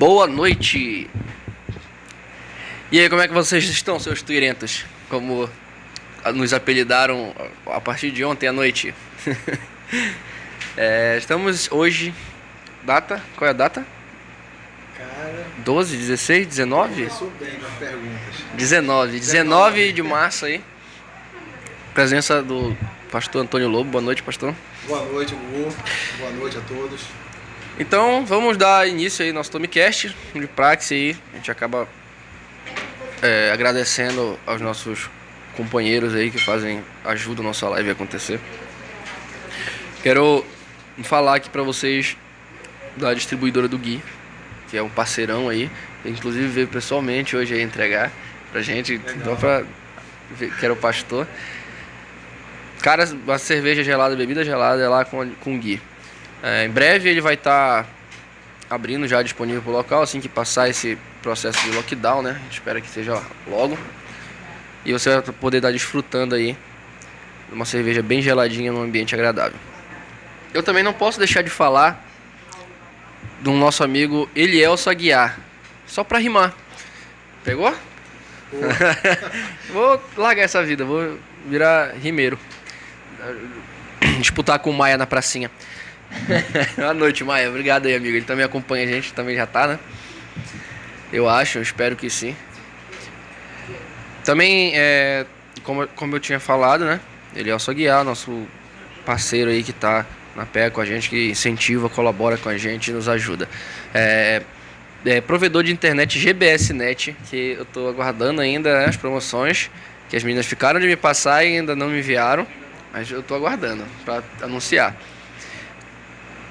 Boa noite! E aí, como é que vocês estão, seus tuirentos? Como nos apelidaram a partir de ontem à noite. Estamos hoje... Data? Qual é a data? Cara... 12, 16, 19? Começou bem nas perguntas. 19 de março aí. Presença do pastor Antônio Lobo. Boa noite, pastor. Boa noite, Hugo. Boa noite a todos. Então, vamos dar início aí ao nosso Tomicast de praxe aí. A gente acaba agradecendo aos nossos companheiros aí que ajudam a nossa live a acontecer. Quero falar aqui pra vocês da distribuidora do Gui, que é um parceirão aí. Inclusive veio pessoalmente hoje aí entregar pra gente. Legal. Então, pra ver que era o pastor. Cara, uma cerveja gelada, bebida gelada é lá com o Gui. Em breve ele vai estar abrindo já disponível pro local, assim que passar esse processo de lockdown, né? A gente espera que seja logo. E você vai poder estar desfrutando aí de uma cerveja bem geladinha num ambiente agradável. Eu também não posso deixar de falar do nosso amigo Elielso Aguiar. Só pra rimar. Pegou? Vou largar essa vida, vou virar rimeiro. Disputar com o Maia na pracinha. Boa noite, Maia. Obrigado aí, amigo. Ele também acompanha a gente, também já tá, né? Eu espero que sim. Também, como eu tinha falado, né? Elielso Aguiar, nosso parceiro aí que tá na pé com a gente, que incentiva, colabora com a gente e nos ajuda. Provedor de internet GBSnet, que eu tô aguardando ainda, né, as promoções, que as meninas ficaram de me passar e ainda não me enviaram, mas eu tô aguardando para anunciar.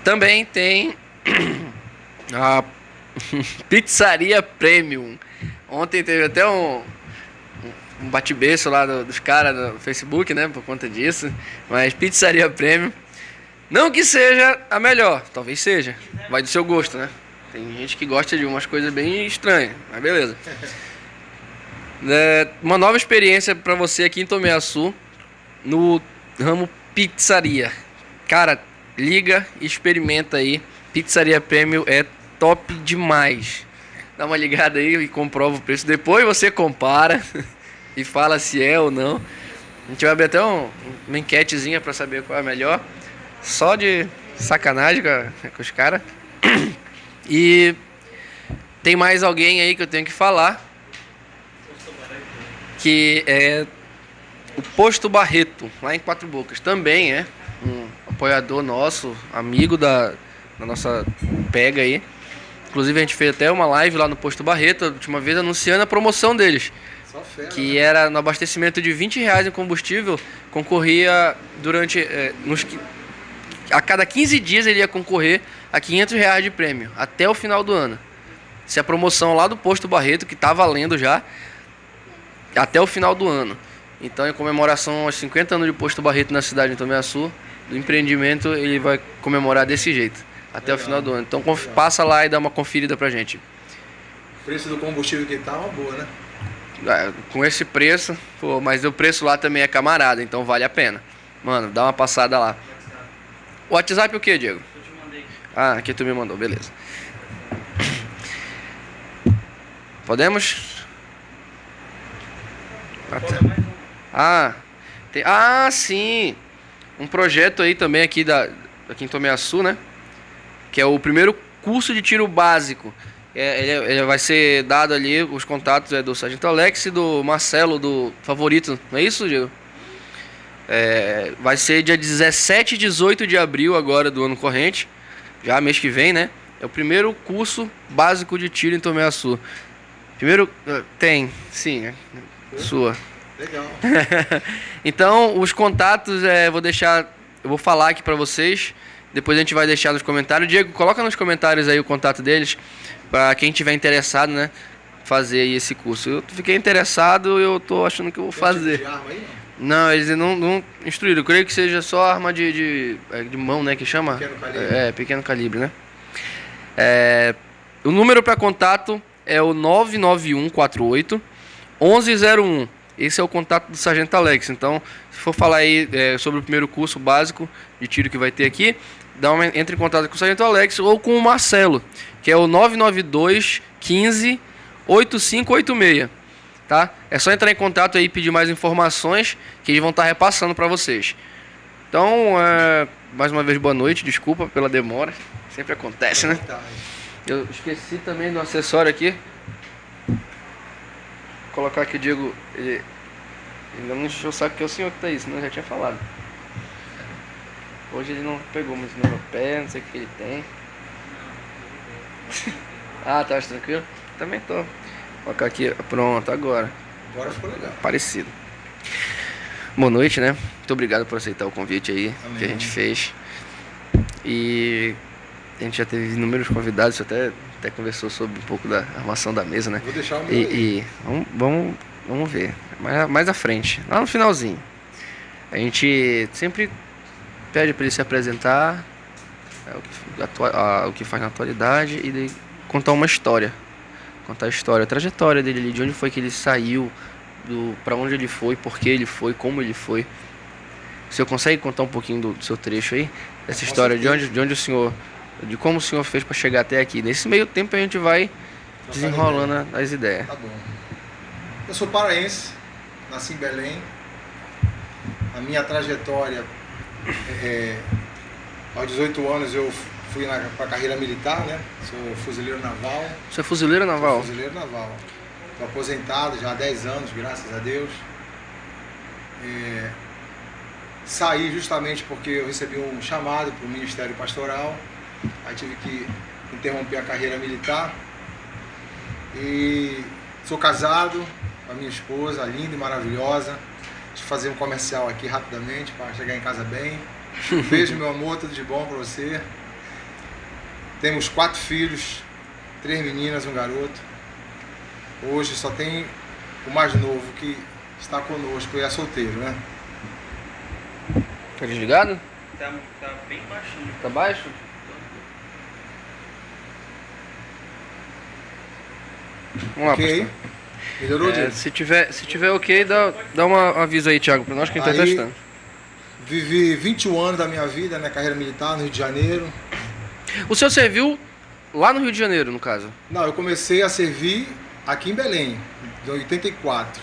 Também tem a Pizzaria Premium. Ontem teve até um bate-beço lá dos caras no Facebook, né, por conta disso. Mas Pizzaria Premium, não que seja a melhor, talvez seja, vai do seu gosto, né? Tem gente que gosta de umas coisas bem estranhas, mas beleza. Uma nova experiência para você aqui em Tomiaçu, no ramo pizzaria. Cara, liga e experimenta aí. Pizzaria Premium é top demais. Dá uma ligada aí e comprova o preço. Depois você compara e fala se é ou não. A gente vai abrir até uma enquetezinha para saber qual é a melhor. Só de sacanagem com os caras. E tem mais alguém aí que eu tenho que falar, que é o Posto Barreto, lá em Quatro Bocas. Também é um apoiador nosso, amigo da nossa pega aí. Inclusive a gente fez até uma live lá no Posto Barreto, a última vez, anunciando a promoção deles. Só fera, que, né? Era no abastecimento de R$20 em combustível, concorria durante... a cada 15 dias ele ia concorrer a R$500 de prêmio, até o final do ano. Se a promoção lá do Posto Barreto, que tá valendo já, até o final do ano. Então, em comemoração aos 50 anos de Posto Barreto na cidade de Tomiaçu, do empreendimento, ele vai comemorar desse jeito, até o final do ano. Então, passa lá e dá uma conferida pra gente. O preço do combustível que tá é uma boa, né? Com esse preço, pô, mas o preço lá também é camarada, então vale a pena. Mano, dá uma passada lá. O WhatsApp é o que, Diego? Eu te mandei. Ah, aqui tu me mandou, beleza. Podemos? Sim. Um projeto aí também aqui em Tomiaçu, né? Que é o primeiro curso de tiro básico. Ele vai ser dado ali, os contatos do Sargento Alex e do Marcelo, do Favorito. Não é isso, Diego? Vai ser dia 17 e 18 de abril agora do ano corrente. Já mês que vem, né? É o primeiro curso básico de tiro em Tomiaçu. Primeiro... Tem, sim. Sua. Legal. Então, os contatos, eu vou falar aqui pra vocês. Depois a gente vai deixar nos comentários. Diego, coloca nos comentários aí o contato deles, pra quem tiver interessado, né, fazer aí esse curso. Eu fiquei interessado e eu tô achando que eu vou fazer. Tipo de arma aí, não, eles não instruíram. Eu creio que seja só arma de mão, né, que chama? Pequeno calibre. Pequeno calibre, né? O número para contato é o 99148 1101. Esse é o contato do Sargento Alex. Então, se for falar aí sobre o primeiro curso básico de tiro que vai ter aqui, entre em contato com o Sargento Alex ou com o Marcelo, que é o 992 15 8586, tá? É só entrar em contato aí e pedir mais informações que eles vão estar repassando para vocês. Então, mais uma vez, boa noite, desculpa pela demora, sempre acontece, né? Eu esqueci também do acessório aqui. Vou colocar aqui o Diego, ele ainda não encheu o saco que é o senhor que tá aí, senão eu já tinha falado. Hoje ele não pegou muito no meu pé, não sei o que ele tem. Ah, tá tranquilo? Também tô. Vou colocar aqui, pronto, agora. Agora ficou legal. Parecido. Boa noite, né? Muito obrigado por aceitar o convite aí. Amém. Que a gente fez. E a gente já teve inúmeros convidados, você até conversou sobre um pouco da armação da mesa, né? Vou deixar o meu aí. E vamos ver. Mais à frente, lá no finalzinho. A gente sempre pede para ele se apresentar, o que faz na atualidade e daí contar uma história. Contar a história, a trajetória dele ali, de onde foi que ele saiu, para onde ele foi, por que ele foi, como ele foi. O senhor consegue contar um pouquinho do seu trecho aí? Essa história, de onde o senhor, de como o senhor fez para chegar até aqui. Nesse meio tempo a gente vai desenrolando as ideias. Tá bom. Eu sou paraense, nasci em Belém. A minha trajetória, aos 18 anos eu fui para a carreira militar, né? Sou fuzileiro naval. Você é fuzileiro naval? Sou fuzileiro naval. Estou aposentado já há 10 anos, graças a Deus. Saí justamente porque eu recebi um chamado para o Ministério Pastoral. Aí tive que interromper a carreira militar. E sou casado com a minha esposa, linda e maravilhosa. Deixa eu fazer um comercial aqui rapidamente para chegar em casa bem. Beijo, meu amor, tudo de bom para você. Temos 4 filhos, 3 meninas, um garoto. Hoje só tem o mais novo que está conosco e é solteiro, né? Tá desligado? Tá bem baixinho. Tá baixo? Vamos lá, Ok? pastor. Melhorou, Diego? Se tiver ok, dá um aviso aí, Thiago, pra nós que a gente tá Aí- testando. Vivi 21 anos da minha vida na carreira militar no Rio de Janeiro. O senhor serviu lá no Rio de Janeiro, no caso? Não, eu comecei a servir aqui em Belém, em 84.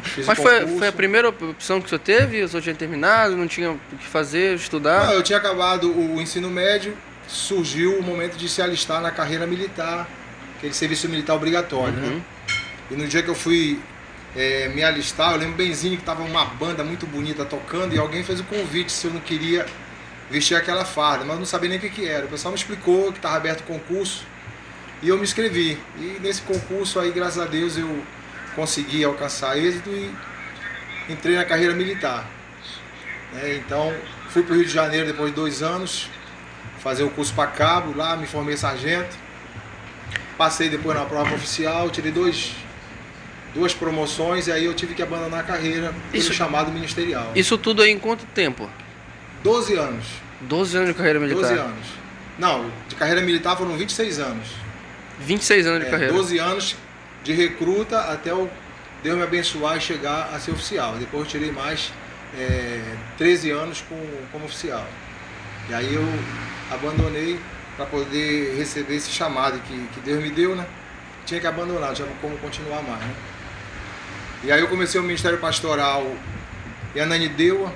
Fiz Mas o foi concurso. a primeira opção que o senhor teve? O senhor tinha terminado, não tinha o que fazer, estudar? Não, eu tinha acabado o ensino médio, surgiu o momento de se alistar na carreira militar, aquele serviço militar obrigatório, né? E no dia que eu fui me alistar, eu lembro benzinho que estava uma banda muito bonita tocando e alguém fez o convite se eu não queria vestir aquela farda, mas eu não sabia nem o que era. O pessoal me explicou que estava aberto o concurso e eu me inscrevi. E nesse concurso aí, graças a Deus, eu consegui alcançar êxito e entrei na carreira militar. Então, fui para o Rio de Janeiro depois de 2 anos, fazer o curso para cabo, lá me formei sargento. Passei depois na prova oficial, tirei duas promoções e aí eu tive que abandonar a carreira pelo chamado ministerial. Isso tudo aí em quanto tempo? 12 anos. 12 anos de carreira militar? 12 anos. Não, de carreira militar foram 26 anos. 26 anos de carreira. 12 anos de recruta até Deus me abençoar e chegar a ser oficial. Depois eu tirei mais 13 anos como oficial. E aí eu abandonei para poder receber esse chamado que Deus me deu, né? Tinha que abandonar, não tinha como continuar mais, né? E aí eu comecei o Ministério Pastoral em Ananindeua,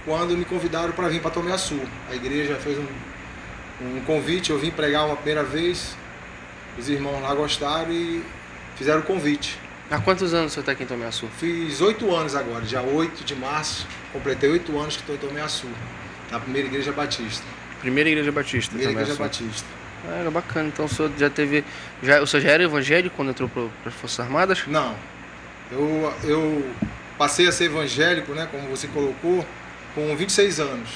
quando me convidaram para vir para Tomiaçu. A igreja fez um convite, eu vim pregar uma primeira vez, os irmãos lá gostaram e fizeram o convite. Há quantos anos você está aqui em Tomiaçu? Fiz 8 anos agora, dia 8 de março, completei 8 anos que estou em Tomiaçu, na primeira igreja batista. Primeira igreja batista. Primeira igreja Tomiaçu. batista. Era bacana, então o senhor já teve. O senhor já era evangélico quando entrou para as Forças Armadas? Não, eu passei a ser evangélico, né, como você colocou, com 26 anos.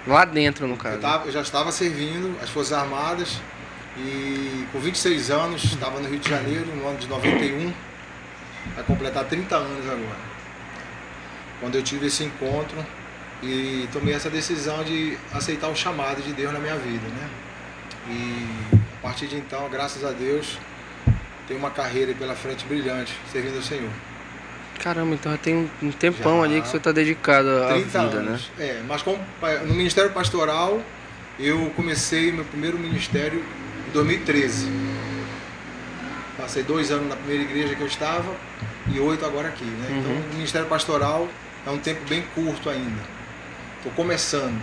Lá dentro, no caso. Eu já estava servindo as Forças Armadas e com 26 anos estava no Rio de Janeiro, no ano de 91, vai completar 30 anos agora. Quando eu tive esse encontro e tomei essa decisão de aceitar o chamado de Deus na minha vida, né? E a partir de então, graças a Deus, tenho uma carreira pela frente brilhante, servindo ao Senhor. Caramba, então já tem um tempão Já. ali que você tá dedicado à 30 vida, né? anos. Mas no Ministério Pastoral, eu comecei meu primeiro ministério em 2013. Passei 2 anos na primeira igreja que eu estava e 8 agora aqui, né? Então, o Ministério Pastoral é um tempo bem curto ainda. Estou começando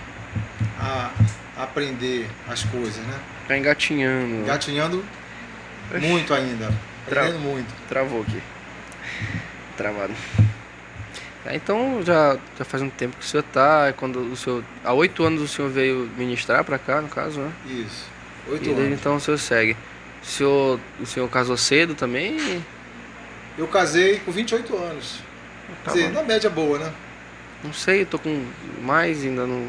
a aprender as coisas, né? Tá engatinhando. Engatinhando Oxi. muito ainda, aprendendo muito. Travou aqui. Travado. Então já faz um tempo que o senhor tá. Há 8 anos o senhor veio ministrar pra cá, no caso, né? Isso, E 8 desde anos. então o senhor segue. O senhor casou cedo também? Eu casei com 28 anos. Tá Quer dizer, bom. na média boa, né? Não sei, eu tô com mais ainda não.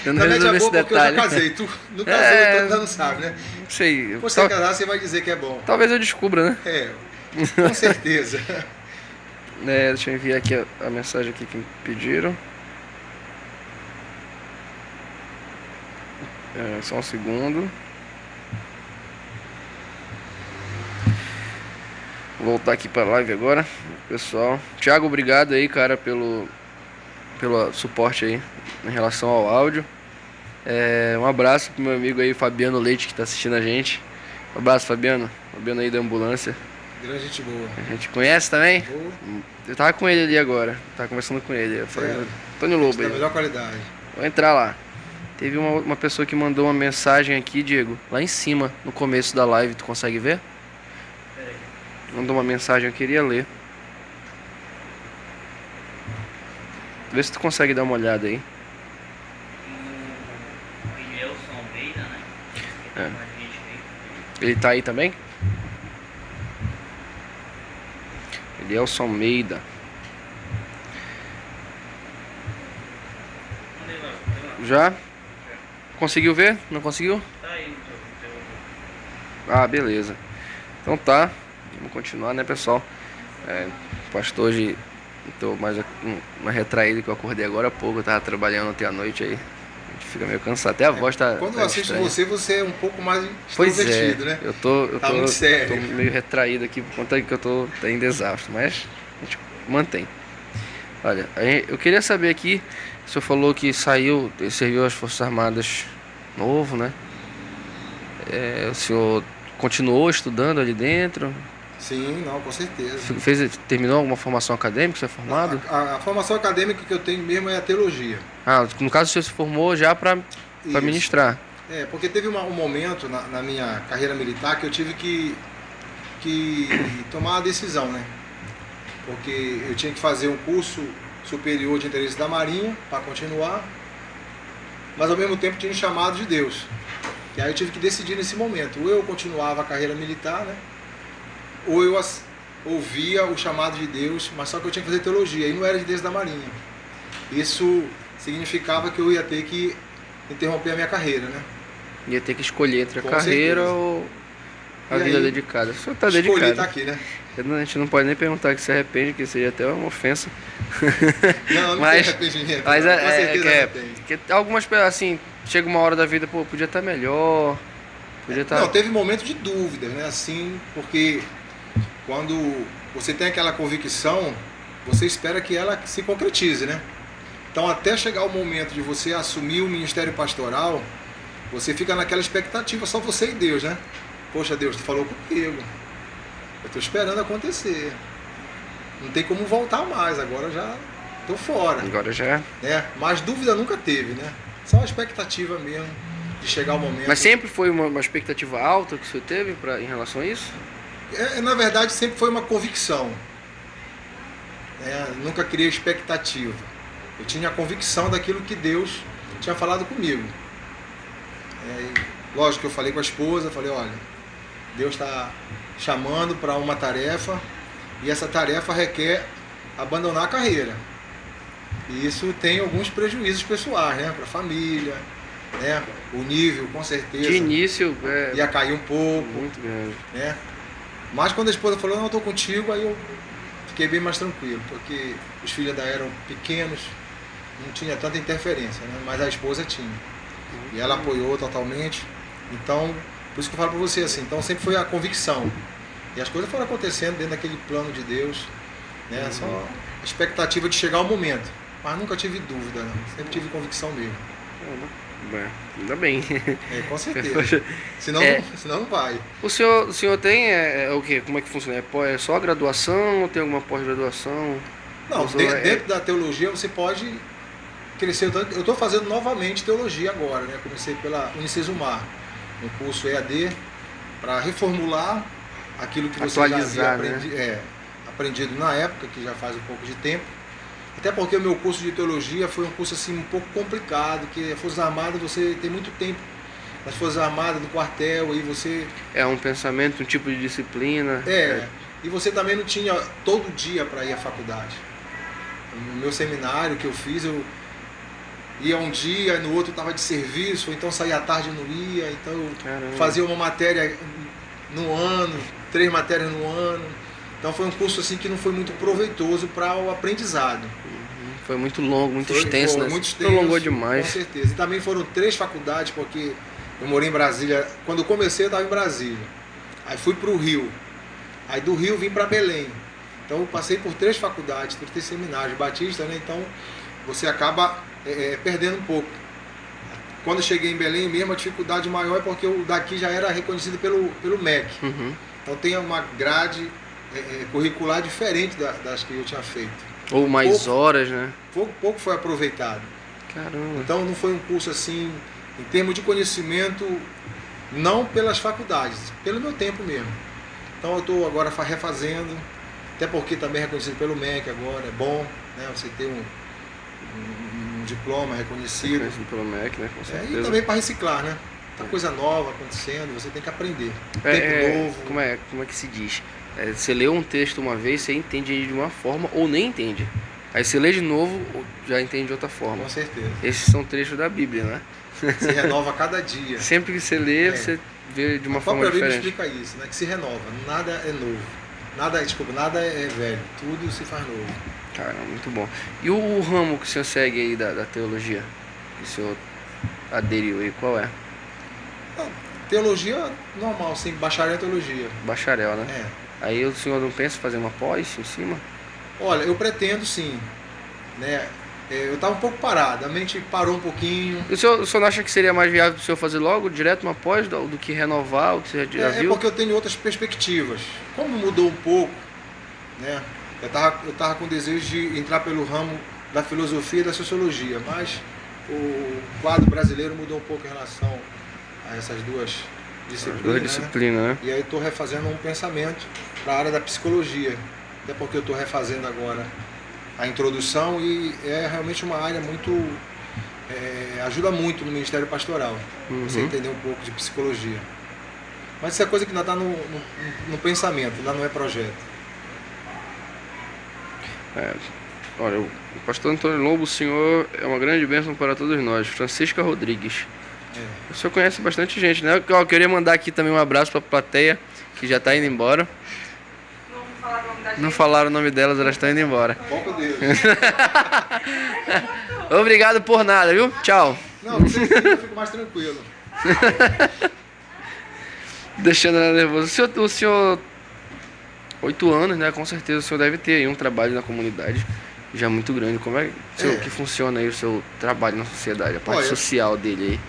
Eu não Na média resolvi esse boa porque eu já detalhe. casei. Tu não casou, É. então ainda não sabe, né? Não sei. Se você casar, você vai dizer que é bom. Talvez eu descubra, né? Com certeza. Deixa eu enviar aqui a mensagem aqui que me pediram. Só um segundo. Vou voltar aqui pra live agora, pessoal. Thiago, obrigado aí, cara, pelo suporte aí em relação ao áudio. Um abraço pro meu amigo aí, Fabiano Leite, que tá assistindo a gente. Um abraço, Fabiano. Fabiano aí da ambulância. Grande gente boa. A gente conhece também? Boa. Eu tava com ele ali agora. Tava conversando com ele. Eu falei, É. Antônio Lobo Da aí. melhor qualidade. Vou entrar lá. Teve uma pessoa que mandou uma mensagem aqui, Diego, lá em cima, no começo da live. Tu consegue ver? Peraí. Mandou uma mensagem, eu queria ler. Vê se tu consegue dar uma olhada aí. O Elielson Almeida, né? Que tá com a gente aí. Ele tá aí também? Elielson Almeida. Mandei lá. Já? Conseguiu ver? Não conseguiu? Tá aí no teu. Beleza. Então tá. Vamos continuar, né, pessoal? Pastor, hoje tô mais uma retraída que eu acordei agora há pouco. Eu tava trabalhando até a noite aí. A gente fica meio cansado. Até a voz tá. Quando tá eu assisto estranha. você é um pouco mais Pois extrovertido, né? Eu tô Tá muito sério. tô meio retraído aqui por conta que eu tô em desastre, mas a gente mantém. Olha, eu queria saber aqui, o senhor falou que serviu às Forças Armadas novo, né? O senhor continuou estudando ali dentro? Sim, não, com certeza. Terminou alguma formação acadêmica? Você é formado? A formação acadêmica que eu tenho mesmo é a teologia. No caso o senhor se formou já para Isso. ministrar. Porque teve um momento na minha carreira militar que eu tive que tomar uma decisão, né? Porque eu tinha que fazer um curso superior de interesse da Marinha para continuar, mas ao mesmo tempo tinha um chamado de Deus. E aí eu tive que decidir nesse momento. Ou eu continuava a carreira militar, né? Ou eu ouvia o chamado de Deus, mas só que eu tinha que fazer teologia, e não era de Deus da Marinha. Isso significava que eu ia ter que interromper a minha carreira, né? Ia ter que escolher entre a Com carreira certeza. ou a E vida aí, dedicada. O senhor tá Escolhi dedicado. estar aqui, né? A gente não pode nem perguntar que se arrepende, que seria até uma ofensa. Não Mas- tem arrependimento. Mas não. Com certeza não tem. que algumas pessoas, assim, chega uma hora da vida, pô, podia estar melhor. Podia estar. Não, teve momento de dúvida, né? Assim, porque quando você tem aquela convicção, você espera que ela se concretize, né? Então, até chegar o momento de você assumir o ministério pastoral, você fica naquela expectativa, só você e Deus, né? Poxa, Deus, tu falou comigo. Eu estou esperando acontecer. Não tem como voltar mais, agora já estou fora. Agora já. Né? Mas dúvida nunca teve, né? Só a expectativa mesmo de chegar o momento. Mas sempre foi uma expectativa alta que o senhor teve em relação a isso? Na verdade, sempre foi uma convicção. Nunca criei expectativa. Eu tinha a convicção daquilo que Deus tinha falado comigo. Lógico que eu falei com a esposa, falei, olha, Deus está chamando para uma tarefa e essa tarefa requer abandonar a carreira. E isso tem alguns prejuízos pessoais, né? Para a família, né? O nível, com certeza, De início, ia cair um pouco, muito grande. né? Mas quando a esposa falou, não, eu estou contigo, aí eu fiquei bem mais tranquilo, porque os filhos ainda eram pequenos, não tinha tanta interferência, né? Mas a esposa tinha. E ela apoiou totalmente. Então, por isso que eu falo para você assim, então sempre foi a convicção. E as coisas foram acontecendo dentro daquele plano de Deus. né? Só a expectativa de chegar ao momento. Mas nunca tive dúvida, não. Sempre tive convicção mesmo. Ainda bem. Com certeza. Senão não vai. O senhor tem o quê? Como é que funciona? É só a graduação ou tem alguma pós-graduação? Não, dentro da teologia você pode crescer. Eu estou fazendo novamente teologia agora, né? Comecei pela Unicesumar, um curso EAD, para reformular aquilo que você já havia aprendido na época, que já faz um pouco de tempo. Até porque o meu curso de teologia foi um curso assim um pouco complicado, que as Forças Armadas você tem muito tempo nas Forças Armadas, no quartel, aí você... É um pensamento, um tipo de disciplina. E você também não tinha todo dia para ir à faculdade. No meu seminário que eu fiz, eu ia um dia, no outro estava de serviço, ou então saía à tarde e não ia, então eu fazia uma matéria no ano, 3 matérias no ano. Então foi um curso assim que não foi muito proveitoso para o aprendizado. Foi muito longo, muito extenso, né? Muito extenso, prolongou demais. Com certeza. E também foram 3 faculdades, porque eu morei em Brasília. Quando eu comecei eu estava em Brasília. Aí fui para o Rio. Aí do Rio vim para Belém. Então eu passei por 3 faculdades, 3 seminários, Batista, né? Então você acaba perdendo um pouco. Quando eu cheguei em Belém mesmo, a dificuldade maior é porque o daqui já era reconhecido pelo MEC. Então tem uma grade curricular diferente das que eu tinha feito. Ou mais horas, né? Pouco foi aproveitado. Caramba. Então não foi um curso assim, em termos de conhecimento, não pelas faculdades, pelo meu tempo mesmo. Então eu estou agora refazendo, até porque também é reconhecido pelo MEC agora, é bom, né? Você ter um diploma reconhecido. Reconhecido pelo MEC, né? Com certeza. E também para reciclar, né? Muita coisa nova acontecendo, você tem que aprender. Tempo novo. Como é que se diz? Você lê um texto uma vez, você entende ele de uma forma ou nem entende. Aí você lê de novo, já entende de outra forma. Com certeza. Esses são trechos da Bíblia, né? Se renova a cada dia. Sempre que você lê, você vê de uma forma diferente. A própria Bíblia explica isso, né? Que se renova, nada é novo. Nada é velho, tudo se faz novo. Cara, muito bom. E o ramo que o senhor segue aí da teologia? Que o senhor aderiu aí, qual é? Teologia normal, sim, bacharel em teologia. Bacharel, né? Aí o senhor não pensa em fazer uma pós em cima? Olha, eu pretendo sim, né? Eu estava um pouco parado, a mente parou um pouquinho. O senhor não acha que seria mais viável o senhor fazer logo, direto uma pós, do que renovar o que você já viu? É porque eu tenho outras perspectivas. Como mudou um pouco, né? Eu tava com desejo de entrar pelo ramo da filosofia e da sociologia, mas o quadro brasileiro mudou um pouco em relação a essas duas disciplinas, né? E aí estou refazendo um pensamento para a área da psicologia, até porque eu estou refazendo agora a introdução e é realmente uma área muito... ajuda muito no Ministério Pastoral, você entender um pouco de psicologia. Mas isso é coisa que ainda está no pensamento, ainda não é projeto. Olha, o pastor Antônio Lobo, o senhor é uma grande bênção para todos nós. Francisca Rodrigues. O senhor conhece bastante gente, né? Eu queria mandar aqui também um abraço para a plateia, que já está indo embora. Não falaram o nome delas, elas estão indo embora. Pouco Deus. Obrigado por nada, viu? Tchau. Não sei, eu fico mais tranquilo. Deixando ela nervosa. O senhor 8 anos, né? Com certeza o senhor deve ter aí um trabalho na comunidade já muito grande. Como é que funciona aí o seu trabalho na sociedade, a parte social dele aí?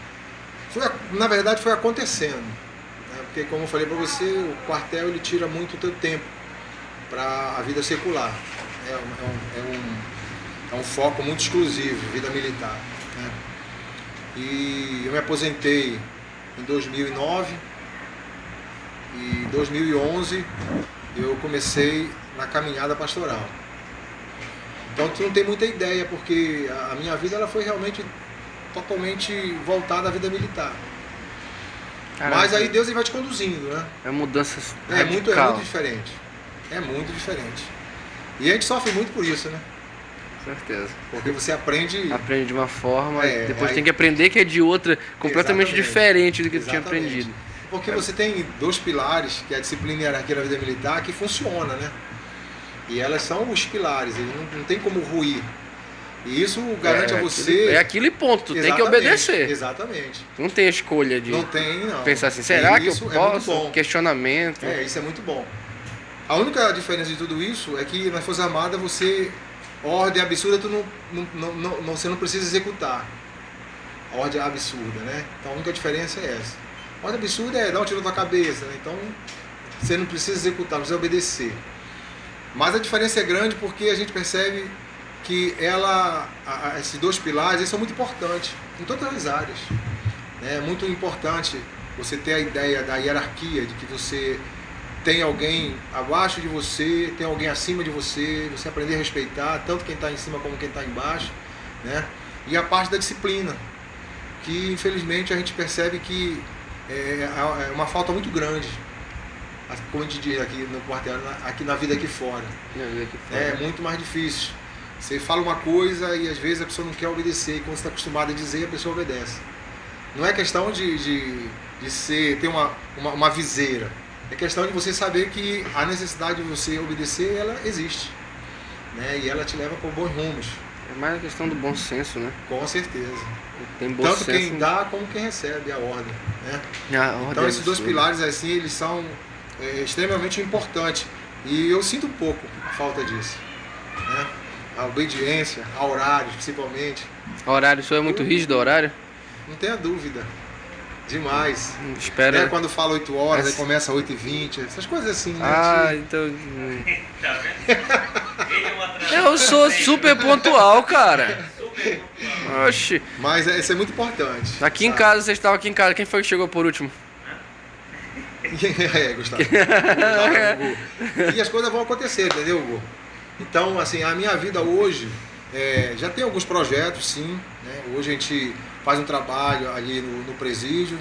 Na verdade foi acontecendo, né? Porque como eu falei para você, o quartel ele tira muito o teu tempo para a vida secular. É um foco muito exclusivo, vida militar, né? E eu me aposentei em 2009 e em 2011 eu comecei na caminhada pastoral. Então tu não tem muita ideia, porque a minha vida ela foi realmente totalmente voltada à vida militar. Caraca. Mas aí Deus ele vai te conduzindo, né? É mudanças é muito diferente. É muito diferente. E a gente sofre muito por isso, né? Com certeza. Porque você aprende de uma forma, depois tem que aprender que é de outra, completamente diferente do que tu tinha aprendido. Porque você tem 2 pilares, que é a disciplina e a hierarquia da vida militar, que funciona, né? E elas são os pilares, ele não tem como ruir. E isso garante a você... É aquilo e ponto, tu tem que obedecer. Exatamente. Não tem escolha de não. Pensar assim, será que eu posso? É muito bom. Questionamento. Isso é muito bom. A única diferença de tudo isso é que nas Forças Armadas ordem absurda você não precisa executar. A ordem é absurda, né? Então a única diferença é essa. A ordem absurda é dar um tiro na tua cabeça, né? Então você não precisa executar, não precisa obedecer. Mas a diferença é grande porque a gente percebe que esses dois pilares eles são muito importantes em todas as áreas. É muito importante você ter a ideia da hierarquia, de que você tem alguém abaixo de você, tem alguém acima de você aprender a respeitar tanto quem está em cima como quem está embaixo, né? E a parte da disciplina, que infelizmente a gente percebe que é uma falta muito grande, como a gente diz aqui no quartel, aqui na vida aqui fora. É muito mais difícil. Você fala uma coisa e às vezes a pessoa não quer obedecer, e quando você está acostumado a dizer, a pessoa obedece. Não é questão de ter uma viseira, é questão de você saber que a necessidade de você obedecer, ela existe, né? E ela te leva por bons rumos. É mais a questão do bom senso, né? Com certeza. Tem bom Tanto senso, quem dá como quem recebe a ordem, né? Então esses dois pilares assim, eles são extremamente importantes. E eu sinto um pouco a falta disso, né? A obediência, a horários principalmente. O horário, o senhor é muito rígido, o horário? Não tenha dúvida. Demais. Espera. Quando fala 8 horas, aí começa 8h20, essas coisas assim, né? Então. Tá vendo? Ele é um atrasador. Eu sou super pontual, cara. Super pontual. Oxi. Mas isso é muito importante. Aqui em casa, vocês estavam aqui em casa, quem foi que chegou por último? Gustavo. E as coisas vão acontecer, entendeu, Hugo? Então, assim, a minha vida hoje já tem alguns projetos, sim, né? Hoje a gente faz um trabalho ali no presídio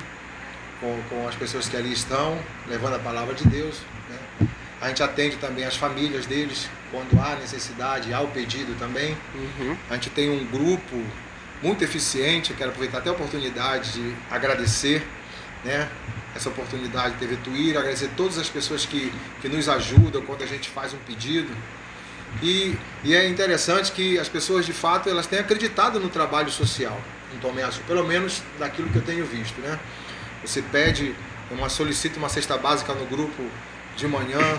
com as pessoas que ali estão, levando a palavra de Deus, né? A gente atende também as famílias deles quando há necessidade, há o pedido também. Uhum. A gente tem um grupo muito eficiente, eu quero aproveitar até a oportunidade de agradecer, né, essa oportunidade de TV Tuíra, agradecer todas as pessoas que nos ajudam quando a gente faz um pedido. E é interessante que as pessoas, de fato, elas têm acreditado no trabalho social em Tomé Açu, pelo menos daquilo que eu tenho visto, né? Você solicita uma cesta básica no grupo de manhã,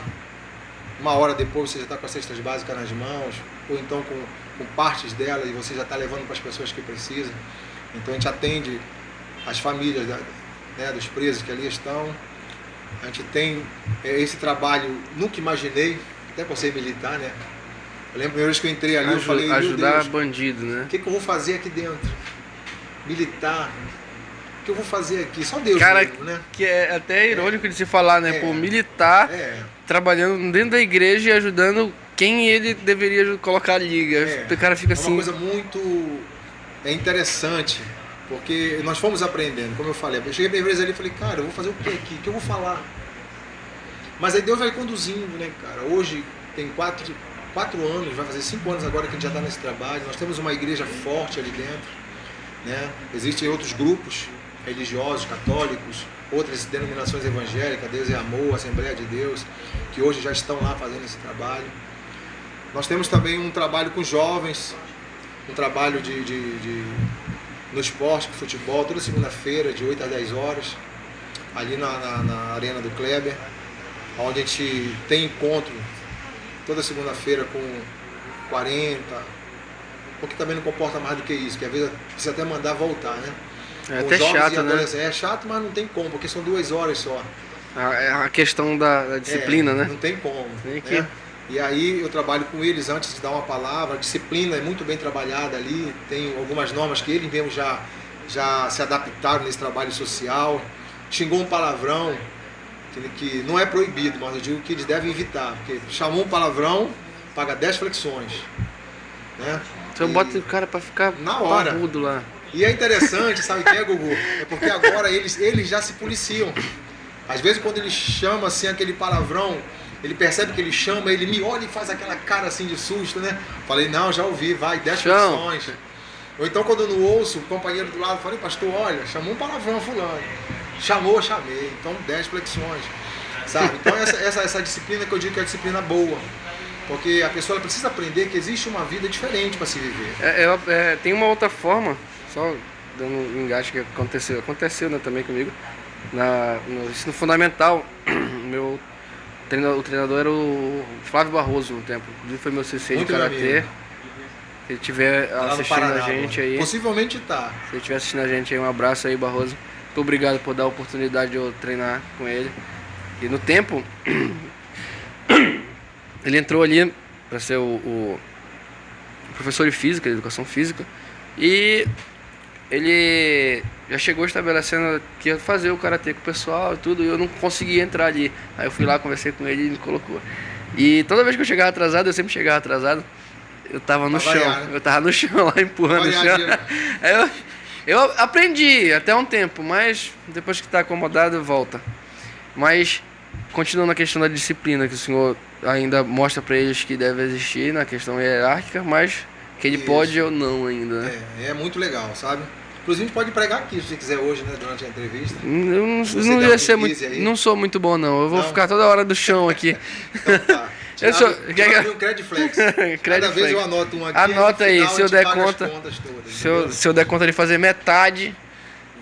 uma hora depois você já está com as cestas básicas nas mãos, ou então com partes dela e você já está levando para as pessoas que precisam. Então a gente atende as famílias dos presos que ali estão. A gente tem esse trabalho, nunca imaginei, até por ser militar, né? Eu lembro a primeira vez que eu entrei ali, eu falei, ajudar Deus, bandido, né? o que eu vou fazer aqui dentro? Militar. O que eu vou fazer aqui? Só Deus Cara, mesmo, né? que é até irônico de se falar, né? Pô, militar trabalhando dentro da igreja e ajudando quem ele deveria colocar a liga. O cara fica assim... É uma coisa muito interessante, porque nós fomos aprendendo, como eu falei. Eu cheguei a primeira vez ali e falei, cara, eu vou fazer o que aqui? O que eu vou falar? Mas aí Deus vai conduzindo, né, cara? Hoje tem 4 anos, vai fazer 5 anos agora que a gente já está nesse trabalho. Nós temos uma igreja forte ali dentro, né? Existem outros grupos religiosos, católicos, outras denominações evangélicas, Deus é Amor, Assembleia de Deus, que hoje já estão lá fazendo esse trabalho. Nós temos também um trabalho com jovens, um trabalho no esporte, no futebol, toda segunda-feira, de 8 a 10 horas, ali na Arena do Kleber, onde a gente tem encontro toda segunda-feira com 40, porque também não comporta mais do que isso, que às vezes precisa até mandar voltar, né? É até chato, né? É chato, mas não tem como, porque são 2 horas só. A questão da disciplina, né? Não tem como. Tem que... né? E aí eu trabalho com eles antes de dar uma palavra, a disciplina é muito bem trabalhada ali, tem algumas normas que eles mesmos já se adaptaram nesse trabalho social. Xingou um palavrão, que não é proibido, mas eu digo que eles devem evitar, porque chamou um palavrão, paga 10 flexões. Né? Então bota o cara pra ficar na hora. Parrudo lá. E é interessante, sabe o que é, Gugu? É porque agora eles já se policiam. Às vezes quando ele chama assim aquele palavrão, ele percebe que ele chama, ele me olha e faz aquela cara assim de susto, né? Falei, não, já ouvi, vai, 10 flexões. Ou então quando eu não ouço, o companheiro do lado, falei, pastor, olha, chamou um palavrão fulano. Chamou, chamei, então 10 flexões. Sabe? Então essa disciplina que eu digo que é a disciplina boa. Porque a pessoa precisa aprender que existe uma vida diferente para se viver. Tem uma outra forma, só dando um engaste que aconteceu, né, também comigo, no ensino fundamental. o treinador era o Flávio Barroso no tempo. Inclusive foi meu CC de Muito meu Karatê. amigo. Se ele estiver Tá lá no assistindo Paraná, a gente mano. aí, Possivelmente tá. se ele estiver assistindo a gente aí, um abraço aí, Barroso. Muito obrigado por dar a oportunidade de eu treinar com ele. E no tempo, ele entrou ali para ser o professor de física, de educação física. E ele já chegou estabelecendo que ia fazer o karatê com o pessoal e tudo, e eu não conseguia entrar ali. Aí eu fui lá, conversei com ele e me colocou. E toda vez que eu chegava atrasado, eu sempre chegava atrasado, eu tava no chão. variar, né? Eu tava no chão lá, empurrando o chão. Variadinho. Aí eu aprendi até um tempo, mas depois que tá acomodado, volta. Mas, continuando a questão da disciplina, que o senhor ainda mostra pra eles que deve existir na questão hierárquica, mas que ele Isso. pode ou não ainda, né? É muito legal, sabe? Inclusive a gente pode pregar aqui, se você quiser hoje, né, durante a entrevista. Eu não, Você não der ia um ser release muito, aí? não sou muito bom não, eu vou Não? ficar toda hora do chão aqui. Então tá. Eu sou- um Crediflex. Cada Crediflex. vez eu anoto um aqui. Anota no aí, final se eu a gente der paga as conta, contas todas, Se eu, entendeu? se eu der conta de fazer metade,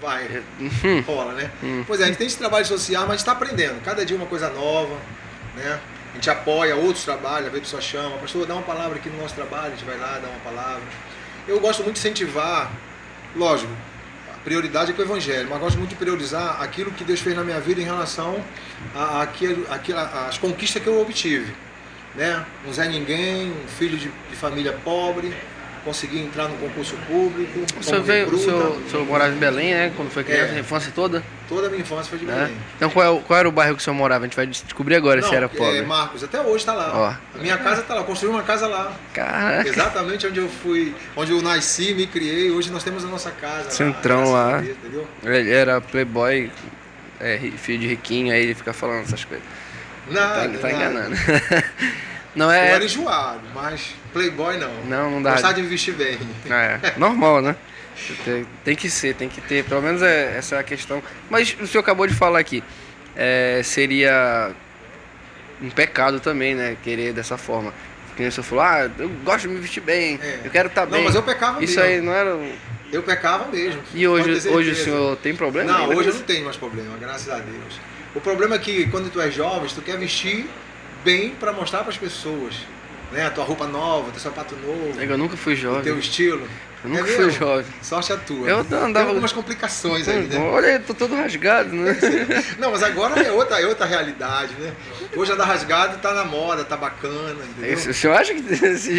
Vai, Uhum. rola, né? Pois é, a gente tem esse trabalho social, mas a gente está aprendendo. Cada dia uma coisa nova, né? A gente apoia outros trabalhos, às vezes a pessoa chama, pastor, dá uma palavra aqui no nosso trabalho, a gente vai lá, dá uma palavra. Eu gosto muito de incentivar, lógico, a prioridade é com o evangelho, mas gosto muito de priorizar aquilo que Deus fez na minha vida em relação às conquistas que eu obtive. Né? Um Zé Ninguém, um filho de família pobre, consegui entrar no concurso público. o senhor como recruta. o senhor morava em Belém, né? Quando foi criança, É. a infância toda, Toda a minha infância foi de né? Belém. Então qual era o bairro que o senhor morava? A gente vai descobrir agora se era pobre. Marcos, até hoje está lá. Ó. A minha casa está lá, eu construí uma casa lá. Caraca, Exatamente onde eu fui, onde eu nasci, me criei. Hoje nós temos a nossa casa. Centrão lá. lá. graças a Deus, entendeu? ele era playboy, filho de riquinho, aí ele fica falando essas coisas. Nada, Tá nada. enganando. Não Eu é. era enjoado, mas playboy não. Não dá. Gostar de me vestir bem. É, normal, né? Tem que ter, pelo menos essa é a questão. Mas o senhor acabou de falar aqui, seria um pecado também, né? Querer dessa forma. Porque o senhor falou, eu gosto de me vestir bem, É. eu quero estar Não, bem. mas eu pecava Isso mesmo. aí não era. Eu pecava mesmo. E pode ter hoje o certeza. senhor tem problema? Não, ainda hoje eu com não tenho mais problema, graças a Deus. O problema é que quando tu é jovem, tu quer vestir bem para mostrar para as pessoas, né? A tua roupa nova, teu sapato novo, isso? Eu nunca fui o jovem. teu estilo. Eu nunca É fui mesmo? jovem. Sorte a tua. Eu andava- Tem algumas complicações aí, né? Olha, eu tô todo rasgado, né? Não, mas agora é outra realidade, né? Hoje andar rasgado tá na moda, tá bacana, entendeu? O senhor acha que desse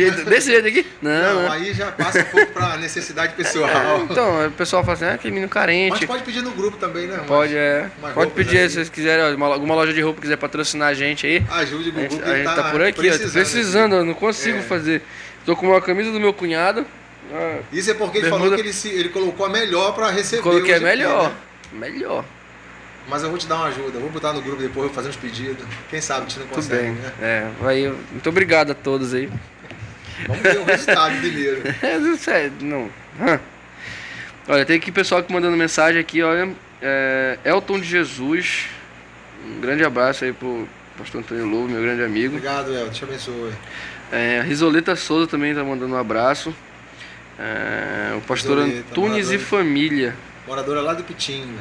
jeito aqui? Não, né? Aí já passa um pouco pra necessidade pessoal. Então, o pessoal fala assim, que menino Mas carente. pode pedir no grupo também, né? Pode, umas Pode roupas pedir aí, assim. se vocês quiserem, alguma loja de roupa quiser patrocinar a gente aí. Ajude o A gente, grupo a que gente tá por aqui, ó. Tô precisando, eu não consigo É. fazer. Tô com uma camisa do meu cunhado. Isso é porque ele Bermuda. falou que ele colocou a melhor pra receber. Coloquei hoje aqui, melhor. né? Melhor. Mas eu vou te dar uma ajuda. Eu vou botar no grupo depois, vou fazer uns pedidos. Quem sabe a gente não Tudo consegue, bem. né? Muito obrigado a todos aí. Vamos ver o resultado primeiro. Não sei, não. Olha, tem aqui pessoal que mandando mensagem aqui, olha. Elton de Jesus. Um grande abraço aí pro pastor Antônio Lobo, meu grande amigo. Obrigado, El. Te abençoe. Risoleta Souza também tá mandando um abraço. O pastor Risoleta, Antunes e morador. família. Moradora lá de Pitinga.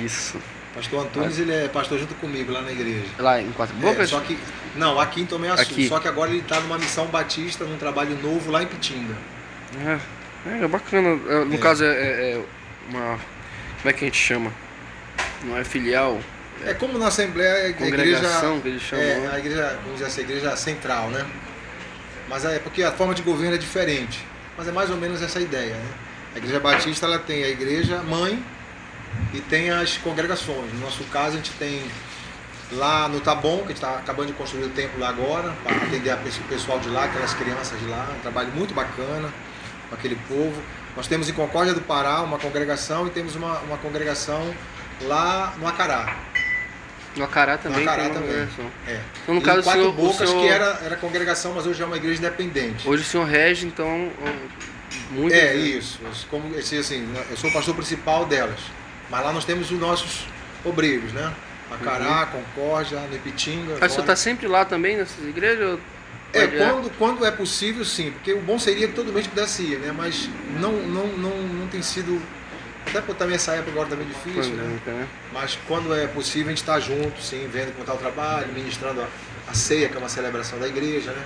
Isso. Pastor Antunes, ele é pastor junto comigo lá na igreja. Lá em Quatro Bocas? Só que, não, aqui em Tomé Açu. Aqui. Só que agora ele está numa missão batista, num trabalho novo lá em Pitinga. É bacana. No caso é uma. Como é que a gente chama? Não é filial? É como na Assembleia, a Congregação, igreja, que eles chamam, né? a igreja, vamos dizer assim, a igreja central, né? Mas é porque a forma de governo é diferente. Mas é mais ou menos essa ideia, né? A igreja batista, ela tem a igreja mãe e tem as congregações. No nosso caso, a gente tem lá no Taboão, que a gente está acabando de construir o templo lá agora, para atender o pessoal de lá, aquelas crianças de lá, um trabalho muito bacana com aquele povo. Nós temos em Concórdia do Pará uma congregação e temos uma congregação lá no Acará. No Acará também No Acará tem uma também. congregação. É. Então, no E caso, Quatro o Bocas, senhor- que era congregação, mas hoje é uma igreja independente. Hoje o senhor rege, então, muito. Isso. Como, assim, eu sou o pastor principal delas. Mas lá nós temos os nossos obreiros, né? Acará, Concórdia, Nepitinga. O senhor está sempre lá também nessas igrejas? ou pode- Quando é possível, sim. Porque o bom seria que todo mês pudesse ir, né? Mas não tem sido Até por também essa época agora também difícil, né? Pandêmica, né? Mas quando é possível a gente está junto, sim, vendo como está o trabalho, ministrando a ceia, que é uma celebração da igreja, né?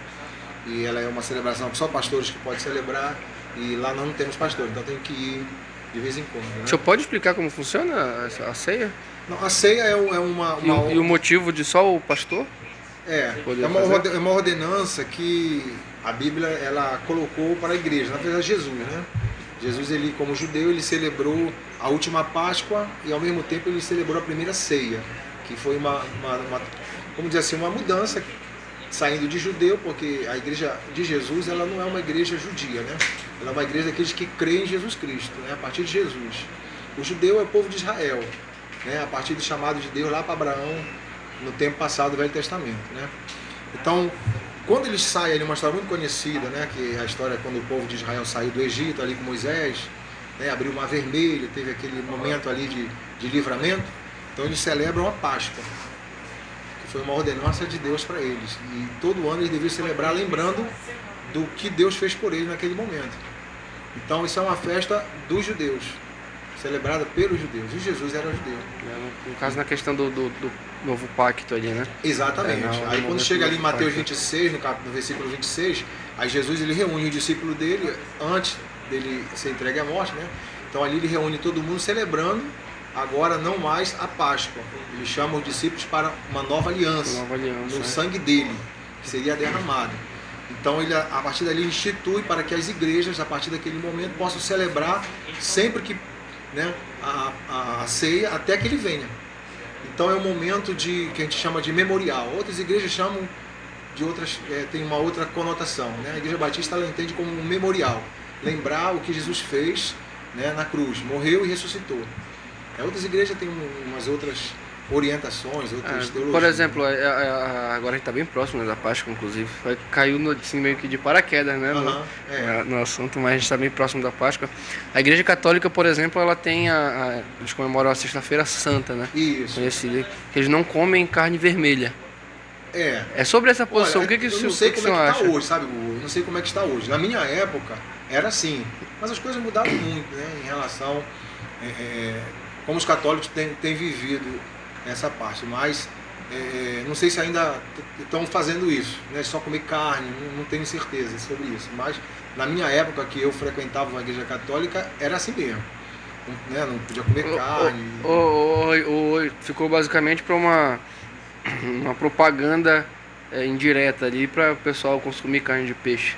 E ela é uma celebração que só pastores que podem celebrar, e lá nós não temos pastor, então tem que ir de vez em quando. Né? O senhor pode explicar como funciona a ceia? Não, a ceia é uma E o motivo de só o pastor? Poder fazer? É uma ordenança que a Bíblia ela colocou para a igreja, na verdade Jesus, né? Jesus, ele como judeu, ele celebrou a última Páscoa e ao mesmo tempo ele celebrou a primeira ceia, que foi vamos dizer assim, uma mudança saindo de judeu, porque a igreja de Jesus, ela não é uma igreja judia, né? Ela é uma igreja daqueles que creem em Jesus Cristo, né? A partir de Jesus. O judeu é o povo de Israel, né? A partir do chamado de Deus lá para Abraão, no tempo passado do Velho Testamento, né? Então, quando eles saem, ali uma história muito conhecida, né? Que é a história quando o povo de Israel saiu do Egito, ali com Moisés, né? Abriu o Mar Vermelho, teve aquele momento ali de livramento. Então eles celebram a Páscoa, que foi uma ordenança de Deus para eles. E todo ano eles deviam celebrar lembrando do que Deus fez por eles naquele momento. Então isso é uma festa dos judeus, celebrada pelos judeus. E Jesus era judeu. No caso, na questão do novo pacto ali, né? Exatamente. Aí quando chega ali em Mateus 26, no versículo 26, aí Jesus ele reúne o discípulo dele antes dele ser entregue à morte, né? Então ali ele reúne todo mundo celebrando agora não mais a Páscoa. Ele chama os discípulos para uma nova aliança, no sangue dele, que seria derramado. Então ele, a partir dali, institui para que as igrejas, a partir daquele momento, possam celebrar sempre que, né, a ceia, até que ele venha. Então é um momento que a gente chama de memorial. Outras igrejas chamam de outras, tem uma outra conotação, né? A Igreja Batista ela entende como um memorial, lembrar o que Jesus fez, né, na cruz, morreu e ressuscitou. Outras igrejas têm umas outras orientações, outras teologias. Por exemplo, agora a gente está bem próximo, né, da Páscoa, inclusive. Caiu assim, meio que de paraquedas, né, no assunto, mas a gente está bem próximo da Páscoa. A Igreja Católica, por exemplo, ela tem eles comemoram a Sexta-feira Santa, né? Isso. Conhecida, que eles não comem carne vermelha. É sobre essa posição. Olha, o que eu não sei como é que acha? está hoje, sabe? Eu não sei como é que está hoje. Na minha época era assim, mas as coisas mudaram muito, né, em relação como os católicos têm vivido essa parte, mas não sei se ainda estão fazendo isso, né, só comer carne, não tenho certeza sobre isso, mas na minha época que eu frequentava uma igreja católica era assim mesmo, né, não podia comer carne. Ficou basicamente para uma propaganda indireta ali para o pessoal consumir carne de peixe.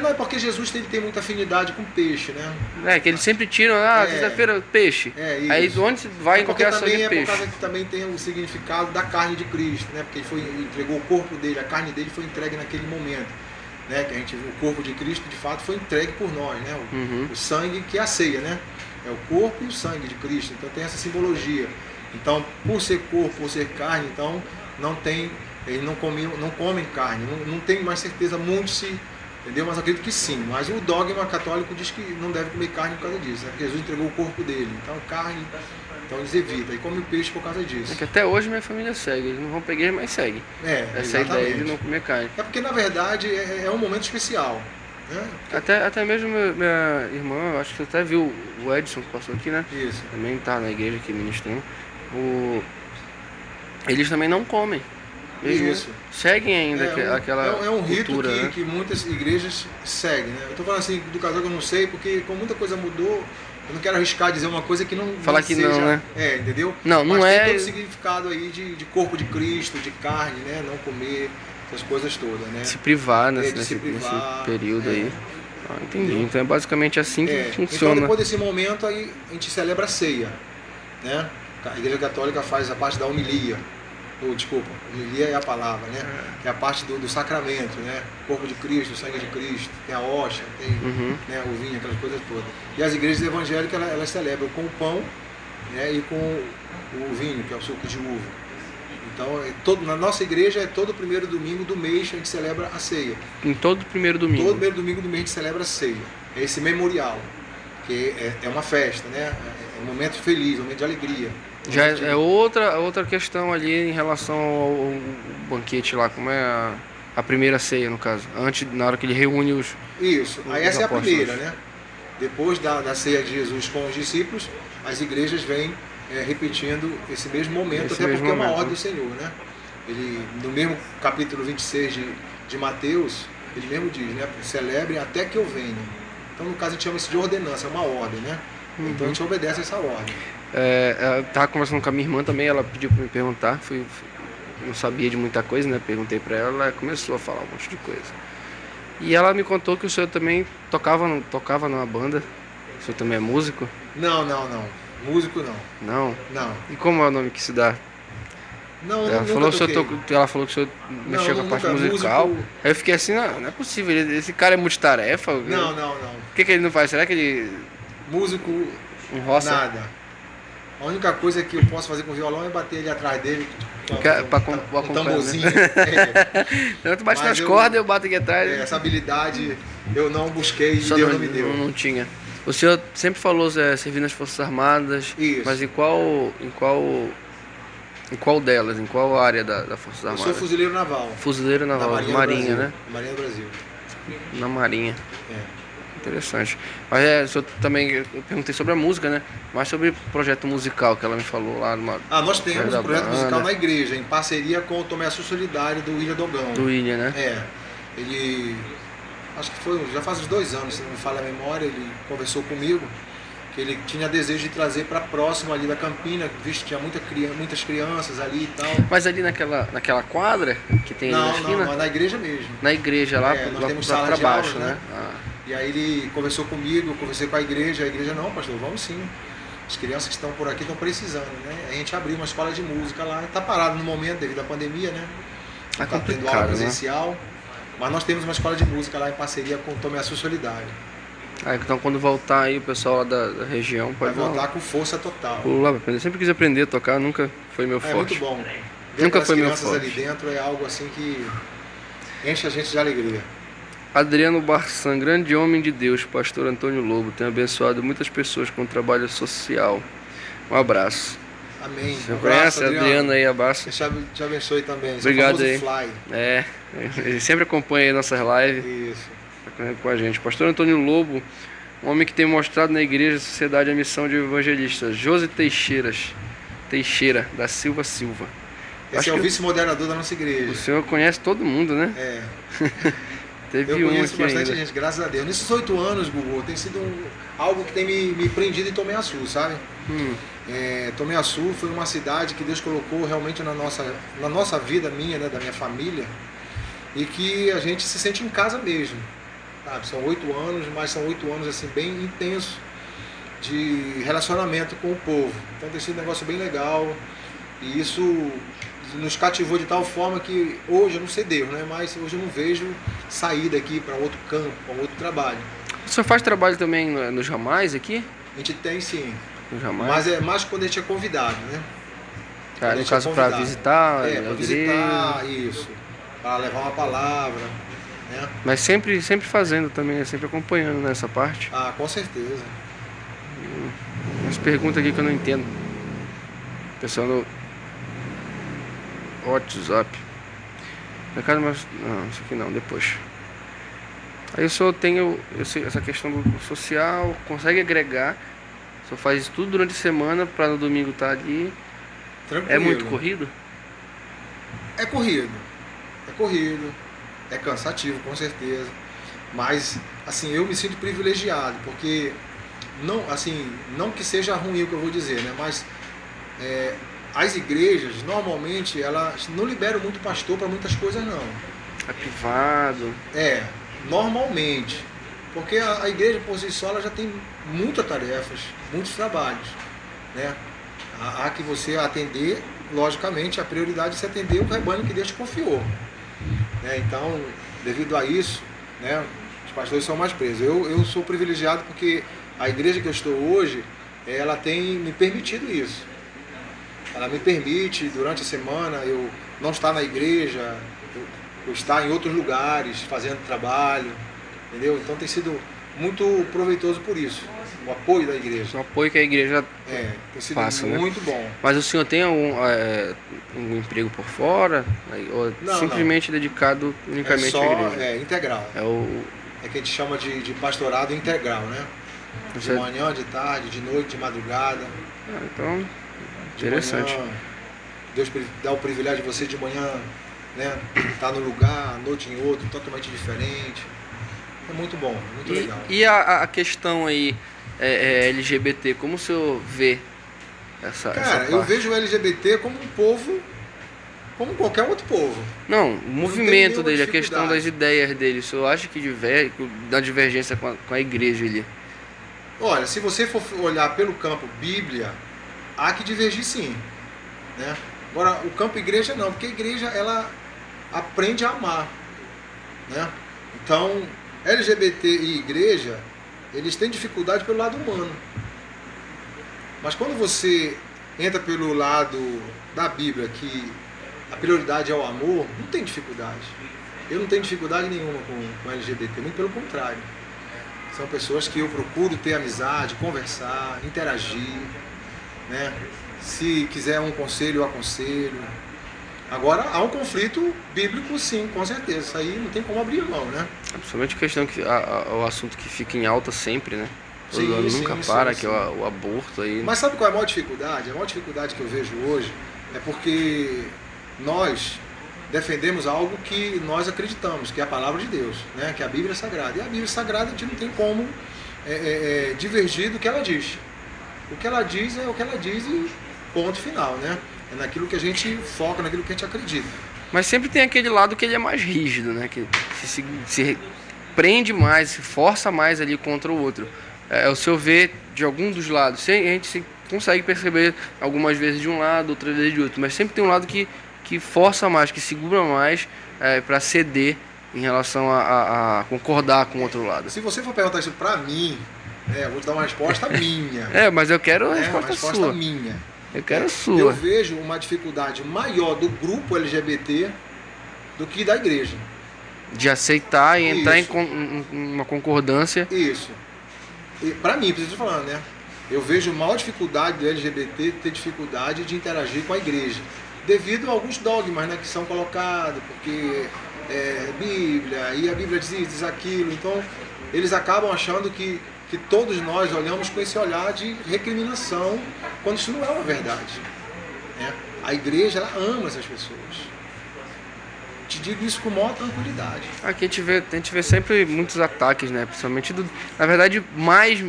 Não é porque Jesus tem muita afinidade com peixe, né? Que eles sempre tiram, sexta-feira, peixe. Aí onde vai em qualquer ação de peixe. Por causa que também tem o significado da carne de Cristo, né? Porque ele entregou o corpo dele, a carne dele foi entregue naquele momento, né? Que o corpo de Cristo de fato foi entregue por nós, né? O sangue que é a ceia, né? É o corpo e o sangue de Cristo. Então tem essa simbologia. Então, por ser corpo, por ser carne, então eles não comem carne. Não tem mais certeza muito se, entendeu? Mas acredito que sim. Mas o dogma católico diz que não deve comer carne por causa disso, né? Jesus entregou o corpo dele. Então carne, então eles evitam. E come o peixe por causa disso. Que até hoje minha família segue. Eles não vão pegar igreja, mas segue. Essa ideia de não comer carne. É porque na verdade é um momento especial, né? Até mesmo minha irmã, acho que você até viu o Edson que passou aqui, né? Isso. Também tá na igreja aqui ministrando. Eles também não comem. Eles seguem ainda aquela é um rito cultura, né? que muitas igrejas seguem, né? Eu tô falando assim do casal que eu não sei, porque como muita coisa mudou, eu não quero arriscar dizer uma coisa que não falar que seja, não, né? Entendeu? Não Mas é. Tem todo o significado aí de corpo de Cristo, de carne, né? Não comer, essas coisas todas, né? Se privar, né? Nesse período aí. Entendi. Entendeu? Então é basicamente assim que funciona. Então depois desse momento aí a gente celebra a ceia, né? A Igreja Católica faz a parte da homilia. Homilia é a palavra, né? É a parte do sacramento, né? Corpo de Cristo, sangue de Cristo, tem a hóstia, tem né, o vinho, aquelas coisas todas. E as igrejas evangélicas, elas celebram com o pão, né, e com o vinho, que é o suco de uva. Então, na nossa igreja, todo primeiro domingo do mês a gente celebra a ceia. Em todo primeiro domingo? Todo primeiro domingo do mês a gente celebra a ceia. É esse memorial, que é uma festa, né? É um momento feliz, um momento de alegria. Já é outra questão ali em relação ao banquete lá, como é a primeira ceia, no caso, na hora que ele reúne os... Isso, aí essa é a primeira, né? depois da ceia de Jesus com os discípulos, as igrejas vêm repetindo esse mesmo momento, Esse até mesmo porque é uma momento, ordem né? do Senhor, né? Ele, no mesmo capítulo 26 de Mateus, ele mesmo diz, né? Celebrem até que eu venha. Então, no caso, a gente chama isso de ordenança, é uma ordem, né? Então, a gente obedece essa ordem. Eu tava conversando com a minha irmã também, ela pediu pra me perguntar, não sabia de muita coisa, né? Perguntei pra ela, ela começou a falar um monte de coisa. E ela me contou que o senhor também tocava numa banda. O senhor também é músico? Não. Músico, não. Não? Não. E como é o nome que se dá? Não, Ela nunca falou, que o toquei. senhor ela falou que o senhor mexeu com a parte nunca. musical. Músico- Aí eu fiquei assim, não é possível, esse cara é multitarefa. Não. O que ele não faz? Será que ele Músico, um roça? nada. A única coisa que eu posso fazer com o violão é bater ali atrás dele com um tamborzinho. Então, tu bate Mas nas eu- cordas, eu bato aqui atrás. Essa habilidade eu não busquei e Só Deus não me deu. não tinha. O senhor sempre falou servir nas Forças Armadas, Isso. mas em qual delas? Em qual área da Forças Eu Armadas? sou fuzileiro naval. Fuzileiro Da naval, Marinha, Marinha, do Brasil. né? Marinha do Brasil. Na Marinha. É. Interessante. Mas o senhor também, eu perguntei sobre a música, né? Mas sobre o projeto musical que ela me falou lá numa, Nós temos da um projeto banda. musical na igreja, em parceria com o Tomé Açu Solidário do William Dogão. do William, né? Ele, acho que foi, já faz uns 2 anos, se não me falha a memória, ele conversou comigo que ele tinha desejo de trazer para próximo ali da Campina, visto que tinha muitas crianças ali e tal. Mas ali naquela quadra que tem ali na esquina? Não, na igreja mesmo. Na igreja lá, Nós lá temos pra sala de baixo, aula, né? né? Ah. E aí ele conversou comigo, eu conversei com a igreja não, pastor, vamos sim. As crianças que estão por aqui estão precisando, né? A gente abriu uma escola de música lá, está parado no momento devido à pandemia, né? Tá Não tá tendo aula complicado, né? presencial, mas nós temos uma escola de música lá em parceria com o Tomé Açu Solidário. Então quando voltar aí o pessoal lá da região Vai pode voltar com força total. pulo lá pra aprender. Sempre quis aprender a tocar, nunca foi meu É forte. muito bom. Ver Nunca aquelas foi meu crianças forte. ali dentro é algo assim que enche a gente de alegria. Adriano Barçan, grande homem de Deus, pastor Antônio Lobo, tem abençoado muitas pessoas com o trabalho social. Um abraço. Amém. Você Um abraço, conhece Adriano aí, abraço? Deus te abençoe também. Esse Obrigado é o famoso aí. Fly. Ele sempre acompanha aí nossas lives. Isso. Com a gente. Pastor Antônio Lobo, um homem que tem mostrado na igreja a sociedade a missão de evangelista. José Teixeira, da Silva. Esse Acho é o que vice-moderador da nossa o igreja. senhor conhece todo mundo, né? É. Teve Eu um conheço aqui bastante ainda. gente, graças a Deus. Nesses 8 anos, Gugu, tem sido algo que tem me prendido em Tomé Açu, sabe? Tomé Açu foi uma cidade que Deus colocou realmente na nossa vida, minha, né, da minha família, e que a gente se sente em casa mesmo. Sabe? São 8 anos, mas são 8 anos assim, bem intensos de relacionamento com o povo. Então tem sido um negócio bem legal, e isso nos cativou de tal forma que hoje, eu não sei Deus, né? Mas hoje eu não vejo sair daqui para outro campo, para outro trabalho. O senhor faz trabalho também no Jamais aqui? A gente tem sim, No Jamais? mas é mais quando a gente é convidado, né? Ah, no gente caso é para convidado. visitar Para a visitar, igreja. isso, para levar uma palavra, né? Mas sempre fazendo também, sempre acompanhando nessa parte. Ah, com certeza. Umas perguntas aqui que eu não entendo. Pessoal no WhatsApp. Mercado, mas não, isso aqui não, depois. Aí o senhor tem essa questão do social, consegue agregar. O senhor faz isso tudo durante a semana para no domingo estar ali. Tranquilo. É muito corrido? É corrido. É corrido. É cansativo, com certeza. Mas, assim, eu me sinto privilegiado, porque não que seja ruim o que eu vou dizer, né? Mas as igrejas, normalmente, elas não liberam muito pastor para muitas coisas, não. É privado. Normalmente. Porque a igreja, por si só, ela já tem muitas tarefas, muitos trabalhos, né? Há que você atender, logicamente, a prioridade é se atender o rebanho que Deus te confiou. Né? Então, devido a isso, né, os pastores são mais presos. Eu sou privilegiado porque a igreja que eu estou hoje, ela tem me permitido isso. Ela me permite, durante a semana, eu não estar na igreja, eu estar em outros lugares, fazendo trabalho, entendeu? Então tem sido muito proveitoso por isso, o apoio da igreja. O apoio que a igreja Tem sido passa, né? muito bom. Mas o senhor tem um emprego por fora? Ou Não, simplesmente dedicado unicamente à igreja? Integral. É o É que a gente chama de pastorado integral, né? De Você- manhã, de tarde, de noite, de madrugada. Então, De interessante. manhã, Deus dá o privilégio de você de manhã, né, estar no lugar, à noite em outro, totalmente diferente. É muito bom, muito legal. E a questão aí LGBT, como o senhor vê essa Cara, parte? eu vejo o LGBT como um povo, como qualquer outro povo. Não, o movimento nenhuma dele, a questão dificuldade. das ideias dele, o senhor acha que da divergência com a igreja ali? Olha, se você for olhar pelo campo Bíblia, há que divergir sim, né? Agora, o campo igreja não, porque a igreja, ela aprende a amar, né? Então, LGBT e igreja, eles têm dificuldade pelo lado humano. Mas quando você entra pelo lado da Bíblia, que a prioridade é o amor, não tem dificuldade. Eu não tenho dificuldade nenhuma com LGBT, muito pelo contrário. São pessoas que eu procuro ter amizade, conversar, interagir, né? Se quiser um conselho, eu aconselho. Agora, há um conflito bíblico, sim, com certeza. Isso aí não tem como abrir mão, né? Principalmente a questão que o assunto que fica em alta sempre, né? Todo Sim, ano sim, nunca sim, para, sim. que é o aborto aí. Mas sabe qual é a maior dificuldade? A maior dificuldade que eu vejo hoje é porque nós defendemos algo que nós acreditamos, que é a palavra de Deus, né? Que é a Bíblia Sagrada. E a Bíblia Sagrada a gente não tem como divergir do que ela diz. O que ela diz é o que ela diz e ponto final, né? É naquilo que a gente foca, naquilo que a gente acredita. Mas sempre tem aquele lado que ele é mais rígido, né? Que se prende mais, se força mais ali contra o outro. O senhor vê de algum dos lados. A gente consegue perceber algumas vezes de um lado, outras vezes de outro. Mas sempre tem um lado que força mais, que segura mais para ceder em relação a concordar com o outro lado. Se você for perguntar isso pra mim, eu vou te dar uma resposta minha. Mas eu quero a Uma resposta resposta sua. minha. Eu quero a sua. Eu vejo uma dificuldade maior do grupo LGBT do que da igreja. De aceitar e entrar Isso. em uma concordância. Isso. E pra mim, preciso falando, né? Eu vejo maior dificuldade do LGBT ter dificuldade de interagir com a igreja. Devido a alguns dogmas, né, que são colocados, porque Bíblia, e a Bíblia diz aquilo. Então, eles acabam achando que todos nós olhamos com esse olhar de recriminação, quando isso não é uma verdade, né? A igreja, ela ama essas pessoas. Te digo isso com maior tranquilidade. Aqui a gente vê sempre muitos ataques, né? Principalmente na verdade, mais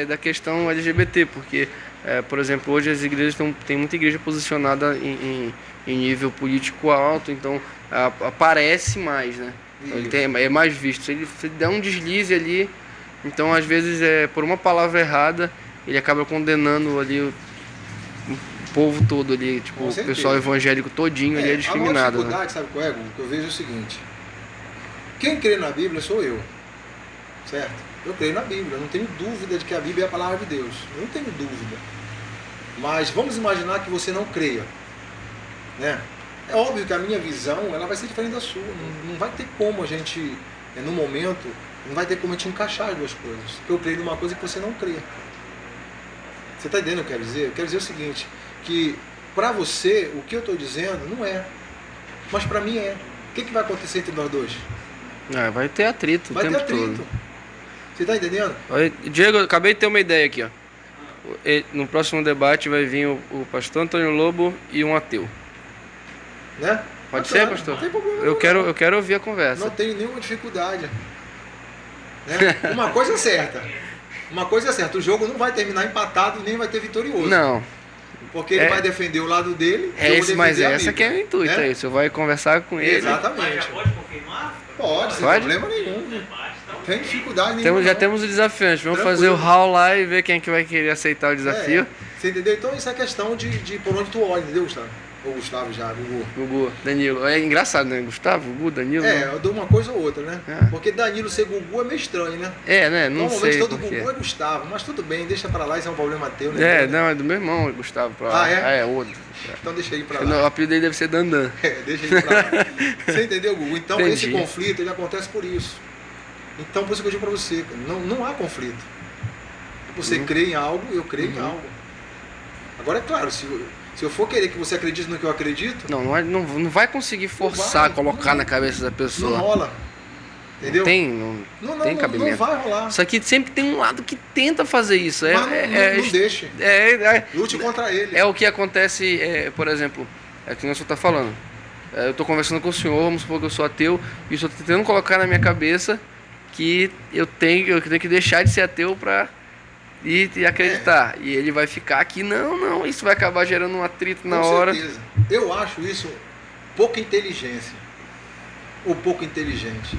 da questão LGBT, porque, por exemplo, hoje as igrejas tem muita igreja posicionada em nível político alto, então aparece mais, né? Então, ele é mais visto. Se ele der um deslize ali, então às vezes por uma palavra errada, ele acaba condenando ali o povo todo ali, tipo, Com o certeza. pessoal evangélico todinho ali é A maior discriminado, né? dificuldade, sabe qual é, Gugu? Que eu vejo é o seguinte: quem crê na Bíblia sou eu, certo? Eu creio na Bíblia, eu não tenho dúvida de que a Bíblia é a palavra de Deus, eu não tenho dúvida. Mas vamos imaginar que você não creia, né? É óbvio que a minha visão, ela vai ser diferente da sua, não vai ter como a gente, no momento, não vai ter como a gente encaixar as duas coisas, porque eu creio numa coisa que você não crê. Você está entendendo o que eu quero dizer? Eu quero dizer o seguinte, que para você, o que eu estou dizendo não é, mas para mim é. O que vai acontecer entre nós dois? Vai ter atrito Vai o ter tempo atrito. todo. Você está entendendo? Olha, Diego, eu acabei de ter uma ideia aqui, ó. No próximo debate vai vir o pastor Antônio Lobo e um ateu. Né? Pode Bacana, ser, pastor? Não tem problema. Eu quero ouvir a conversa. Não tenho nenhuma dificuldade. Né? Uma coisa é certa. Uma coisa é certa, o jogo não vai terminar empatado e nem vai ter vitorioso. Não, Porque ele vai defender o lado dele. e eu vou mas defender a essa que é o Bíblia, intuito né? aí. Você vai conversar com ele. Mas Exatamente. já pode confirmar? Pode, sem Pode? problema nenhum. Debate, então. Não tem dificuldade nenhuma. Já não. temos o desafiante. Vamos Tranquilo. fazer o hall lá e ver quem é que vai querer aceitar o desafio. Você entendeu? Então isso é questão de por onde tu olha, entendeu, Gustavo? Ou Gustavo já, Gugu. Gugu, Danilo. É engraçado, né? Gustavo, Gugu, Danilo. Eu dou uma coisa ou outra, né? É. Porque Danilo ser Gugu é meio estranho, né? Né? Não Normalmente sei todo por quê. Gugu é Gustavo, mas tudo bem, deixa pra lá, isso é um problema teu, né? Não, é do meu irmão, Gustavo. Pra lá. Ah, é? É outro. Então deixa ele pra Não, o lá. apelido dele deve ser Dandan. Deixa ele pra lá. Você entendeu, Gugu? Então Entendi. esse conflito, ele acontece por isso. Então por isso que eu digo pra você, cara, não há conflito. Você crê em algo, eu creio em algo. Agora é claro, se eu for querer que você acredite no que eu acredito, Não vai conseguir forçar, vai, colocar não na cabeça da não pessoa. rola. Entendeu? Não tem cabimento. Não vai rolar. Só que sempre tem um lado que tenta fazer isso. Mas não deixe. Lute contra ele. É o que acontece, por exemplo, é o que o senhor está falando. Eu estou conversando com o senhor, vamos supor que eu sou ateu, e estou tentando colocar na minha cabeça que eu tenho que deixar de ser ateu para ir e acreditar. E ele vai ficar aqui, não, isso vai acabar gerando um atrito na hora. Com certeza. Eu acho isso pouca inteligência. Ou pouco inteligente.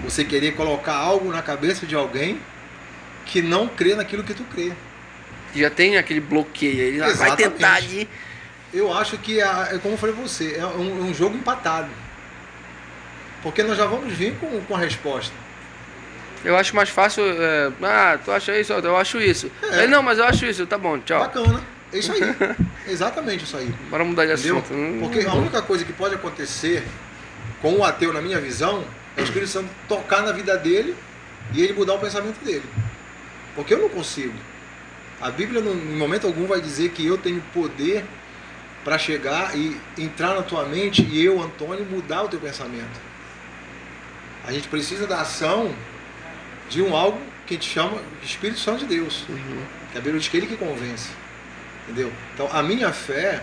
Você querer colocar algo na cabeça de alguém que não crê naquilo que tu crê. Já tem aquele bloqueio, ele vai Exatamente. tentar de... Eu acho que, como eu falei pra você, é um jogo empatado. Porque nós já vamos vir com a resposta. Eu acho mais fácil, tu acha isso? Eu acho isso. Ele, não, mas eu acho isso, tá bom, tchau. Bacana, é isso aí. Exatamente isso aí. Bora mudar de Entendeu? assunto. Porque a única coisa que pode acontecer com o ateu, na minha visão, é o Espírito Santo tocar na vida dele e ele mudar o pensamento dele. Porque eu não consigo. A Bíblia, em momento algum, vai dizer que eu tenho poder para chegar e entrar na tua mente e eu, Antônio, mudar o teu pensamento. A gente precisa da ação de algo que a gente chama de Espírito Santo de Deus. Que a Bíblia diz que ele que convence. Entendeu? Então, a minha fé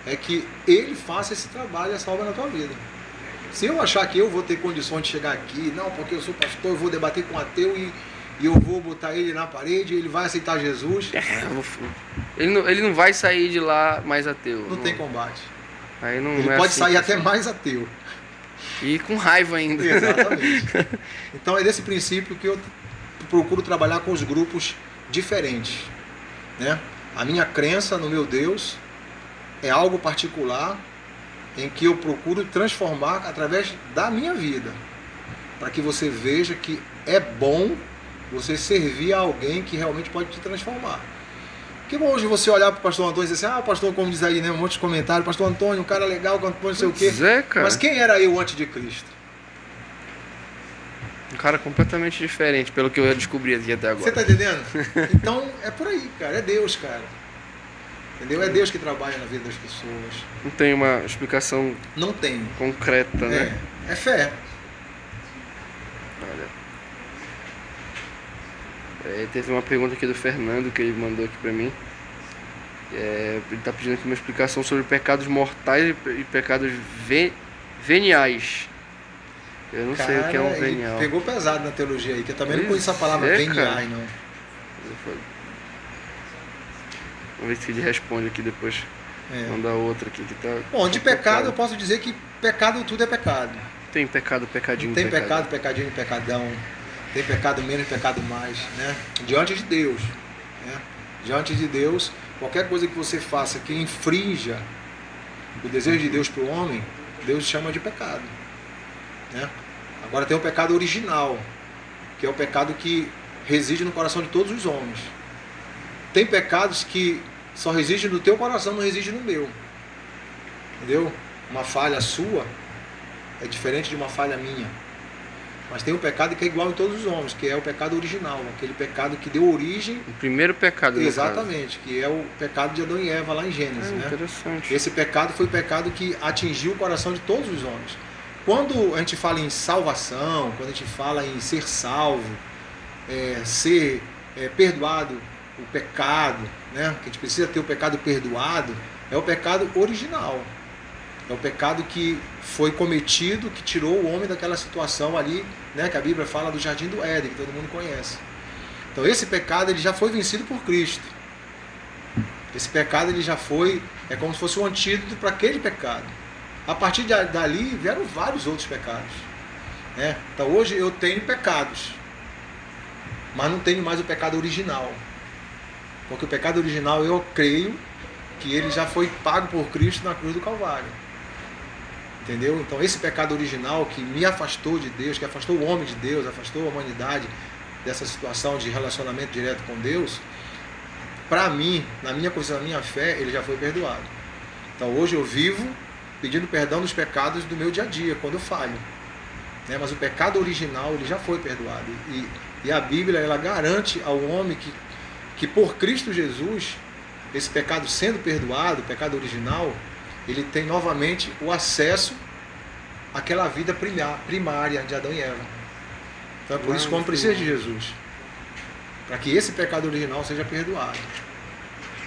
é que ele faça esse trabalho, essa obra na tua vida. Se eu achar que eu vou ter condições de chegar aqui, não, porque eu sou pastor, eu vou debater com um ateu e eu vou botar ele na parede, ele vai aceitar Jesus. Ele não vai sair de lá mais ateu. Não tem combate. Aí não Ele é pode assim sair que até funciona. mais ateu. E com raiva ainda. Exatamente. Então é desse princípio que eu procuro trabalhar com os grupos diferentes. Né? A minha crença no meu Deus é algo particular em que eu procuro transformar através da minha vida, para que você veja que é bom você servir a alguém que realmente pode te transformar. Que bom hoje você olhar para o pastor Antônio e dizer assim, pastor, como diz aí, né, um monte de comentário, pastor Antônio, um cara legal, não sei o quê. Cara. Mas quem era eu antes de Cristo? Um cara completamente diferente, pelo que eu descobri aqui até agora. Você tá entendendo? Então é por aí, cara, é Deus, cara. Entendeu? É Deus que trabalha na vida das pessoas. Não tem uma explicação Não tem. concreta, né? É fé. Olha. Teve uma pergunta aqui do Fernando que ele mandou aqui pra mim. Ele tá pedindo aqui uma explicação sobre pecados mortais e pecados veniais. Eu não sei o que é um venial. Pegou pesado na teologia aí, que eu também não Pois conheço a palavra é, veniais, não. Vamos ver se ele responde aqui depois. Mandar outra aqui que tá. Bom, de pecado eu posso dizer que pecado tudo é pecado. Tem pecado, pecadinho, Tem pecado, pecadinho, pecadão. Tem pecado menos, pecado mais, né? Diante de Deus, né? Diante de Deus, qualquer coisa que você faça que infrinja o desejo de Deus para o homem, Deus chama de pecado, né? Agora tem o pecado original, que é o pecado que reside no coração de todos os homens. Tem pecados que só residem no teu coração, não residem no meu. Entendeu? Uma falha sua é diferente de uma falha minha. Mas tem um pecado que é igual em todos os homens, que é o pecado original, aquele pecado que deu origem... O primeiro pecado. Exatamente, que é o pecado de Adão e Eva lá em Gênesis. Né? Interessante. Esse pecado foi o pecado que atingiu o coração de todos os homens. Quando a gente fala em salvação, quando a gente fala em ser salvo, ser perdoado o pecado, né? Que a gente precisa ter o pecado perdoado, é o pecado original. É o pecado que foi cometido, que tirou o homem daquela situação ali, né? Que a Bíblia fala do Jardim do Éden, que todo mundo conhece. Então esse pecado ele já foi vencido por Cristo. Esse pecado ele já foi, é como se fosse um antídoto para aquele pecado. A partir dali vieram vários outros pecados. Né? Então hoje eu tenho pecados, mas não tenho mais o pecado original. Porque o pecado original eu creio que ele já foi pago por Cristo na cruz do Calvário. Entendeu? Então esse pecado original que me afastou de Deus, que afastou o homem de Deus, afastou a humanidade dessa situação de relacionamento direto com Deus, para mim, na minha condição, na minha fé, ele já foi perdoado. Então hoje eu vivo pedindo perdão dos pecados do meu dia a dia, quando eu falho. Né? Mas o pecado original ele já foi perdoado. E a Bíblia ela garante ao homem que por Cristo Jesus, esse pecado sendo perdoado, o pecado original, ele tem novamente o acesso àquela vida primária de Adão e Eva. Então é por isso que o homem precisa de Jesus. Para que esse pecado original seja perdoado.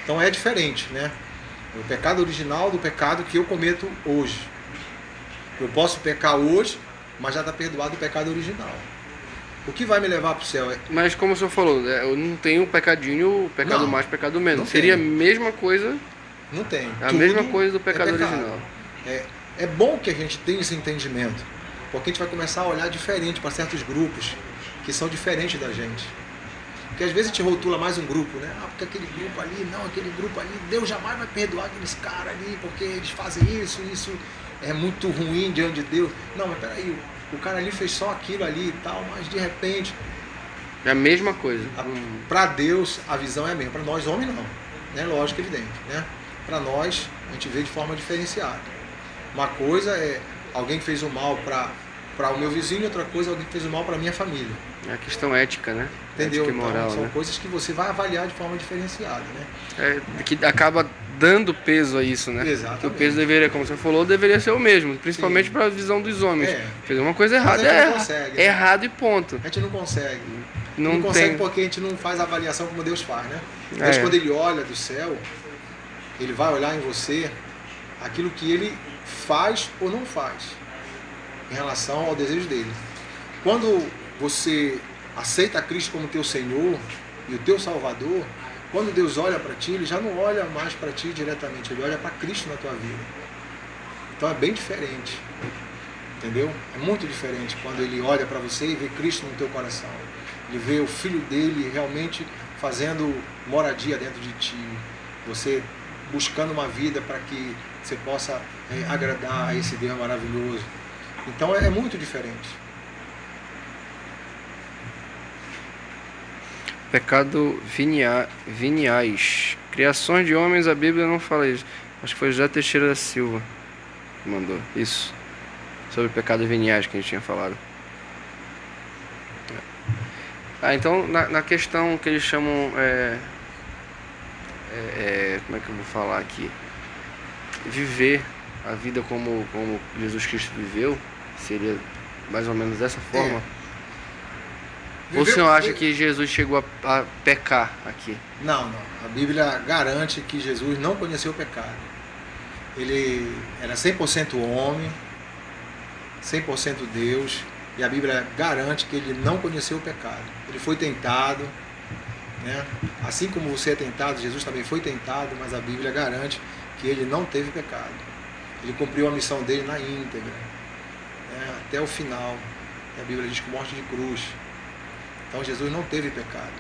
Então é diferente, né? O pecado original do pecado que eu cometo hoje. Eu posso pecar hoje, mas já está perdoado o pecado original. O que vai me levar para o céu é... Mas como o senhor falou, eu não tenho o pecadinho, o pecado Não, mais, pecado menos. não Seria a tem. mesma coisa, Não tem. a Tudo mesma coisa do pecado é pecado. original. É bom que a gente tenha esse entendimento, porque a gente vai começar a olhar diferente para certos grupos que são diferentes da gente. Porque às vezes a gente rotula mais um grupo, né? Ah, porque aquele grupo ali, não, aquele grupo ali, Deus jamais vai perdoar aqueles caras ali, porque eles fazem isso é muito ruim diante de Deus. Não, mas peraí, o cara ali fez só aquilo ali e tal, mas de repente... É a mesma coisa. Para Deus a visão é a mesma, para nós homens não, né? Lógico, evidente, né? Para nós a gente vê de forma diferenciada. Uma coisa é alguém que fez o mal para o meu vizinho, outra coisa é alguém que fez o mal para a minha família. É a questão ética, né? Entendeu? Ética e moral, Então, são né? coisas que você vai avaliar de forma diferenciada, né? Que acaba dando peso a isso, né? Exatamente. Que o peso deveria, como você falou, deveria ser o mesmo, principalmente para a visão dos homens. Fez uma coisa errada, Mas a gente não consegue, né? errado e ponto. A gente não consegue. Não consegue tem... porque a gente não faz a avaliação como Deus faz, né? É. Deus, quando Ele olha do céu, Ele vai olhar em você aquilo que Ele faz ou não faz em relação ao desejo dele. Quando você aceita Cristo como teu Senhor e o teu Salvador, quando Deus olha para ti, Ele já não olha mais para ti diretamente, Ele olha para Cristo na tua vida. Então é bem diferente, entendeu? É muito diferente quando Ele olha para você e vê Cristo no teu coração. Ele vê o Filho dele realmente fazendo moradia dentro de ti, você buscando uma vida para que você possa agradar a esse Deus maravilhoso. Então é muito diferente. Pecado veniais. Criações de homens, a Bíblia não fala isso. Acho que foi José Teixeira da Silva que mandou isso. Sobre pecado veniais que a gente tinha falado. Então, na questão que eles chamam... como é que eu vou falar aqui? Viver a vida como Jesus Cristo viveu, seria mais ou menos dessa forma? Ou o senhor acha que Jesus chegou a pecar aqui? Não. A Bíblia garante que Jesus não conheceu o pecado. Ele era 100% homem, 100% Deus, e a Bíblia garante que ele não conheceu o pecado. Ele foi tentado, né? Assim como você é tentado, Jesus também foi tentado, mas a Bíblia garante que ele não teve pecado. Ele cumpriu a missão dele na íntegra, né? Até o final. A Bíblia diz que morte de cruz. Então Jesus não teve pecado.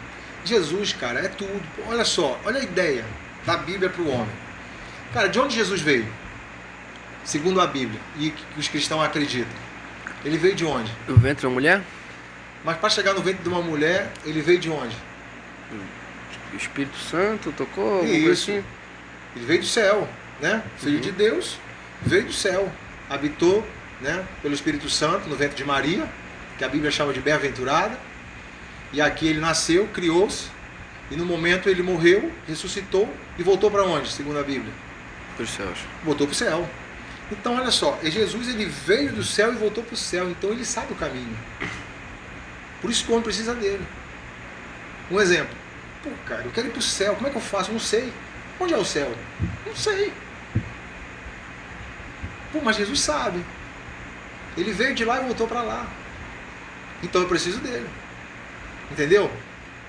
Jesus, cara, é tudo. Olha só, olha a ideia da Bíblia para o homem. Cara, de onde Jesus veio? Segundo a Bíblia, e que os cristãos acreditam. Ele veio de onde? Do ventre de uma mulher? Mas para chegar no ventre de uma mulher, ele veio de onde? O Espírito Santo tocou? Isso. Assim? Ele veio do céu, né? Filho de Deus, veio do céu. Habitou, né, pelo Espírito Santo no ventre de Maria, que a Bíblia chama de bem-aventurada. E aqui ele nasceu, criou-se, e no momento ele morreu, ressuscitou e voltou para onde, segundo a Bíblia? Para os céus. Voltou para o céu. Então olha só, Jesus ele veio do céu e voltou para o céu, então ele sabe o caminho. Por isso que o homem precisa dele. Um exemplo. Pô, cara, eu quero ir para o céu, como é que eu faço? Não sei. Onde é o céu? Não sei. Pô, mas Jesus sabe. Ele veio de lá e voltou para lá. Então eu preciso dele. Entendeu?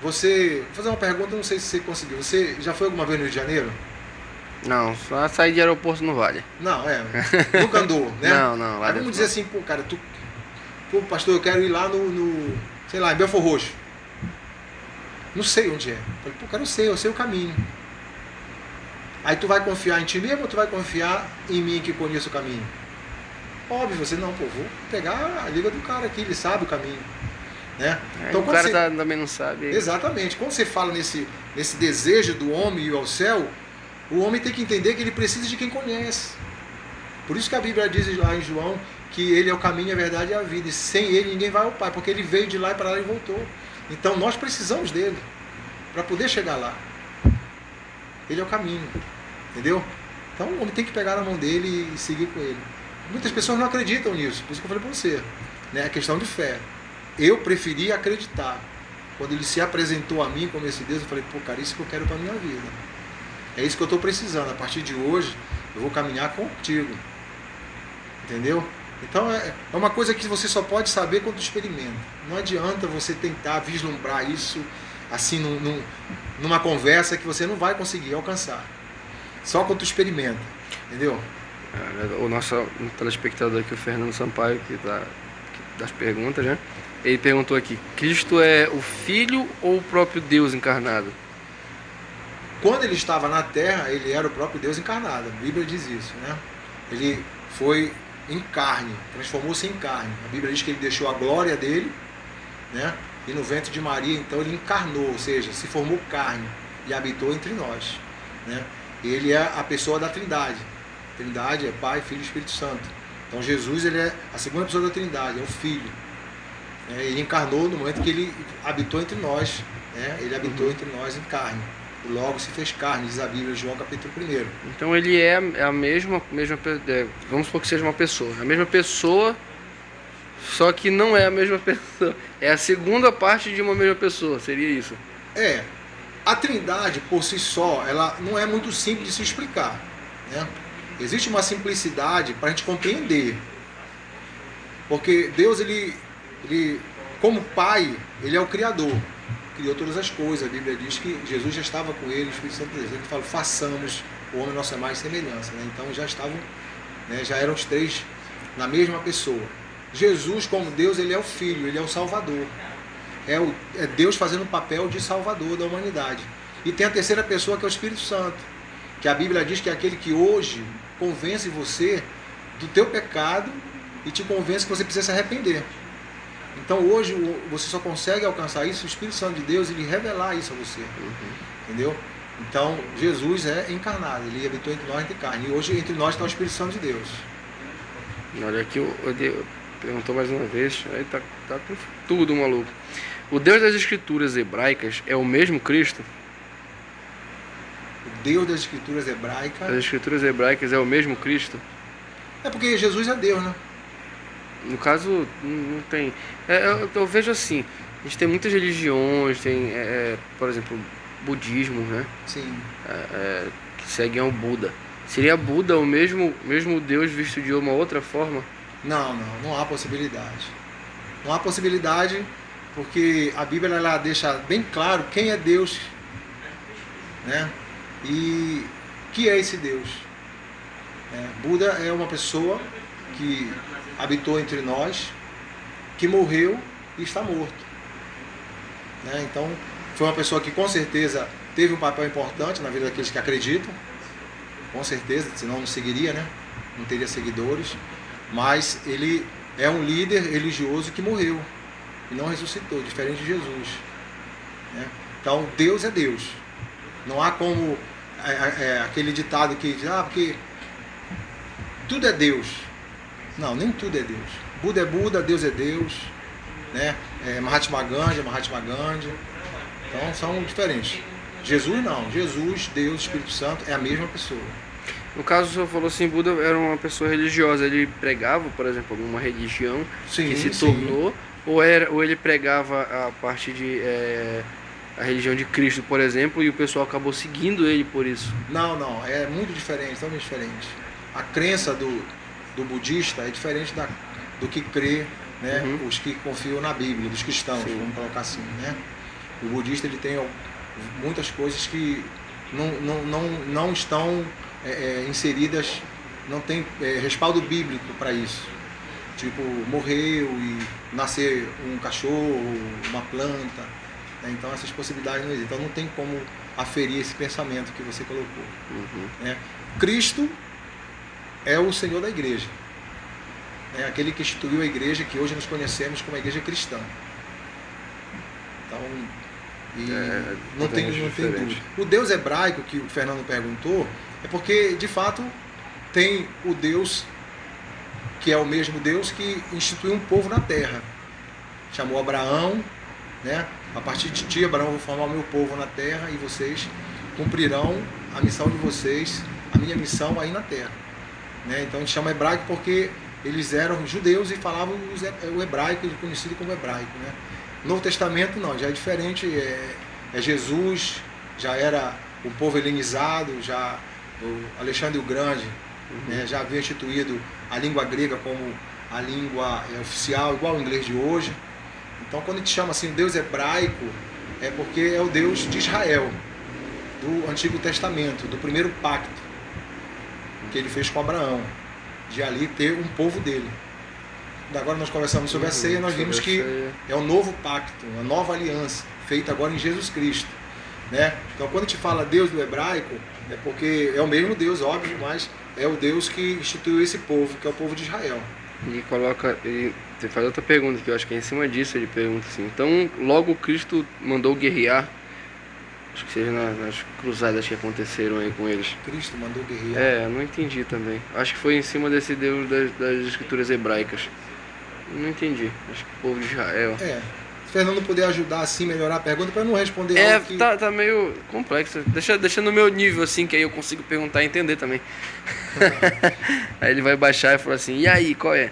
Vou fazer uma pergunta, não sei se você conseguiu. Você já foi alguma vez no Rio de Janeiro? Não, só sair de aeroporto não vale. Não, nunca andou, né? Não, lá aí vamos dizer assim, pô, cara, pô, pastor, eu quero ir lá sei lá, em Belfor Roxo. Não sei onde é. Falei, pô, cara, eu sei o caminho. Aí tu vai confiar em ti mesmo ou tu vai confiar em mim que conheço o caminho? Óbvio, você não, pô, vou pegar a liga do cara aqui, ele sabe o caminho. Né? Então, o cara também não sabe. Exatamente. Quando você fala nesse desejo do homem ir ao céu, o homem tem que entender que ele precisa de quem conhece. Por isso que a Bíblia diz lá em João que ele é o caminho, a verdade e a vida. E sem ele ninguém vai ao Pai, porque ele veio de lá e para lá e voltou. Então nós precisamos dele para poder chegar lá. Ele é o caminho. Entendeu? Então o homem tem que pegar na mão dele e seguir com ele. Muitas pessoas não acreditam nisso. Por isso que eu falei para você. Né? É questão de fé. eu preferi acreditar. Quando ele se apresentou a mim como esse Deus, eu falei, pô, cara, isso que eu quero para minha vida. É isso que eu estou precisando. A partir de hoje, eu vou caminhar contigo. Entendeu? Então é uma coisa que você só pode saber quando experimenta. Não adianta você tentar vislumbrar isso assim numa conversa que você não vai conseguir alcançar. Só quando tu experimenta. Entendeu? O nosso telespectador aqui, o Fernando Sampaio, das perguntas, né? Ele perguntou aqui, Cristo é o Filho ou o próprio Deus encarnado? Quando ele estava na Terra, ele era o próprio Deus encarnado. A Bíblia diz isso, né? Ele foi em carne, transformou-se em carne. A Bíblia diz que ele deixou a glória dele, né? E no ventre de Maria, então ele encarnou, ou seja, se formou carne e habitou entre nós, né? Ele é a pessoa da Trindade. A Trindade é Pai, Filho e Espírito Santo. Então Jesus, ele é a segunda pessoa da Trindade, é o Filho. Ele encarnou no momento que ele habitou entre nós, né? Ele habitou entre nós em carne. Logo se fez carne, diz a Bíblia, João capítulo 1. Então ele é a mesma vamos supor que seja uma pessoa. A mesma pessoa, só que não é a mesma pessoa. É a segunda parte de uma mesma pessoa, seria isso? A Trindade, por si só, ela não é muito simples de se explicar, né? Existe uma simplicidade para a gente compreender. Porque Deus, ele, como Pai, ele é o Criador. Criou todas as coisas. A Bíblia diz que Jesus já estava com ele, o Espírito Santo Deus. Ele fala, façamos o homem nossa imagem e semelhança, né? Então já estavam, né, já eram os três na mesma pessoa. Jesus, como Deus, ele é o Filho, ele é o Salvador. É Deus fazendo o papel de Salvador da humanidade. E tem a terceira pessoa, que é o Espírito Santo, que a Bíblia diz que é aquele que hoje convence você do teu pecado e te convence que você precisa se arrepender. Então hoje você só consegue alcançar isso, o Espírito Santo de Deus, ele revelar isso a você. Entendeu? Então Jesus é encarnado, ele habitou entre nós de carne. E hoje entre nós está o Espírito Santo de Deus. Olha aqui, perguntou mais uma vez, aí tá com tudo, maluco. O Deus das Escrituras hebraicas é o mesmo Cristo? O Deus das Escrituras hebraicas... As Escrituras hebraicas é o mesmo Cristo? É porque Jesus é Deus, né? No caso, não tem... eu vejo assim, a gente tem muitas religiões, tem, por exemplo, budismo, né? Sim. Que seguem ao Buda. Seria Buda o mesmo Deus visto de uma outra forma? Não há possibilidade. Não há possibilidade porque a Bíblia ela deixa bem claro quem é Deus, né? E que é esse Deus. Buda é uma pessoa que habitou entre nós, que morreu e está morto, né? Então foi uma pessoa que com certeza teve um papel importante na vida daqueles que acreditam, com certeza, senão não seguiria, né? Não teria seguidores, mas ele é um líder religioso que morreu e não ressuscitou, diferente de Jesus, né? Então Deus é Deus. Não há como aquele ditado que diz, porque tudo é Deus. Não, nem tudo é Deus. Buda é Buda, Deus é Deus, né? Mahatma Gandhi é Mahatma Gandhi. Então são diferentes. Jesus não. Jesus, Deus, Espírito Santo é a mesma pessoa. No caso, o senhor falou assim, Buda era uma pessoa religiosa. Ele pregava, por exemplo, alguma religião que se tornou, ou ele pregava a parte de a religião de Cristo, por exemplo, e o pessoal acabou seguindo ele por isso? Não, é muito diferente, totalmente diferente. A crença do budista é diferente do que crê, né? Os que confiam na Bíblia, dos cristãos, vamos colocar assim, né? O budista ele tem muitas coisas que não estão inseridas, não tem respaldo bíblico para isso. Tipo, morreu e nascer um cachorro, uma planta, né? Então essas possibilidades não existem. Então não tem como aferir esse pensamento que você colocou. Né? Cristo é o Senhor da igreja. É aquele que instituiu a igreja que hoje nos conhecemos como a igreja cristã. Então, não tem dúvida. O Deus hebraico que o Fernando perguntou é porque, de fato, tem o Deus que é o mesmo Deus que instituiu um povo na terra. Chamou Abraão, né? A partir de ti, Abraão, eu vou formar o meu povo na terra e vocês cumprirão a missão de vocês, a minha missão aí na terra. Né? Então a gente chama hebraico porque eles eram judeus e falavam o hebraico, conhecido como hebraico, né? Novo Testamento não, já é diferente, é Jesus, já era o povo helenizado, já o Alexandre o Grande, né, já havia instituído a língua grega como a língua oficial, igual ao inglês de hoje. Então quando a gente chama assim Deus hebraico, é porque é o Deus de Israel, do Antigo Testamento, do primeiro pacto que ele fez com Abraão, de ali ter um povo dele. Agora nós conversamos sobre a ceia, nós vimos que é um novo pacto, uma nova aliança, feita agora em Jesus Cristo, né? Então quando a gente fala Deus do hebraico, é porque é o mesmo Deus, óbvio, mas é o Deus que instituiu esse povo, que é o povo de Israel. E coloca, ele faz outra pergunta, que eu acho que é em cima disso, ele pergunta assim, então logo Cristo mandou guerrear, acho que seja nas cruzadas que aconteceram aí com eles. Cristo mandou guerrear. Eu não entendi também. Acho que foi em cima desse Deus das escrituras hebraicas. Não entendi. Acho que o povo de Israel. Se o Fernando puder ajudar assim, melhorar a pergunta, para não responder algo que... tá meio complexo. Deixa no meu nível assim, que aí eu consigo perguntar e entender também. Aí ele vai baixar e falar assim, e aí, qual é?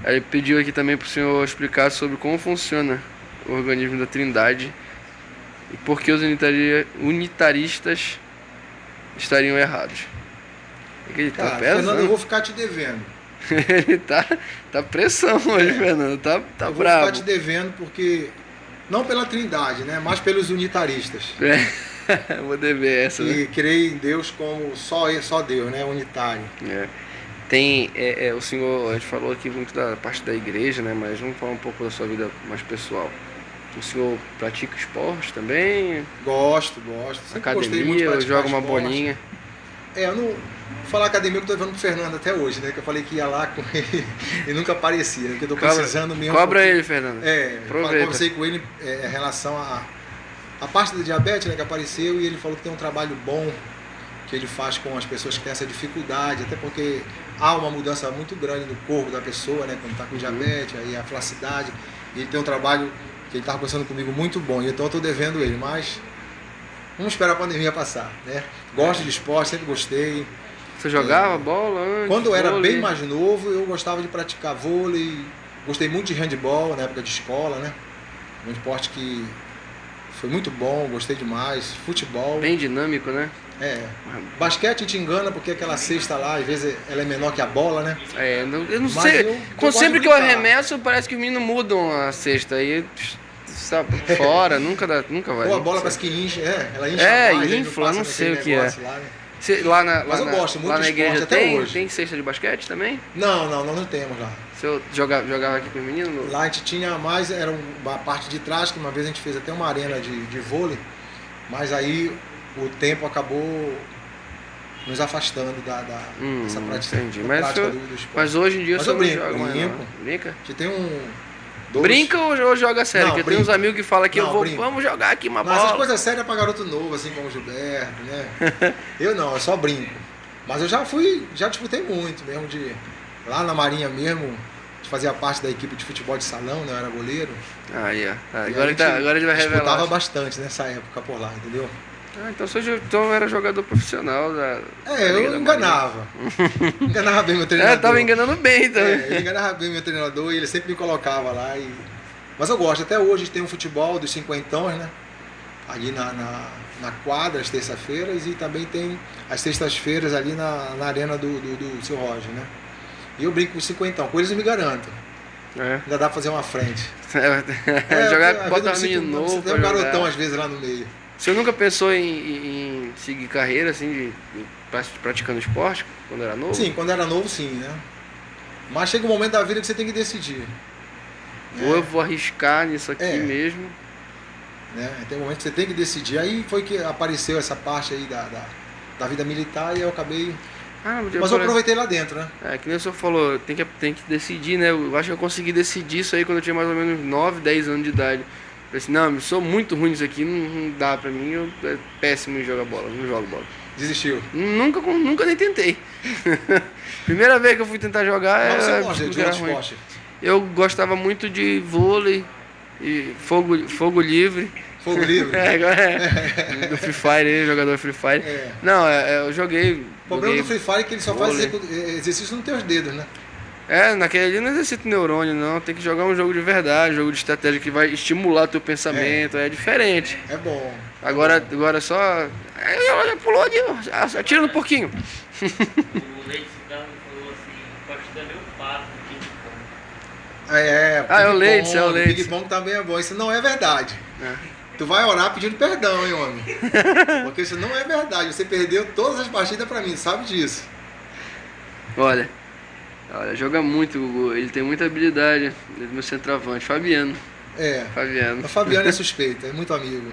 Aí ele pediu aqui também pro senhor explicar sobre como funciona o organismo da Trindade e por que os unitaristas estariam errados. É que ele tá pesando. Fernando, eu vou ficar te devendo. Ele tá pressão hoje, Fernando. Tá eu vou bravo. ficar te devendo porque, não pela Trindade, né, mas pelos unitaristas. Vou dever essa, que né? creem em Deus como só Deus, né, unitário. Tem, o senhor, a gente falou aqui muito da parte da igreja, né, mas vamos falar um pouco da sua vida mais pessoal. O senhor pratica esporte também? Gosto. Sempre gostei muito de Academia, praticar joga uma esporte. bolinha? Eu não... Falar academia que eu tô levando pro Fernando até hoje, né? Que eu falei que ia lá com ele e nunca aparecia, porque eu tô precisando mesmo. Cobra ele, Fernando. Eu conversei com ele em relação a parte da diabetes, né, que apareceu, e ele falou que tem um trabalho bom que ele faz com as pessoas que têm essa dificuldade, até porque há uma mudança muito grande no corpo da pessoa, né, quando está com diabetes, aí a flacidade, e ele tem um trabalho que ele estava conversando comigo muito bom, então eu estou devendo ele, mas vamos esperar a pandemia passar, né? Gosto de esporte, sempre gostei. Você jogava bola antes? Quando eu era vôlei? bem mais novo, eu gostava de praticar vôlei, gostei muito de handball na época de escola, né? Um esporte que foi muito bom, gostei demais. Futebol. Bem dinâmico, né? Basquete te engana porque aquela cesta lá, às vezes ela é menor que a bola, né? Eu não Mas sei. eu Sempre gosto que eu de brincar. arremesso, parece que os meninos mudam a cesta. Aí, sabe, fora, nunca vai. Ou a bola Não parece sei. que incha, ela incha mais. infla, passa não sei o naquele que é. negócio lá, né? Mas eu gosto muito lá de na igreja esporte até hoje. tem cesta de basquete também? Não temos lá. Se eu jogava aqui com os meninos? Lá a gente tinha mais, era uma parte de trás, que uma vez a gente fez até uma arena de vôlei, mas aí o tempo acabou nos afastando dessa prática, entendi. prática do esporte. Mas hoje em dia Mas você eu não brinco, joga mais, brinco. não. Brinca? A gente tem Brinca ou joga sério? Não, Porque tem uns brinco. amigos que falam que Não, brinco. vamos jogar aqui uma Mas essas bola. coisas sérias é pra garoto novo, assim como o Gilberto, né? Eu só brinco. Mas eu já disputei muito mesmo, lá na Marinha mesmo, fazia parte da equipe de futebol de salão, né? Eu era goleiro. Agora E ele vai revelar. disputava bastante nessa época por lá, entendeu? Então eu era jogador profissional da Liga Eu da enganava. Enganava bem meu treinador. tava enganando bem também. Eu enganava bem meu treinador e ele sempre me colocava lá. Mas eu gosto, até hoje tem um futebol dos cinquentões, né? Ali na quadra, às terças-feiras, e também tem as sextas-feiras ali na arena do seu Roger, né? E eu brinco com o cinquentão, com eles eu me garanto. Ainda dá pra fazer uma frente. Jogar, bota um menino novo. Você tem um garotão às vezes lá no meio. Você nunca pensou em seguir carreira, assim, praticando esporte, quando era novo? Sim, quando era novo, sim, né? Mas chega um momento da vida que você tem que decidir. Ou eu vou arriscar nisso aqui mesmo. Né? Tem um momento que você tem que decidir. Aí foi que apareceu essa parte aí da vida militar e eu acabei... Mas eu aproveitei lá dentro, né? Que nem o senhor falou, tem que decidir, né? Eu acho que eu consegui decidir isso aí quando eu tinha mais ou menos 9, 10 anos de idade. Eu falei assim, não, eu sou muito ruim nisso aqui, não dá pra mim, eu é péssimo em jogar bola, não jogo bola. Desistiu? Nunca nem tentei. Primeira vez que eu fui tentar jogar Mas você gosta de outro esporte? Eu gostava muito de vôlei e fogo livre. Fogo livre? Do Free Fire, jogador Free Fire. Não, eu joguei. O problema do Free Fire é que ele só faz exercício nos teus dedos, né? Naquele ali não exercita o neurônio, não. Tem que jogar um jogo de verdade, jogo de estratégia que vai estimular teu pensamento. É diferente. É bom. Agora só. Olha, pulou ali, ó, atira no porquinho. O Leite Cigarro falou assim, partida é meu pato no King Kong. É o Leite, é o Leite. Ping pong também é bom. Isso não é verdade. É. Tu vai orar pedindo perdão, hein, homem? Porque isso não é verdade. Você perdeu todas as partidas pra mim, sabe disso. Olha, joga muito, Gugu. Ele tem muita habilidade. Ele é meu centroavante. Fabiano. O Fabiano é suspeito, é muito amigo.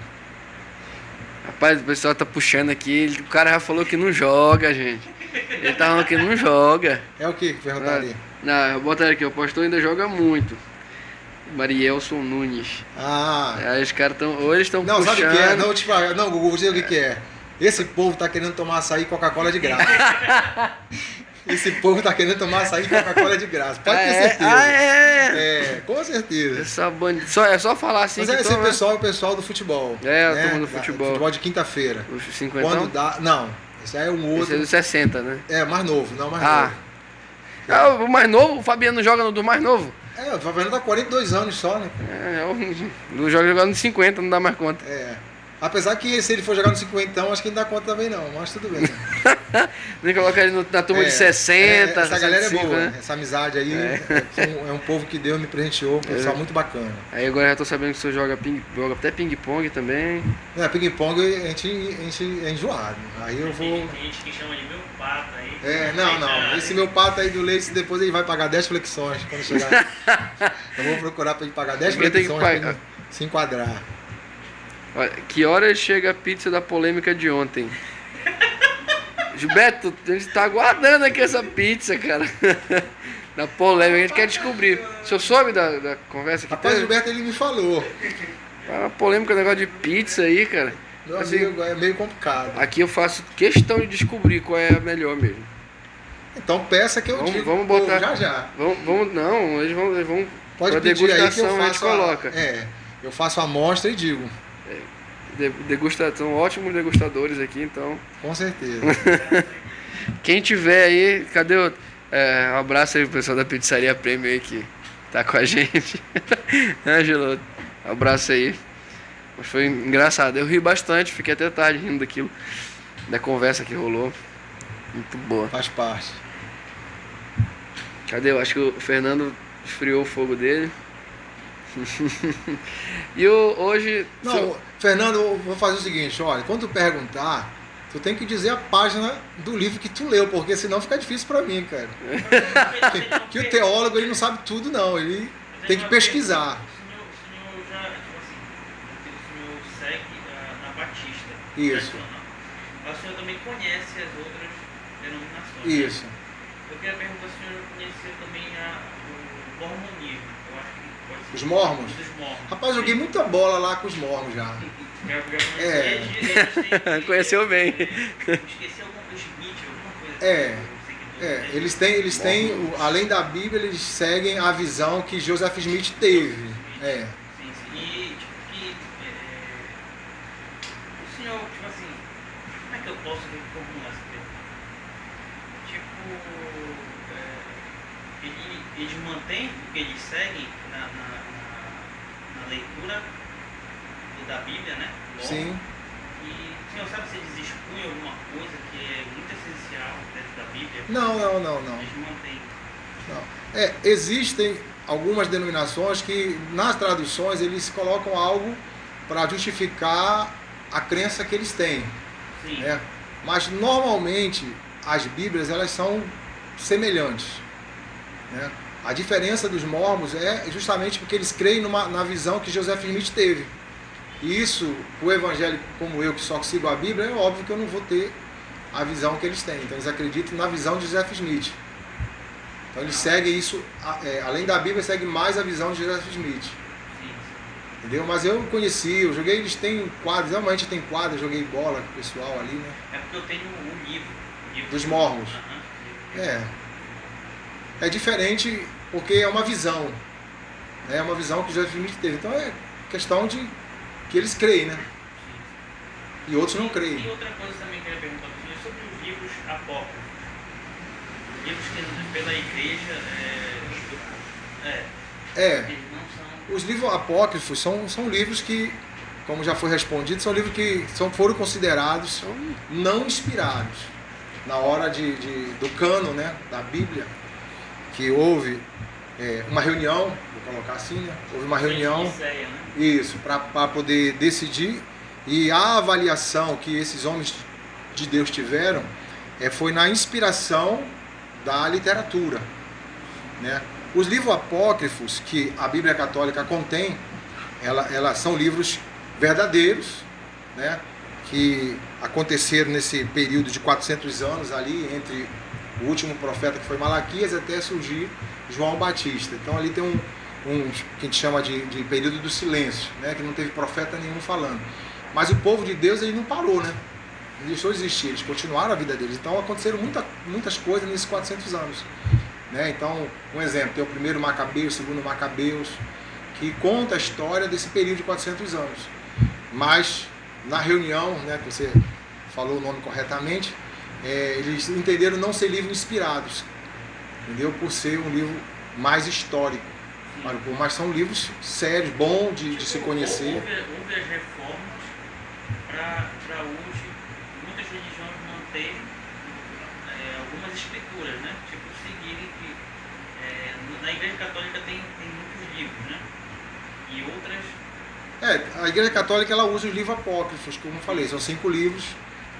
Rapaz, o pessoal tá puxando aqui. O cara já falou que não joga, gente. Ele tá falando que não joga. É o que perguntaram ali? Não, bota aqui, o pastor ainda joga muito. Marielson Nunes. Aí os caras estão. Ou eles estão puxando. Não, sabe o que é? Não, tipo, não, Gugu, vou dizer o que é. Esse povo tá querendo tomar açaí e Coca-Cola de graça. Esse povo tá querendo tomar açaí e Coca-Cola de graça. Pode ter certeza. Com certeza. É só falar assim. Mas esse pessoal é o pessoal do futebol. A turma do futebol. Futebol de quinta-feira. Os 50. Quando dá. Não, esse aí é um outro. Esse é dos 60, né? Mais novo, não mais novo. O mais novo, o Fabiano joga no do mais novo. O Fabiano tá 42 anos só, né? Não joga jogando no 50, não dá mais conta. Apesar que se ele for jogar no 50, acho que não dá conta também não, mas tudo bem. Nem colocar ele na turma de 60. Essa galera é boa, né? Essa amizade aí é um povo que Deus me presenteou, um pessoal muito bacana. Aí agora eu já tô sabendo que o senhor joga até ping-pong também. Ping-pong a gente é enjoado. Aí eu vou. Tem gente que chama de meu pato aí. Não. Esse meu pato aí do Leite, depois ele vai pagar 10 flexões quando chegar. Eu vou procurar pra ele pagar 10 flexões pra ele se enquadrar. Olha, que horas chega a pizza da polêmica de ontem? Gilberto, a gente tá aguardando aqui essa pizza, cara. Da polêmica, a gente quer descobrir. O senhor soube da conversa que Rapaz, o teve? Gilberto ele me falou. Uma polêmica, negócio de pizza aí, cara. Meu amigo, é meio complicado. Aqui eu faço questão de descobrir qual é a melhor mesmo. Então peça que eu digo. Vamos botar. Já. Eles vão Pode pra pedir aí que eu degustação, faço a gente coloca. Eu faço a amostra e digo. São ótimos degustadores aqui, então. Com certeza. Quem tiver aí, cadê o. Um abraço aí pro pessoal da Pizzaria Prêmio aí que tá com a gente. Ângelo, abraço aí. Mas foi engraçado. Eu ri bastante, fiquei até tarde rindo daquilo. Da conversa que rolou. Muito boa. Faz parte. Cadê? Eu acho que o Fernando esfriou o fogo dele. E hoje. Não, Fernando, eu vou fazer o seguinte, olha, quando tu perguntar, tu tem que dizer a página do livro que tu leu, porque senão fica difícil pra mim, cara. que o teólogo ele não sabe tudo não, ele tem que pesquisar. O senhor já, tipo assim, o senhor segue na Batista. Isso. Mas o senhor também conhece as outras denominações. Isso. Né? Eu queria perguntar se o senhor conhecia também o mormonismo. Eu acho que pode ser. Os mormons? Os mormons. Rapaz, eu joguei muita bola lá com os mormons já. Conheceu bem. Esqueci alguma coisa, Smith, alguma coisa. Eles têm, além da Bíblia, eles seguem a visão que Joseph Smith teve. Sim. E, o senhor, tipo assim, como é que eu posso reformular essa pergunta? Eles mantêm o que eles seguem na leitura da Bíblia, né? Sim. E o senhor sabe se eles excluem alguma coisa que é muito essencial dentro da Bíblia? Não. Eles mantêm. Não. Existem algumas denominações que nas traduções eles colocam algo para justificar a crença que eles têm. Sim. Mas normalmente as Bíblias elas são semelhantes. Né? A diferença dos mormons é justamente porque eles creem na visão que Joseph Smith teve. E isso, o evangélico como eu, que só sigo a Bíblia, é óbvio que eu não vou ter a visão que eles têm. Então eles acreditam na visão de Joseph Smith. Então eles seguem isso, além da Bíblia, seguem mais a visão de Joseph Smith. Entendeu? Mas eu conheci, eu joguei, eles têm quadros, realmente tem quadros, eu joguei bola com o pessoal ali, né? É porque eu tenho um livro dos mormons. É diferente porque é uma visão. Né? É uma visão que Joseph Smith teve. Então é questão de que eles creem, né? E outros não creem. E outra coisa também que eu queria perguntar para você sobre os livros apócrifos. livros que pela igreja eles não são. Os livros apócrifos são livros que, como já foi respondido, são livros que foram considerados não inspirados. Na hora do cânon, né, da Bíblia, que houve uma reunião, vou colocar assim, né? Houve uma reunião, isso, para poder decidir, e a avaliação que esses homens de Deus tiveram foi na inspiração da literatura, né? Os livros apócrifos que a Bíblia Católica contém, ela são livros verdadeiros, né? Que aconteceram nesse período de 400 anos ali, entre o último profeta que foi Malaquias até surgir João Batista. Então ali tem um que a gente chama de período do silêncio, né? Que não teve profeta nenhum falando. Mas o povo de Deus ele não parou, né? Não deixou de existir, eles continuaram a vida deles. Então aconteceram muitas coisas nesses 400 anos. Né? Então, um exemplo, tem o primeiro Macabeus, o segundo Macabeus, que conta a história desse período de 400 anos. Mas, na reunião, né, que você falou o nome corretamente, eles entenderam não ser livros inspirados, entendeu? Por ser um livro mais histórico. Mas são livros sérios, bons de se conhecer. Houve as reformas para hoje, muitas religiões manterem algumas escrituras, né? Tipo, seguirem que na Igreja Católica tem muitos livros, né? E outras... A Igreja Católica ela usa os livros apócrifos, como eu falei, são 5 livros,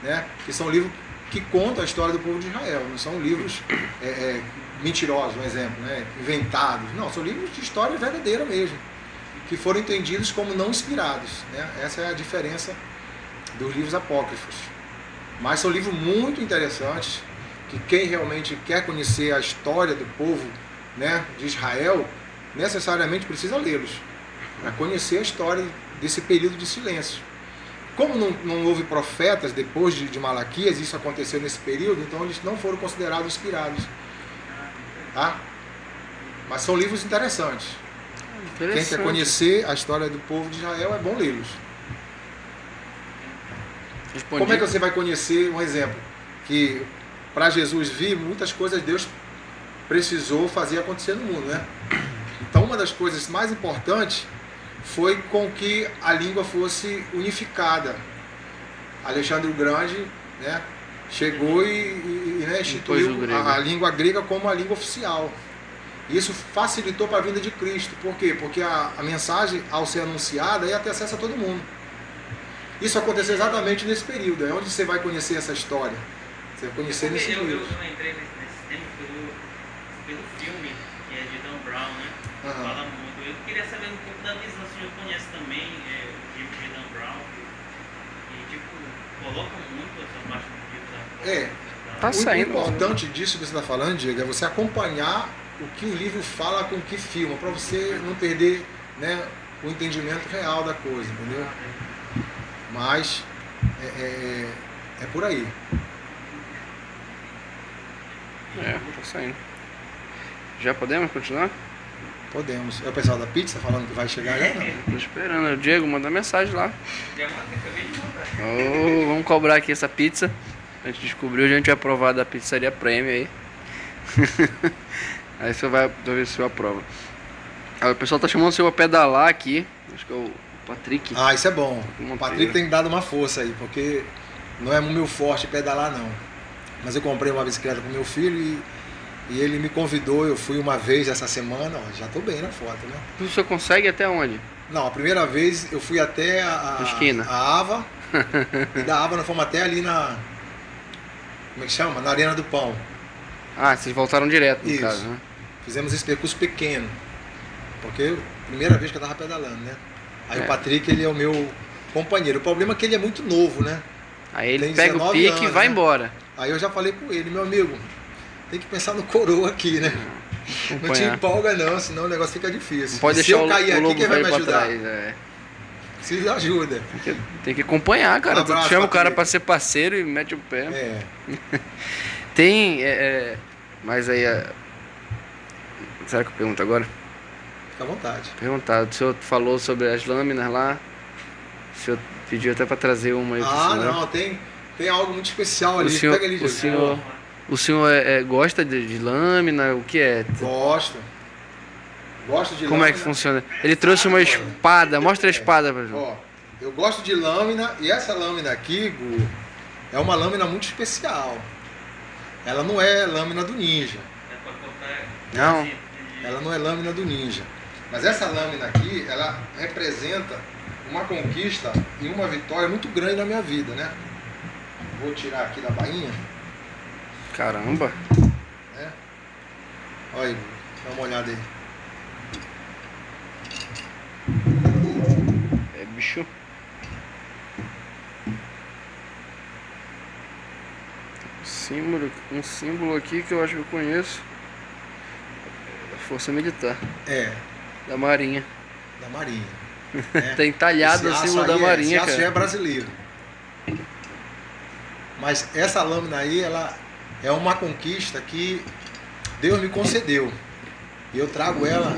né? Que são livros que contam a história do povo de Israel, não são livros mentirosos, um exemplo, né? Inventados. Não, são livros de história verdadeira mesmo, que foram entendidos como não inspirados, né? Essa é a diferença dos livros apócrifos. Mas são livros muito interessantes, que quem realmente quer conhecer a história do povo, né, de Israel, necessariamente precisa lê-los, para conhecer a história desse período de silêncio. Como não houve profetas depois de Malaquias, isso aconteceu nesse período, então eles não foram considerados inspirados. Tá? Mas são livros interessantes. Quem quer conhecer a história do povo de Israel, é bom lê-los. Como é que você vai conhecer, um exemplo, que para Jesus vir, muitas coisas Deus precisou fazer acontecer no mundo, né? Então uma das coisas mais importantes foi com que a língua fosse unificada. Alexandre o Grande, né, chegou e instituiu a língua grega como a língua oficial. Isso facilitou para a vinda de Cristo. Por quê? Porque a mensagem, ao ser anunciada, ia ter acesso a todo mundo. Isso aconteceu exatamente nesse período. É onde você vai conhecer essa história. Você vai conhecer nesse livro. Eu entrei nesse tema pelo filme, que é de Dan Brown, né? Fala muito. Eu queria saber um pouco da visão, se eu conhece também o livro de Dan Brown. E, tipo, coloca muito essa parte do livro da... Tá saindo. O importante disso que você está falando, Diego, é você acompanhar o que o livro fala com o que filma, para você não perder, né, o entendimento real da coisa, entendeu? Mas é por aí. Tá saindo. Já podemos continuar? Podemos. É o pessoal da pizza falando que vai chegar já? Tô esperando. O Diego, manda mensagem lá. Já acabei de mandar. Vamos cobrar aqui essa pizza. A gente descobriu, a gente vai provar da pizzaria Prêmio aí. Aí você vai ver se eu aprovo. O pessoal tá chamando você pra pedalar aqui. Acho que é o Patrick. Ah, isso é bom. O Patrick tem dado uma força aí, porque não é meu forte pedalar não. Mas eu comprei uma bicicleta pro meu filho e ele me convidou. Eu fui uma vez essa semana, ó, já tô bem na foto, né? O senhor consegue até onde? Não, a primeira vez eu fui até a esquina. A Ava. E da Ava nós fomos até ali na... Como é que chama? Na Arena do Pão. Ah, vocês voltaram direto no Isso. caso, né? Fizemos esse percurso pequeno. Porque primeira vez que eu tava pedalando, né? Aí o Patrick, ele é o meu companheiro. O problema é que ele é muito novo, né? Aí ele tem pega o pique anos, e vai né? embora. Aí eu já falei com ele, meu amigo, tem que pensar no coroa aqui, né? Não te empolga não, senão o negócio fica difícil. Não pode e se deixar eu cair aqui, quem vai me pra ajudar? trás, Precisa de ajuda. Tem que acompanhar, cara. Tu chama o cara pra ser parceiro e mete o pé. Tem... mas aí... Será que eu pergunto agora? Fica à vontade. Perguntado. O senhor falou sobre as lâminas lá. O senhor pediu até pra trazer uma aí pro senhor. Não, tem algo muito especial ali. O senhor, Pega ali, o senhor O senhor gosta de lâmina? O que é? Gosto. Gosto de Como lâmina. é que funciona? Ele trouxe uma espada. Mostra a espada pra gente. Ó, eu gosto de lâmina e essa lâmina aqui, Gu, é uma lâmina muito especial. Ela não é lâmina do ninja. É pra cortar. Não. assim, Ela não é lâmina do ninja. Mas essa lâmina aqui, ela representa uma conquista e uma vitória muito grande na minha vida, né? Vou tirar aqui da bainha, Caramba. né? Olha aí, dá uma olhada aí. É bicho. Um símbolo aqui que eu acho que eu conheço. É a Força Militar. É, Da Marinha. da Marinha. né? Tá entalhado o Esse símbolo aço da aí Marinha, esse aço cara. é brasileiro. Mas essa lâmina aí, ela é uma conquista que Deus me concedeu. E eu trago ela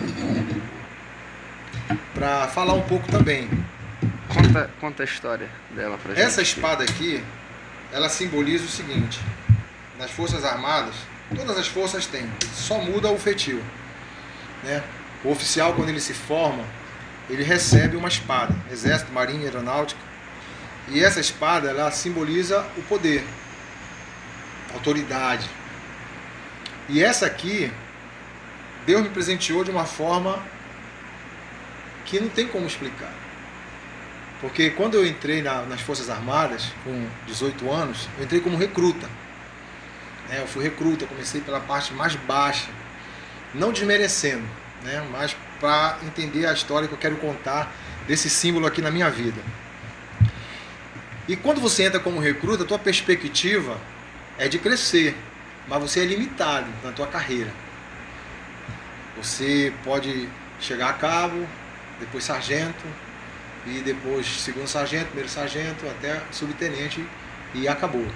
para falar um pouco também. Conta a história dela pra gente. Essa espada aqui, ela simboliza o seguinte: nas Forças Armadas, todas as forças têm, só muda o feitio, né? O oficial, quando ele se forma, ele recebe uma espada, Exército, Marinha, Aeronáutica, e essa espada, ela simboliza o poder, a autoridade. E essa aqui, Deus me presenteou de uma forma que não tem como explicar. Porque quando eu entrei nas Forças Armadas, com 18 anos, eu entrei como recruta. Eu fui recruta, comecei pela parte mais baixa, não desmerecendo, né? Mas para entender a história que eu quero contar desse símbolo aqui na minha vida. E quando você entra como recruta, a tua perspectiva é de crescer, mas você é limitado na tua carreira. Você pode chegar a cabo, depois sargento, e depois segundo sargento, primeiro sargento, até subtenente, e acabou.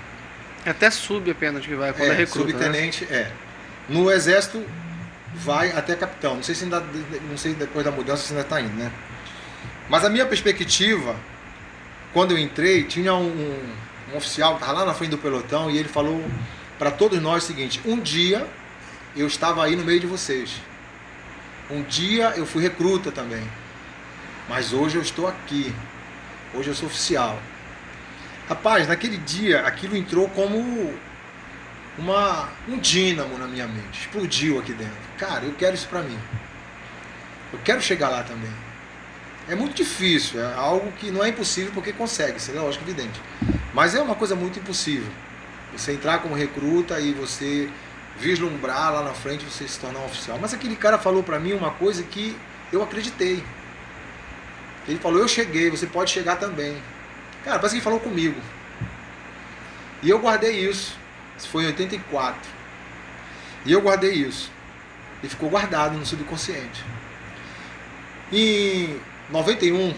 Até sub apenas que vai quando é recruta, subtenente, né? No Exército vai até capitão. Não sei se ainda, não sei depois da mudança se ainda está indo, né? Mas a minha perspectiva, quando eu entrei, tinha um oficial que estava lá na frente do pelotão e ele falou para todos nós o seguinte: um dia eu estava aí no meio de vocês. Um dia eu fui recruta também. Mas hoje eu estou aqui. Hoje eu sou oficial. Rapaz, naquele dia aquilo entrou como um dínamo na minha mente. Explodiu aqui dentro. Cara, eu quero isso pra mim. Eu quero chegar lá também. É muito difícil, é algo que não é impossível porque consegue, isso é lógico, evidente. Mas é uma coisa muito impossível. Você entrar como recruta e você vislumbrar lá na frente você se tornar um oficial. Mas aquele cara falou pra mim uma coisa que eu acreditei. Ele falou: eu cheguei, você pode chegar também. Cara, parece que ele falou comigo. E eu guardei isso. Isso foi em 84. E eu guardei isso. E ficou guardado no subconsciente. Em 91,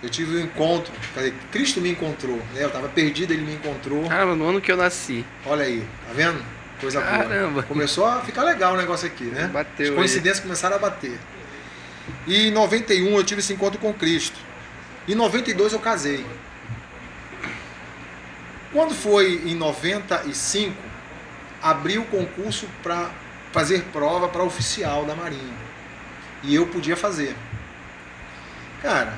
eu tive um encontro. Quer dizer, Cristo me encontrou. Né? Eu estava perdido, ele me encontrou. Caramba, no ano que eu nasci. Olha aí, tá vendo? Coisa boa. Caramba. Começou a ficar legal o negócio aqui, né? Bateu. As coincidências começaram a bater. E em 91 eu tive esse encontro com Cristo. Em 92 eu casei. Quando foi em 95, abriu o concurso para fazer prova para oficial da Marinha. E eu podia fazer. Cara,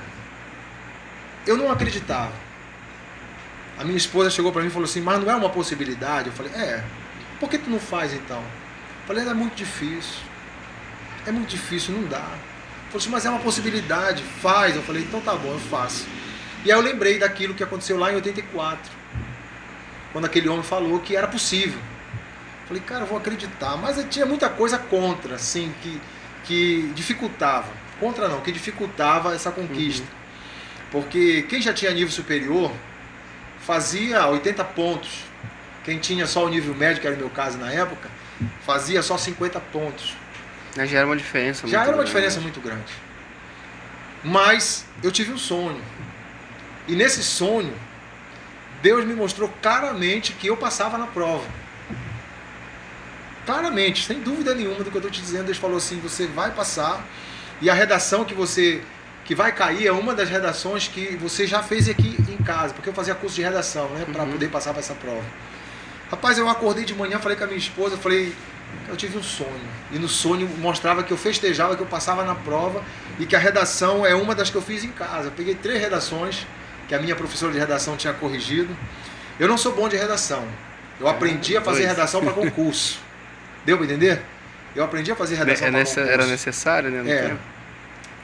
eu não acreditava. A minha esposa chegou para mim e falou assim: mas não é uma possibilidade? Eu falei: por que tu não faz então? Eu falei: é muito difícil. É muito difícil, não dá. Falei assim: mas é uma possibilidade, faz. Eu falei: então tá bom, eu faço. E aí eu lembrei daquilo que aconteceu lá em 84, quando aquele homem falou que era possível. Falei: cara, eu vou acreditar. Mas tinha muita coisa contra, assim, que dificultava. Contra não, que dificultava essa conquista. Porque quem já tinha nível superior fazia 80 pontos. Quem tinha só o nível médio, que era o meu caso na época, fazia só 50 pontos. Já era uma diferença Já muito era uma grande. diferença muito grande. Mas eu tive um sonho. E nesse sonho, Deus me mostrou claramente que eu passava na prova. Claramente, sem dúvida nenhuma do que eu estou te dizendo. Deus falou assim: você vai passar. E a redação que vai cair é uma das redações que você já fez aqui em casa. Porque eu fazia curso de redação, né, para poder passar para essa prova. Rapaz, eu acordei de manhã, falei com a minha esposa, falei, eu tive um sonho. E no sonho mostrava que eu festejava, que eu passava na prova e que a redação é uma das que eu fiz em casa. Eu peguei 3 redações que a minha professora de redação tinha corrigido. Eu não sou bom de redação. Eu aprendi a fazer redação para concurso. Deu para entender? Eu aprendi a fazer redação para concurso. Era necessário, né? No tempo.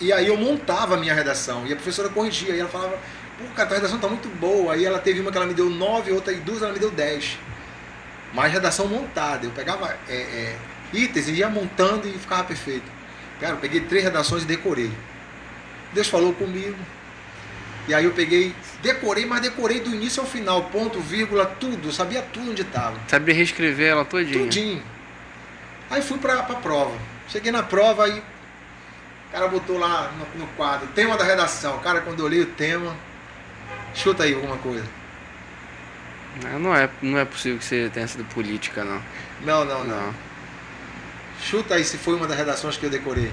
E aí eu montava a minha redação e a professora corrigia. E ela falava, pô, cara, tua redação tá muito boa. Aí ela teve uma que ela me deu 9, outra e 2 ela me deu 10. Mas redação montada. Eu pegava itens e ia montando e ficava perfeito. Cara, eu peguei 3 redações e decorei. Deus falou comigo. E aí eu decorei, mas decorei do início ao final, ponto, vírgula, tudo. Eu sabia tudo onde estava. Sabia reescrever ela todinha. Tudinho. Aí fui pra prova. Cheguei na prova e o cara botou lá no quadro, tema da redação. Cara, quando eu olhei o tema, chuta aí alguma coisa. Não é possível que você tenha sido política, não. Não. Chuta aí se foi uma das redações que eu decorei.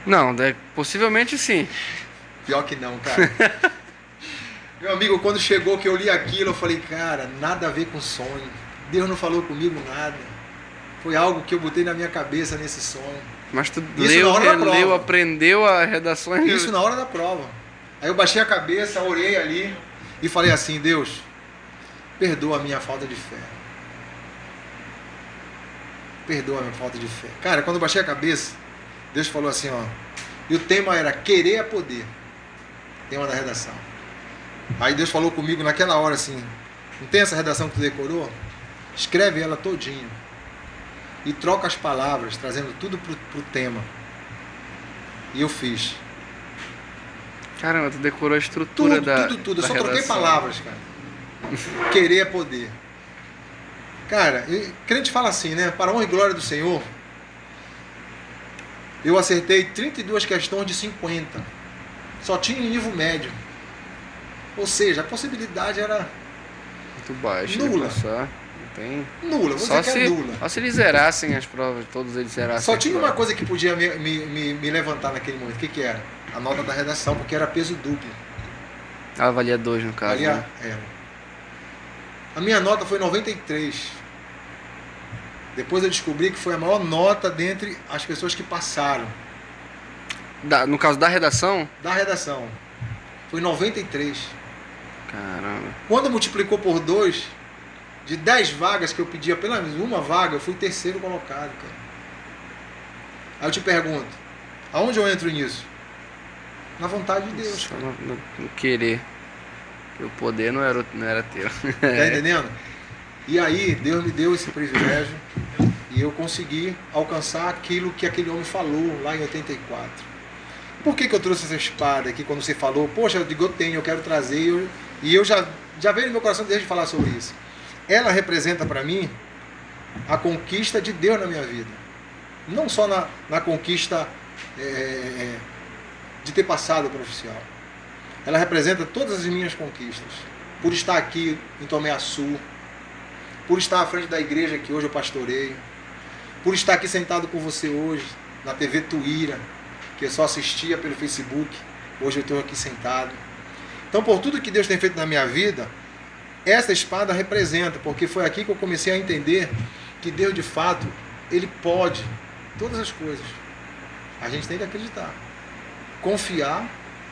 Não, possivelmente sim. Pior que não, cara. Meu amigo, quando chegou que eu li aquilo, eu falei, cara, nada a ver com sonho. Deus não falou comigo nada. Foi algo que eu botei na minha cabeça nesse sonho. Mas tu leu, aprendeu a redação. Isso na hora da prova. Aí eu baixei a cabeça, orei ali e falei assim, Deus, perdoa a minha falta de fé. Perdoa a minha falta de fé. Cara, quando eu baixei a cabeça, Deus falou assim, ó. E o tema era querer é poder. Tema da redação. Aí Deus falou comigo naquela hora assim, não tem essa redação que tu decorou? Escreve ela todinha. E troca as palavras, trazendo tudo pro tema. E eu fiz. Caramba, tu decorou a estrutura tudo. Eu só troquei palavras, cara. Querer é poder. Cara, crente fala assim, né? Para a honra e glória do Senhor, eu acertei 32 questões de 50. Só tinha em nível médio. Ou seja, a possibilidade era muito baixa. Nula. Não tem... Nula, vou dizer que é nula. Só se eles zerassem as provas, todos eles zerassem. Só tinha uma coisa que podia me levantar naquele momento. O que era? A nota da redação, porque era peso duplo. Ela valia 2 no caso. Valia, né? A minha nota foi 93. Depois eu descobri que foi a maior nota dentre as pessoas que passaram. No caso da redação? Da redação. Foi 93. Caramba. Quando multiplicou por 2, de 10 vagas que eu pedia pelo menos uma vaga, eu fui 3º colocado, cara. Aí eu te pergunto, aonde eu entro nisso? Na vontade de Deus. Só no querer. Porque o poder não era teu. Tá entendendo? E aí, Deus me deu esse privilégio e eu consegui alcançar aquilo que aquele homem falou lá em 84. Por que eu trouxe essa espada aqui quando você falou? Poxa, eu digo, eu quero trazer. E eu já veio no meu coração desde falar sobre isso. Ela representa para mim a conquista de Deus na minha vida. Não só na conquista de ter passado para oficial. Ela representa todas as minhas conquistas. Por estar aqui em Tomé Açu, por estar à frente da igreja que hoje eu pastoreio, por estar aqui sentado com você hoje, na TV Tuíra, que eu só assistia pelo Facebook, hoje eu estou aqui sentado. Então, por tudo que Deus tem feito na minha vida, essa espada representa, porque foi aqui que eu comecei a entender que Deus, de fato, Ele pode todas as coisas. A gente tem que acreditar, confiar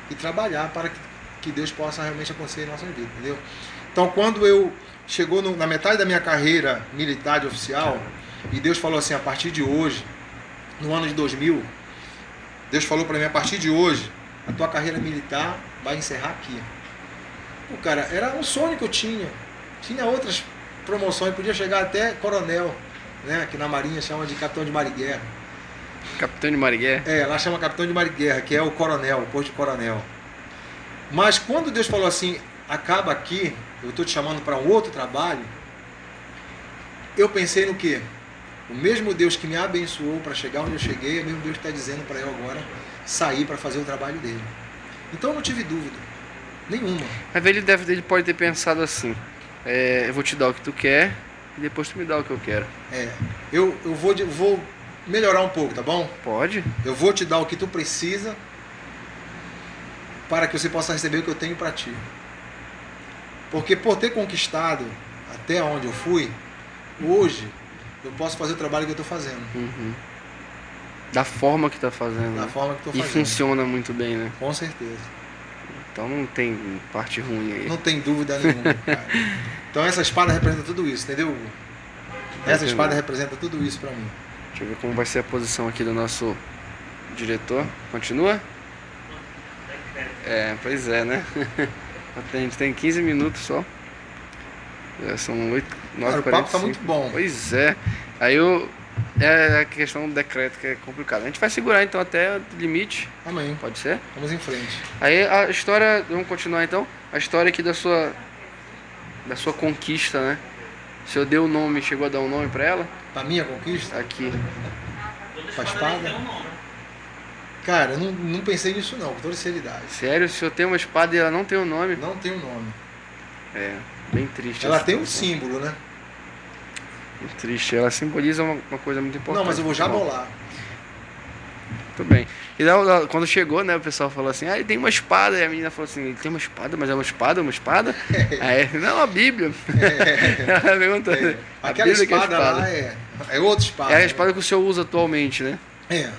e trabalhar para que Deus possa realmente acontecer em nossa vida, entendeu? Então, quando eu chegou na metade da minha carreira militar de oficial, e Deus falou assim, a partir de hoje, no ano de 2000, Deus falou para mim, a partir de hoje, a tua carreira militar vai encerrar aqui. Pô, cara, era um sonho que eu tinha. Tinha outras promoções, podia chegar até coronel, né? Que na Marinha chama de capitão de mar e guerra. Capitão de mar e guerra? Lá chama capitão de mar e guerra, que é o coronel, o posto de coronel. Mas quando Deus falou assim, acaba aqui, eu estou te chamando para um outro trabalho, eu pensei no quê? O mesmo Deus que me abençoou para chegar onde eu cheguei, é o mesmo Deus que está dizendo para eu agora sair para fazer o trabalho dele. Então eu não tive dúvida nenhuma. Mas ele pode ter pensado assim, eu vou te dar o que tu quer e depois tu me dá o que eu quero. Eu vou melhorar um pouco, tá bom? Pode. Eu vou te dar o que tu precisa para que você possa receber o que eu tenho para ti. Porque por ter conquistado até onde eu fui, hoje eu posso fazer o trabalho que eu estou fazendo. Uhum. Da forma que tá fazendo. Da né? forma que eu E estou fazendo. funciona muito bem, né? Com certeza. Então não tem parte ruim aí. Não tem dúvida nenhuma, cara. Então essa espada representa tudo isso, entendeu, Hugo? Essa espada representa tudo isso pra mim. Deixa eu ver como vai ser a posição aqui do nosso diretor. Continua? É, pois é, né? A gente tem 15 minutos só. São 8, 9, Cara, o papo tá muito bom. Pois é. Aí é a questão do decreto que é complicado. A gente vai segurar então até o limite, Amém. pode ser? Vamos em frente. Aí a história, vamos continuar então. A história aqui da sua conquista, né? O senhor deu o nome, chegou a dar um nome pra ela? Pra minha conquista, Aqui. Toda Com a espada espada? tem um nome. cara, eu não pensei nisso não, com toda seriedade. Sério, o senhor tem uma espada e ela não tem um nome? Não tem um nome. É, bem triste. Ela essa tem um situação. símbolo, né? Bem triste. Ela simboliza uma coisa muito importante. Não, mas eu vou já Bom, bolar. Tudo bem. E quando chegou, né, o pessoal falou assim, ele tem uma espada. E a menina falou assim, ele tem uma espada, mas é uma espada, uma espada? Aí, não, a Bíblia. Ela perguntou, a Aquela Bíblia que é a espada lá é outra espada. É a né? espada que o senhor usa atualmente, né? É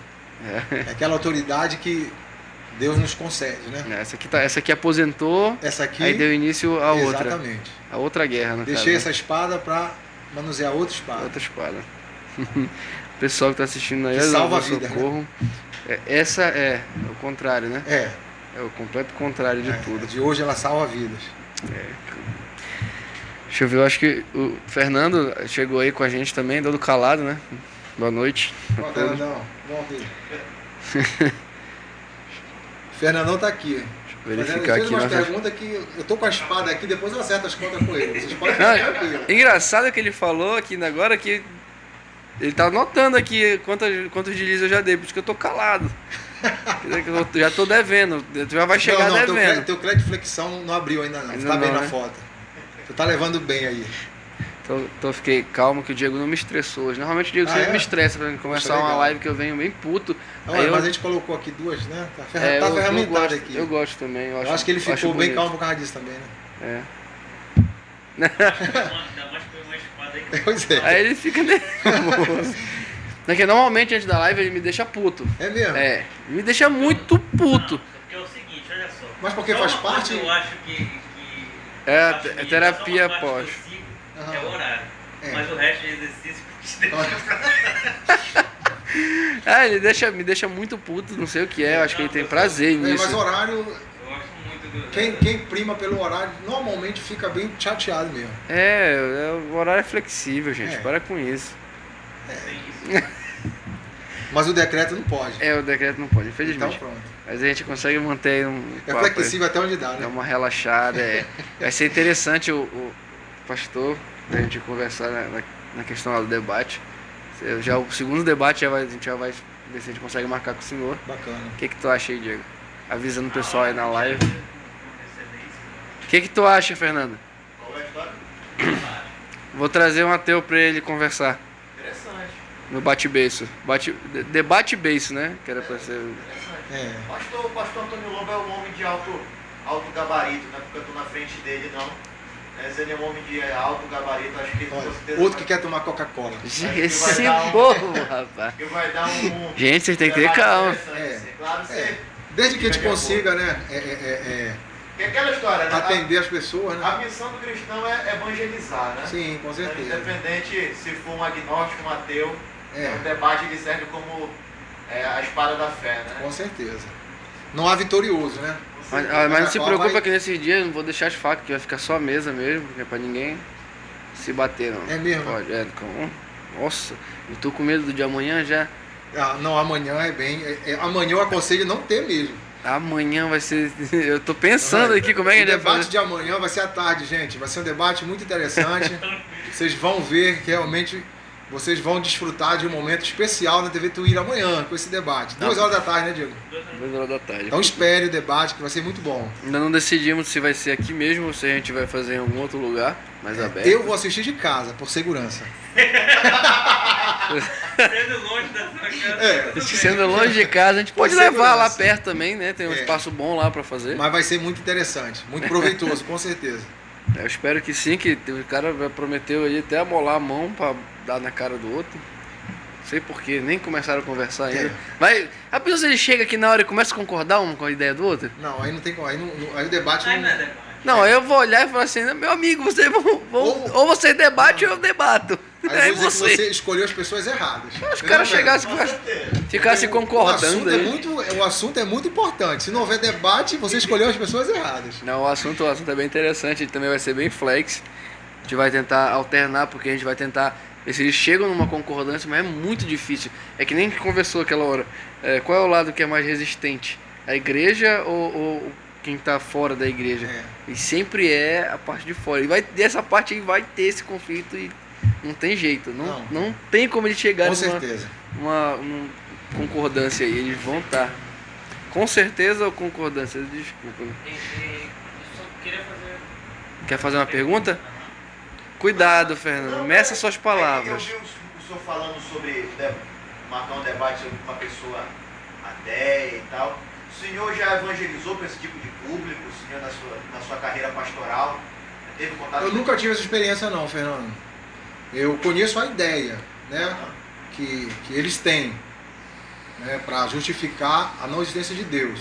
aquela autoridade que Deus nos concede, né? Essa aqui aposentou, Essa aqui, aí deu início a outra. exatamente. A outra guerra, no Deixei caso. essa espada pra manusear outra espada. Outra espada. O pessoal que tá assistindo aí, Que salva a Deus, vida, socorro. Essa é o contrário, né? É, É o completo contrário de tudo. de hoje ela salva vidas. Deixa eu ver, eu acho que o Fernando chegou aí com a gente também, todo calado, né? Boa noite. a Ó, todos. Fernandão, vamos ver. Fernandão tá aqui. Verificar Fazendo- ele aqui. fez umas nossa- perguntas que eu tô com a espada aqui, depois eu acerto as contas com ele. Vocês podem ficar Não, tranquilos. engraçado que ele falou aqui agora que ele tá anotando aqui quantos deslizes eu já dei, por isso que eu tô calado. Quer dizer que eu já tô devendo, tu já vai chegar não, devendo. teu crédito de flexão não abriu ainda não. Ainda Tá bem não, na né? foto. Tu tá levando bem aí. Então fiquei calmo que o Diego não me estressou hoje. Normalmente o Diego sempre é? me estressa pra começar uma legal. live que eu venho bem puto. Olha, Aí eu- mas a gente colocou aqui duas, né? Tá, É, tá eu ferramentado gosto, aqui. eu gosto também. Eu acho que ele ficou bem bonito. calmo por causa disso também, né? É. Ainda mais que foi uma espada aí que Pois é. Aí ele fica nervoso. Porque normalmente antes da live ele me deixa puto. É mesmo? É, me deixa muito puto. Não, porque é o seguinte, olha só. Mas porque Só faz uma coisa parte- que eu acho que É, facilita, é terapia só uma parte pós. que eu sigo Aham. É o horário. É. Mas o resto de exercício Me deixa muito puto, não sei o que é, eu acho que ele tem prazer É, mas nisso. horário, eu gosto muito do. quem prima pelo horário normalmente fica bem chateado mesmo. O horário é flexível, gente, É. para com isso. Tem isso. Mas o decreto não pode. O decreto não pode, Então infelizmente. pronto. Mas a gente consegue manter um É papo aí. flexível até onde dá, Dá né? uma relaxada. Vai ser interessante o pastor, pra gente conversar na questão lá do debate. O segundo debate a gente já vai ver se a gente consegue marcar com o senhor. Bacana. O que tu acha aí, Diego? Avisando o pessoal aí na live. O que tu acha, Fernando? Qual é a história? Vou trazer um ateu pra ele conversar Interessante. no bate-beiço. Debate beiço, né? Que era pra ser. Interessante. É. O pastor Antônio Lobo é um homem de alto gabarito, né? Porque eu tô na frente dele, não. Mas ele é um homem de alto gabarito, acho que ele Olha, com certeza outro que vai, quer tomar Coca-Cola. Esse dar um- povo, rapaz. que vai dar um Gente, vocês têm que ter debate calma. interessante, É. assim. Claro, você... Desde que a gente Fica de consiga, né, Porque aquela história, né? atender as pessoas, né? A missão do cristão é evangelizar, né? Sim, com Então, certeza. independente se for um agnóstico, um ateu, É. o debate ele serve como a espada da fé, né? Com certeza. Não há vitorioso, né? Mas não se Qual preocupa vai- que nesses dias eu não vou deixar as facas, que vai ficar só a mesa mesmo, porque é pra ninguém se bater, não. É mesmo? Pode, nossa, eu tô com medo do de amanhã já. Ah, não, amanhã é bem. Amanhã eu aconselho não ter mesmo. Amanhã vai ser. Eu tô pensando aqui como é que O ele vai debate fazer. de amanhã vai ser à tarde, gente. Vai ser um debate muito interessante. Vocês vão ver que realmente vocês vão desfrutar de um momento especial na TV Twitter amanhã com esse debate. 2 horas da tarde, né, Diego? 2 horas da tarde. Então espere o debate que vai ser muito bom. Ainda não decidimos se vai ser aqui mesmo ou se a gente vai fazer em algum outro lugar mais aberto. Eu vou assistir de casa, por segurança. Sendo longe da sua casa. tudo bem. Sendo longe de casa, a gente pode Por levar lá segurança. perto também, né? Tem um É. espaço bom lá pra fazer. Mas vai ser muito interessante, muito proveitoso, com certeza. Eu espero que sim, que o cara prometeu aí até amolar a mão pra dar na cara do outro. Não sei porquê, nem começaram a conversar ainda. É. Mas a pessoa ele chega aqui na hora e começa a concordar um com a ideia do outro? Não, aí não tem como. Aí o debate Aí não. não é debate. Não, aí eu vou olhar e falar assim, meu amigo, você ou você debate ou eu debato. Aí É eu vou dizer que você. você escolheu as pessoas erradas. Os caras chegassem Com certeza. ficassem concordando aí. O assunto é muito importante. Se não houver debate, você escolheu as pessoas erradas. Não, o assunto é bem interessante, ele também vai ser bem flex. A gente vai tentar alternar, porque a gente vai tentar ver se eles chegam numa concordância, mas é muito difícil. É que nem conversou aquela hora. Qual é o lado que é mais resistente? A igreja ou quem está fora da igreja? É. E sempre é a parte de fora. E essa parte aí vai ter esse conflito e não tem jeito. Não tem como eles chegarem Com certeza. numa concordância aí. Eles vão estar. Com certeza ou concordância? Desculpa. Eu só queria fazer. Quer fazer uma pergunta? Cuidado, Fernando. Meça suas palavras. Eu vi o senhor falando sobre marcar um debate sobre uma pessoa ateia e tal. O senhor já evangelizou para esse tipo de público? O senhor, na sua carreira pastoral, teve contato Eu nunca tive essa experiência não, Fernando. Eu conheço a ideia, né, que eles têm, né, para justificar a não existência de Deus.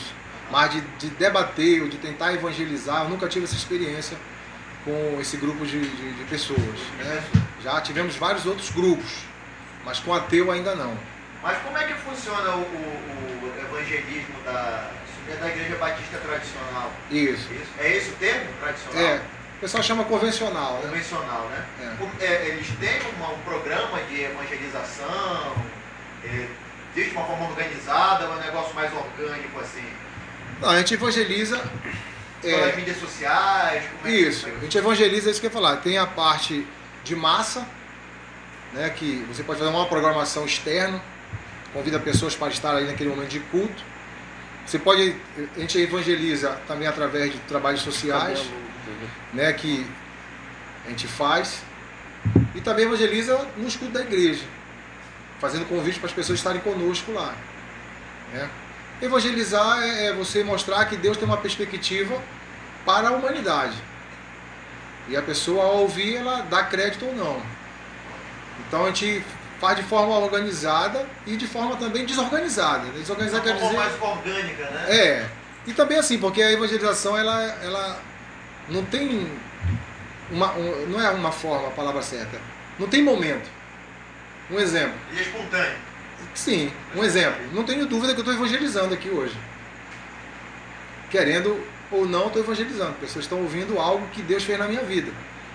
Mas de debater ou de tentar evangelizar, eu nunca tive essa experiência com esse grupo de pessoas. Né? Já tivemos vários outros grupos, mas com ateu ainda não. Mas como é que funciona o evangelismo da Igreja Batista Tradicional? Isso. É esse o termo? Tradicional? É. O pessoal chama convencional, né? Convencional, né? É. Eles têm um programa de evangelização, existe uma forma organizada, ou é um negócio mais orgânico assim? Não, a gente evangeliza. Pelas mídias sociais? Como é Isso, que a gente evangeliza, isso que eu ia falar. Tem a parte de massa, né, que você pode fazer uma programação externa, convida pessoas para estar aí naquele momento de culto. A gente evangeliza também através de trabalhos sociais, né, que a gente faz. E também evangeliza no cultos da igreja, fazendo convite para as pessoas estarem conosco lá. Né? Evangelizar é você mostrar que Deus tem uma perspectiva para a humanidade. E a pessoa, ao ouvir, ela dá crédito ou não. Então a gente faz de forma organizada e de forma também desorganizada. Desorganizar quer dizer... mais orgânica, né? É. E também assim, porque a evangelização, ela não tem... não é uma forma, a palavra certa. Não tem momento. Um exemplo. E é espontâneo. Sim, um exemplo. Não tenho dúvida que eu estou evangelizando aqui hoje. Querendo ou não, estou evangelizando. Pessoas estão ouvindo algo que Deus fez na minha vida.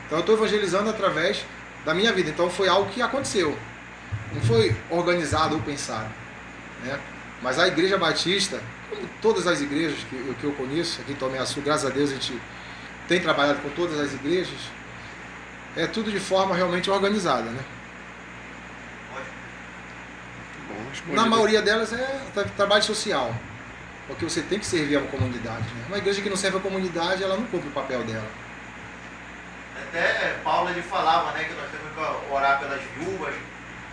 Então eu estou evangelizando através da minha vida. Então foi algo que aconteceu. Não foi organizado ou pensado. Né? Mas a Igreja Batista, como todas as igrejas que eu conheço, aqui em Tomé Açu, graças a Deus a gente tem trabalhado com todas as igrejas, é tudo de forma realmente organizada, né? Na maioria delas é trabalho social, porque você tem que servir a comunidade. Né? Uma igreja que não serve a comunidade, ela não cumpre o papel dela. Até Paulo ele falava, né, que nós temos que orar pelas viúvas,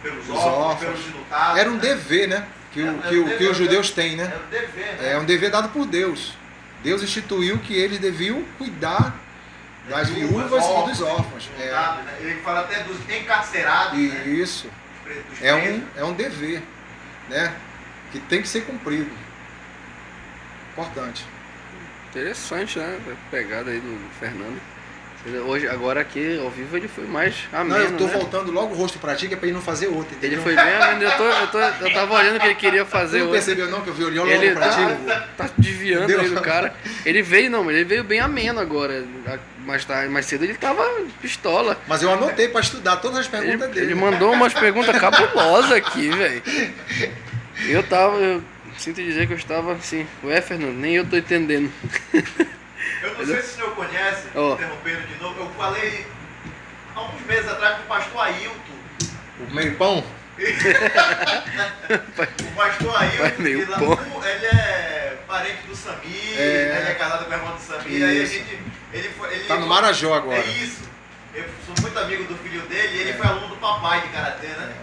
pelos órfãos, pelos enlutados. Era um dever, né? Que os judeus têm, né? Era um dever, né? É um dever dado por Deus. Deus instituiu que eles deviam cuidar das viúvas e dos órfãos. Né? Ele fala até dos encarcerados. Isso. Né? Dos é um dever, né? Que tem que ser cumprido. Importante. Interessante, né? A pegada aí do Fernando. Hoje, agora aqui ao vivo ele foi mais ameno. Não, eu tô né? voltando logo o rosto pra ti, que é pra ele não fazer outro. Entendeu? Ele foi bem ameno. Eu tava olhando o que ele queria fazer Você não hoje. percebeu não que eu vi olhando Ele logo pra ti? tá desviando Entendeu? aí do cara. Ele veio bem ameno agora. Mais cedo ele tava pistola. Mas eu anotei pra estudar todas as perguntas dele. Ele mandou umas perguntas cabulosas aqui, velho. Eu sinto dizer que eu estava assim, ué, Fernando, nem eu tô entendendo. Eu não sei se o senhor conhece, interrompendo de novo, eu falei há uns meses atrás com o pastor Ailton. O meio pão? O pastor Ailton, ele é parente do Samir, ele é casado com a irmã do Samir, aí ele tá no Marajó agora. É isso. Eu sou muito amigo do filho dele e ele foi aluno do papai de karatê, né?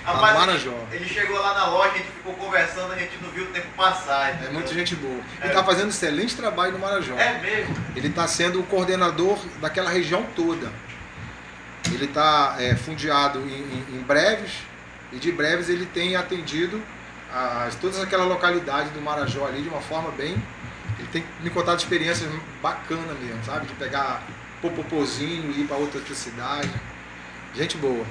A Marajó. Ele chegou lá na loja, a gente ficou conversando, a gente não viu o tempo passar. É entendeu? muita gente boa. Ele está fazendo excelente trabalho no Marajó. É mesmo? Ele está sendo o coordenador daquela região toda. Ele está fundeado em Breves, e de Breves ele tem atendido todas aquelas localidades do Marajó ali de uma forma bem... Ele tem me contado experiências bacanas mesmo, sabe? De pegar popopozinho e ir para outra cidade. Gente boa.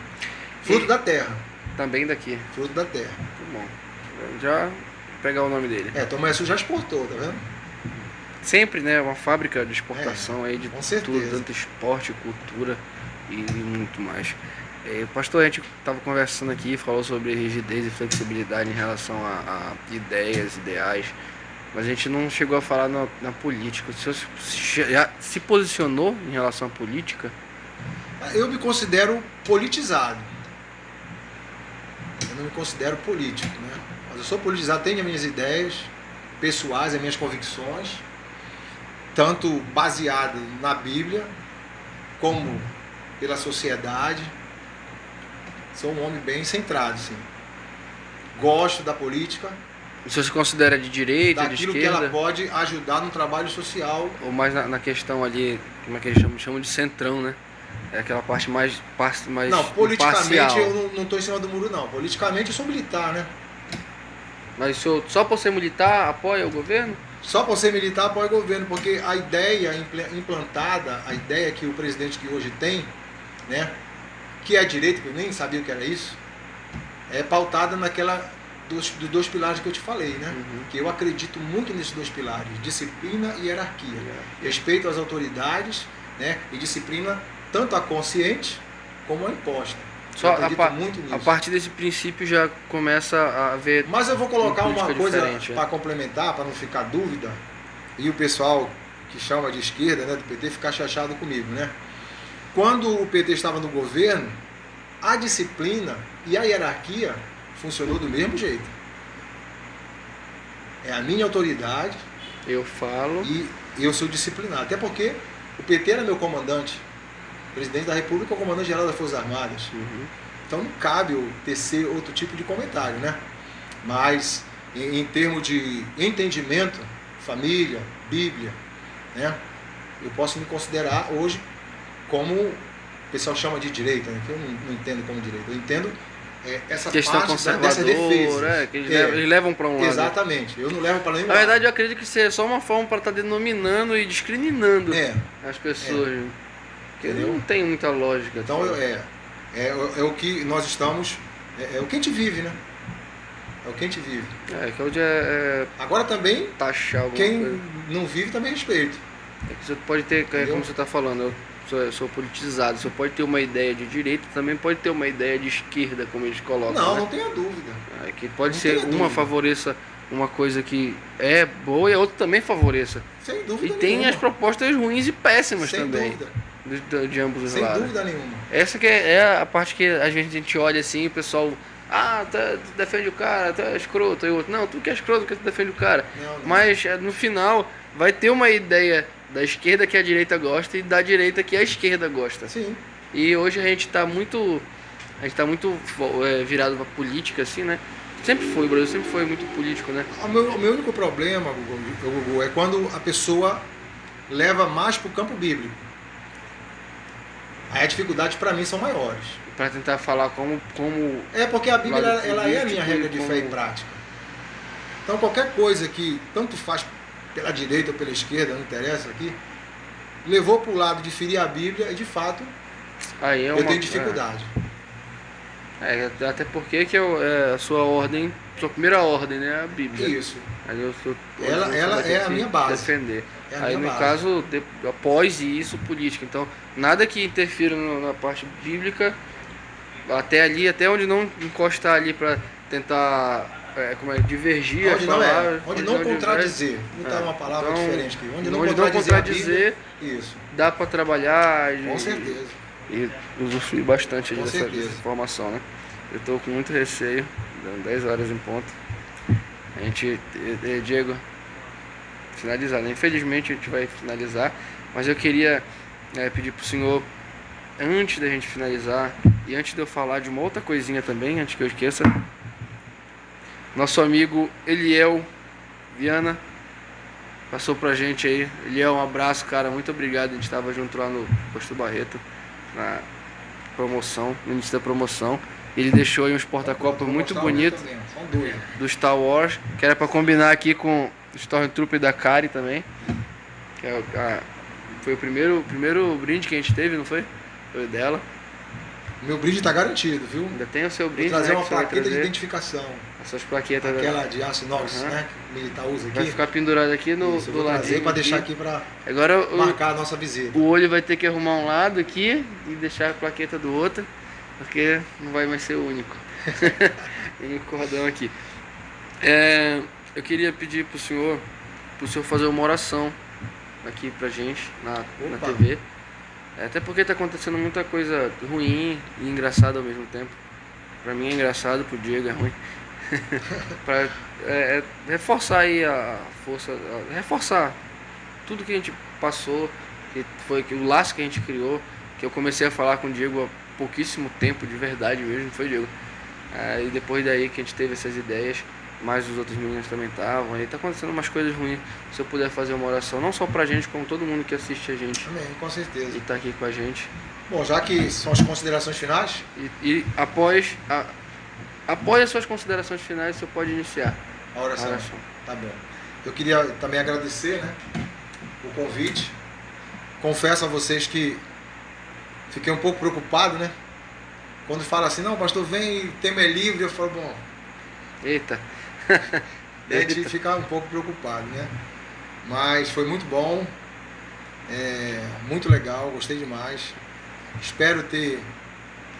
Fruto da terra. Também daqui. Fruto da terra. Muito bom. Já vou pegar o nome dele. Tomayasu já exportou, tá vendo? Sempre, né? Uma fábrica de exportação aí de com tudo, certeza. tanto esporte, cultura e muito mais. Pastor, a gente estava conversando aqui, falou sobre rigidez e flexibilidade em relação a ideias, ideais, mas a gente não chegou a falar na política. O senhor já se posicionou em relação à política? Eu me considero politizado. Eu não me considero político, né? Mas eu sou politizado, tenho as minhas ideias pessoais, as minhas convicções, tanto baseado na Bíblia, como pela sociedade. Sou um homem bem centrado, sim. Gosto da política, O senhor se considera de direita, de daquilo que esquerda? ela pode ajudar no trabalho social. Ou mais na questão ali, como é que eles chamam de centrão, né? É aquela parte mais Não, politicamente imparcial. eu não estou em cima do muro, não. Politicamente eu sou militar, né? Mas o senhor, só por ser militar, apoia o governo? Só por ser militar apoia o governo, porque a ideia implantada, a ideia que o presidente que hoje tem, né, que é direito, que eu nem sabia o que era isso, é pautada naquela dos dois pilares que eu te falei, né? Uhum. Que eu acredito muito nesses dois pilares, disciplina e hierarquia. Respeito às autoridades, né, e disciplina tanto a consciente como a imposta. Só Eu acredito muito nisso. a partir desse princípio já começa a ver. Mas eu vou colocar uma política coisa diferente, para complementar, para não ficar dúvida, e o pessoal que chama de esquerda, né, do PT, ficar chateado comigo, né? Quando o PT estava no governo, a disciplina e a hierarquia funcionou do mesmo jeito. É a minha autoridade Eu falo. e eu sou disciplinado. Até porque o PT era meu comandante. O presidente da República é o comandante-geral das Forças Armadas. Uhum. Então não cabe eu tecer outro tipo de comentário, né? Mas em termos de entendimento, família, Bíblia, né? Eu posso me considerar hoje como o pessoal chama de direita, né? Que eu não entendo como direita. Eu entendo essa Questão parte dessa defesa. conservadora, que eles levam para um lado. Exatamente. Eu não levo para nenhum Na lado. verdade, eu acredito que isso é só uma forma para estar denominando e discriminando É. as pessoas. Porque Entendeu? não tem muita lógica. Então é o que nós estamos. É o que a gente vive, né? É o que a gente vive. Que é o dia Agora também, taxar alguma quem coisa. não vive também respeito. É que você pode ter, Entendeu? como você está falando, eu sou politizado, você pode ter uma ideia de direita, também pode ter uma ideia de esquerda, como eles colocam. Não, né? não tenha dúvida. Que pode não ser tenha uma dúvida. favoreça uma coisa que é boa e a outra também favoreça. Sem dúvida E tem nenhuma. as propostas ruins e péssimas Sem também. dúvida. De ambos os Sem lados. dúvida nenhuma. Essa que é a parte que às vezes a gente olha assim e o pessoal. Tu defende o cara, tu é escroto. E o outro, não, tu que é escroto porque tu defende o cara. Não. Mas no final vai ter uma ideia da esquerda que a direita gosta e da direita que a esquerda gosta. Sim. E hoje a gente tá muito virado pra política, assim, né? Sempre foi, o Brasil sempre foi muito político, né? O meu único problema, Gugu, é quando a pessoa leva mais para o campo bíblico. Aí as dificuldades para mim são maiores. Pra tentar falar como É porque a Bíblia Lado ela é a minha político regra e de como- fé e prática. Então qualquer coisa que tanto faz pela direita ou pela esquerda, não interessa aqui, levou para o lado de ferir a Bíblia e de fato aí é eu uma, tenho dificuldade. até porque que a sua ordem, sua primeira ordem, né, é a Bíblia. Isso. Aí eu sou, Ela vai ter é a que minha base. defender. É a Aí minha no base. caso, após isso, política. Então, nada que interfira na parte bíblica, até onde não encostar ali para tentar divergir as Onde não palavras. onde não contradizer. Vou botar uma palavra Então, diferente aqui. Onde não onde não contradizer, contradizer, a Bíblia. Isso. dá para trabalhar Com certeza. e usufruir bastante Com dessa certeza. informação, né? Eu tô com muito receio, dando 10 horas em ponto. A gente, Diego, finalizar, né? Infelizmente a gente vai finalizar, mas eu queria pedir pro senhor, antes da gente finalizar, E antes de eu falar de uma outra coisinha também, antes que eu esqueça, nosso amigo Eliel Viana passou pra gente aí. Eliel, um abraço, cara, muito obrigado. A gente tava junto lá no Posto Barreto, na promoção, no início da promoção. Ele deixou aí uns porta-copos muito bonitos São dois. do Star Wars, que era pra combinar aqui com o Stormtrooper da Kari também. Que foi o primeiro brinde que a gente teve, não foi? Foi o dela. Meu brinde tá garantido, viu? Ainda tem o seu Vou brinde, trazer né, uma que você vai plaqueta de trazer. identificação. Essas plaquetas Aquela de aço inox, Aham. né? Que o militar usa aqui. vai ficar pendurada aqui no Isso, eu do vou trazer ladinho. pra deixar aqui pra Agora marcar a nossa visita. o olho vai ter que arrumar um lado aqui e deixar a plaqueta do outro, porque não vai mais ser o único. O único cordão aqui. Eu queria pedir pro senhor fazer uma oração aqui pra gente na Opa. TV. Até porque tá acontecendo muita coisa ruim e engraçada ao mesmo tempo. Pra mim é engraçado, pro Diego é ruim. Pra reforçar aí a força, reforçar tudo que a gente passou, que foi o laço que a gente criou, que eu comecei a falar com o Diego há pouquíssimo tempo, de verdade mesmo, foi Diego. E depois daí que a gente teve essas ideias, mais os outros meninos também estavam, aí tá acontecendo umas coisas ruins. Se eu puder fazer uma oração, não só pra gente, como todo mundo que assiste a gente Amém, com certeza. e tá aqui com a gente. Bom, já que são as considerações finais, E após as suas considerações finais, você pode iniciar a a oração. oração. Tá bom. Eu queria também agradecer, né, o convite. Confesso a vocês que fiquei um pouco preocupado, né? Quando fala assim, não, pastor, vem, tema é livre, eu falo, bom, Eita. a gente fica um pouco preocupado, né? Mas foi muito bom, muito legal, gostei demais. Espero ter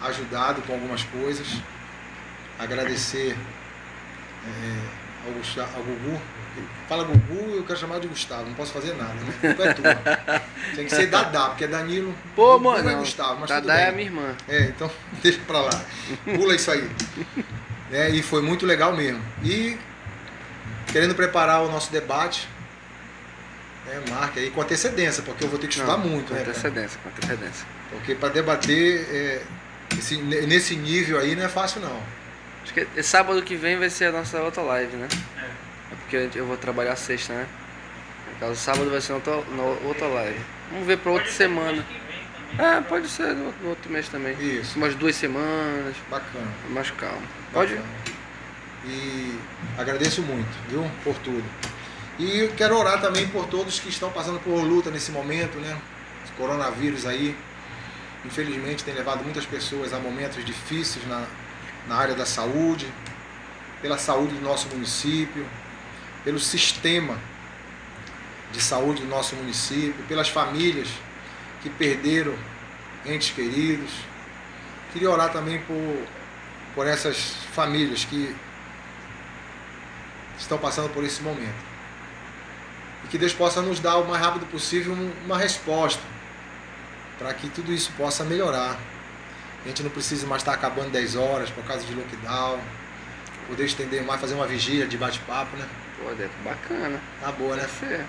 ajudado com algumas coisas. Agradecer ao Gugu. Fala Gugu, eu quero chamar de Gustavo, não posso fazer nada, né? A culpa é tua. Tem que ser Dadá, porque é Danilo. Pô, Gugu mano, é Gustavo, mas tudo Dadá é a bem. minha irmã. Então deixa pra lá. Pula isso aí. E foi muito legal mesmo. E querendo preparar o nosso debate, marque aí com antecedência, porque eu vou ter que estudar muito, com né? cara? antecedência, com antecedência. Porque para debater nesse nível aí não é fácil não. Acho que sábado que vem vai ser a nossa outra live, né? É. É porque eu vou trabalhar sexta, né? No caso, sábado vai ser outra live. Vamos ver pra outra Pode ser semana. mês que vem também. Pode ser no outro mês também. Isso, Umas 2 semanas, bacana. mais calmo. Pode? bacana. E agradeço muito, viu, por tudo. E eu quero orar também por todos que estão passando por luta nesse momento, né? Esse coronavírus aí, infelizmente, tem levado muitas pessoas a momentos difíceis na área da saúde, pela saúde do nosso município, pelo sistema de saúde do nosso município, pelas famílias que perderam entes queridos. Queria orar também por essas famílias que estão passando por esse momento. E que Deus possa nos dar o mais rápido possível uma resposta para que tudo isso possa melhorar. A gente não precisa mais estar acabando 10 horas por causa de lockdown, poder estender mais, fazer uma vigília de bate-papo, né? Pô, deve bacana. Tá boa, né? Deve ser.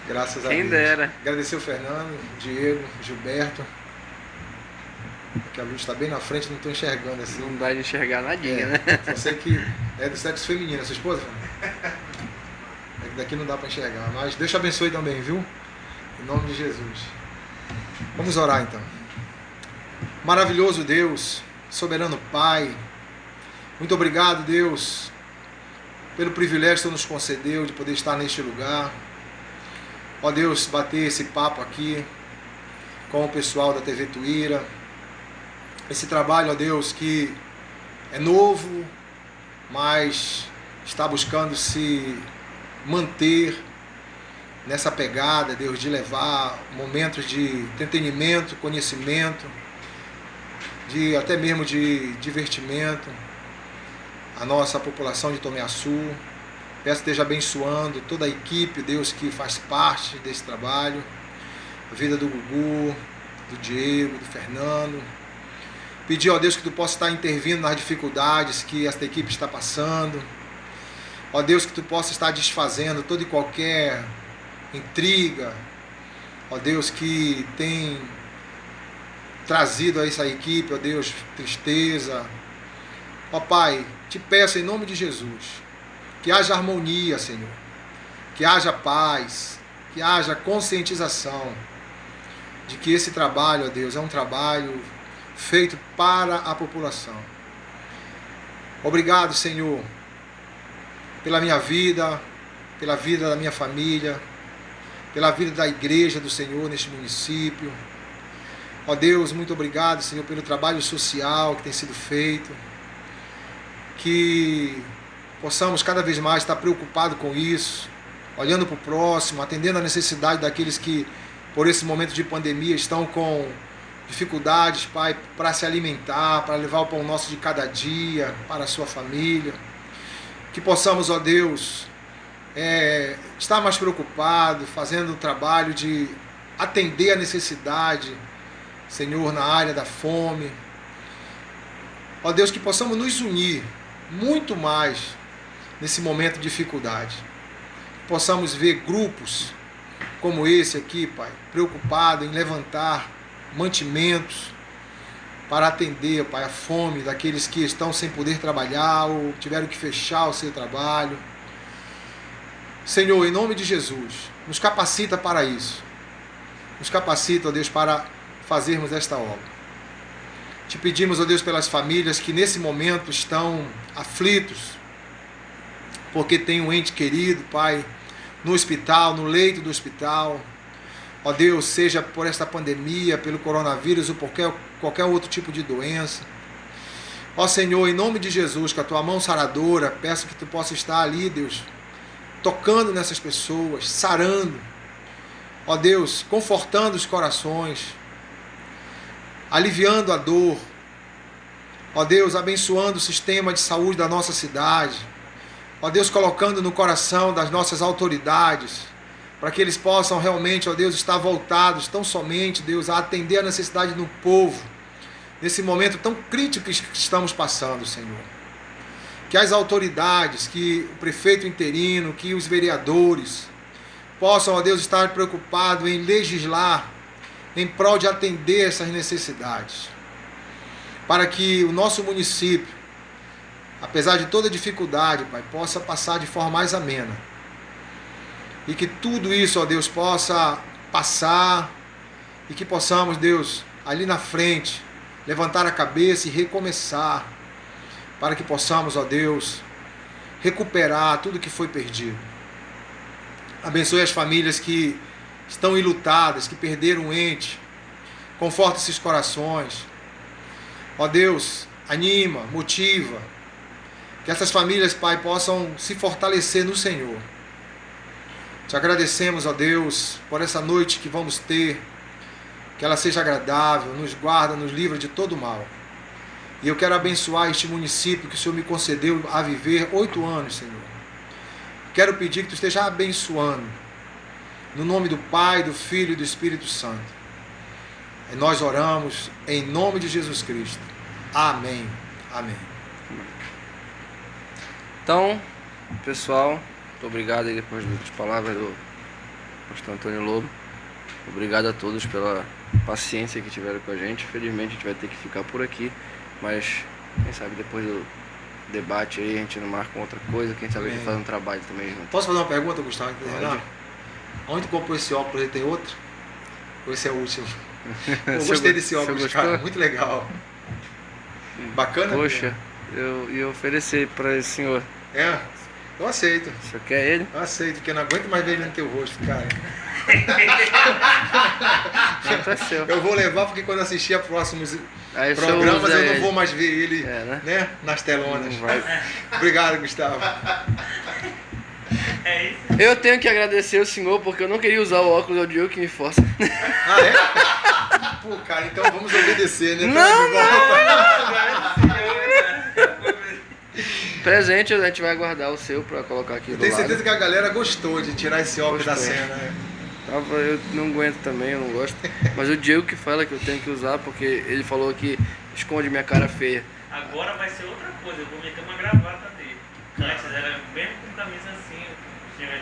Graças a Quem Deus. dera. Agradecer o Fernando, o Diego, o Gilberto. Porque a luz está bem na frente, não estou enxergando assim. Não dá de enxergar nadinha, né? Só sei que é do sexo feminino, sua esposa? Fernando? É que daqui não dá para enxergar. Mas Deus te abençoe também, viu? Em nome de Jesus. Vamos orar então. Maravilhoso Deus, soberano Pai, muito obrigado, Deus, pelo privilégio que tu nos concedeu de poder estar neste lugar. Ó Deus, bater esse papo aqui com o pessoal da TV Tuíra. Esse trabalho, ó Deus, que é novo, mas está buscando se manter nessa pegada, Deus, de levar momentos de entretenimento, conhecimento, até mesmo de divertimento a nossa população de Tomiaçu. Peço que esteja abençoando toda a equipe, Deus, que faz parte desse trabalho, a vida do Gugu, do Diego, do Fernando. Pedir, ó Deus, que tu possa estar intervindo nas dificuldades que esta equipe está passando. Ó Deus, que tu possa estar desfazendo toda e qualquer intriga. Ó Deus, que tem trazido a essa equipe, ó Deus, tristeza. Ó Pai, te peço em nome de Jesus, que haja harmonia, Senhor, que haja paz, que haja conscientização de que esse trabalho, ó Deus, é um trabalho feito para a população. Obrigado, Senhor, pela minha vida, pela vida da minha família, pela vida da igreja do Senhor neste município. Ó Deus, muito obrigado, Senhor, pelo trabalho social que tem sido feito. Que possamos cada vez mais estar preocupados com isso, olhando para o próximo, atendendo a necessidade daqueles que, por esse momento de pandemia, estão com dificuldades, Pai, para se alimentar, para levar o pão nosso de cada dia para a sua família. Que possamos, ó Deus, estar mais preocupado, fazendo o trabalho de atender a necessidade, Senhor, na área da fome. Ó Deus, que possamos nos unir muito mais nesse momento de dificuldade. Que possamos ver grupos como esse aqui, Pai, preocupado em levantar mantimentos para atender, Pai, a fome daqueles que estão sem poder trabalhar ou tiveram que fechar o seu trabalho. Senhor, em nome de Jesus, nos capacita para isso. Nos capacita, ó Deus, para fazermos esta obra. Te pedimos, ó Deus, pelas famílias que nesse momento estão aflitos, porque tem um ente querido, Pai, no hospital, no leito do hospital. Ó Deus, seja por esta pandemia, pelo coronavírus ou por qualquer outro tipo de doença. Ó Senhor, em nome de Jesus, com a tua mão saradora, peço que tu possa estar ali, Deus, tocando nessas pessoas, sarando. Ó Deus, confortando os corações, aliviando a dor. Ó Deus, abençoando o sistema de saúde da nossa cidade. Ó Deus, colocando no coração das nossas autoridades, para que eles possam realmente, ó Deus, estar voltados tão somente, Deus, a atender a necessidade do povo, nesse momento tão crítico que estamos passando, Senhor. Que as autoridades, que o prefeito interino, que os vereadores possam, ó Deus, estar preocupados em legislar em prol de atender essas necessidades, para que o nosso município, apesar de toda dificuldade, Pai, possa passar de forma mais amena. E que tudo isso, ó Deus, possa passar e que possamos, Deus, ali na frente, levantar a cabeça e recomeçar, para que possamos, ó Deus, recuperar tudo que foi perdido. Abençoe as famílias que estão enlutadas, que perderam um ente. Conforta esses corações. Ó Deus, anima, motiva. Que essas famílias, Pai, possam se fortalecer no Senhor. Te agradecemos, ó Deus, por essa noite que vamos ter. Que ela seja agradável, nos guarda, nos livra de todo mal. E eu quero abençoar este município que o Senhor me concedeu a viver 8 anos, Senhor. Quero pedir que tu esteja abençoando. No nome do Pai, do Filho e do Espírito Santo. E nós oramos em nome de Jesus Cristo. Amém. Amém. Então, pessoal, muito obrigado aí depois das palavras do pastor Antônio Lobo. Obrigado a todos pela paciência que tiveram com a gente. Infelizmente a gente vai ter que ficar por aqui, mas quem sabe depois do debate aí a gente não marca outra coisa, quem sabe a gente faz um trabalho também junto. Posso fazer uma pergunta, Gustavo? Onde comprou esse óculos? Ele tem outro? Ou esse é o último? Eu gostei desse óculos, cara. Muito legal. Bacana? Poxa, eu ia oferecer para esse senhor. É? Eu aceito. O senhor quer ele? Eu aceito, porque eu não aguento mais ver ele no teu rosto, cara. É seu. Eu vou levar porque quando assistir a próximos Aí programas eu não ele. vou mais ver ele, né? Nas telonas. Não vai. Obrigado, Gustavo. É isso. Eu tenho que agradecer o senhor porque eu não queria usar o óculos, é o Diogo que me força. Ah, é? Pô, cara, então vamos obedecer, né? Presente, a gente vai guardar o seu pra colocar aqui Eu do tenho lado. certeza que a galera gostou de tirar esse óculos da Gostou. cena, né? Eu não aguento também, eu não gosto. Mas o Diego que fala que eu tenho que usar porque ele falou que esconde minha cara feia. Agora vai ser outra coisa, eu vou meter uma gravata dele. Antes era mesmo com camisa assim, o senhor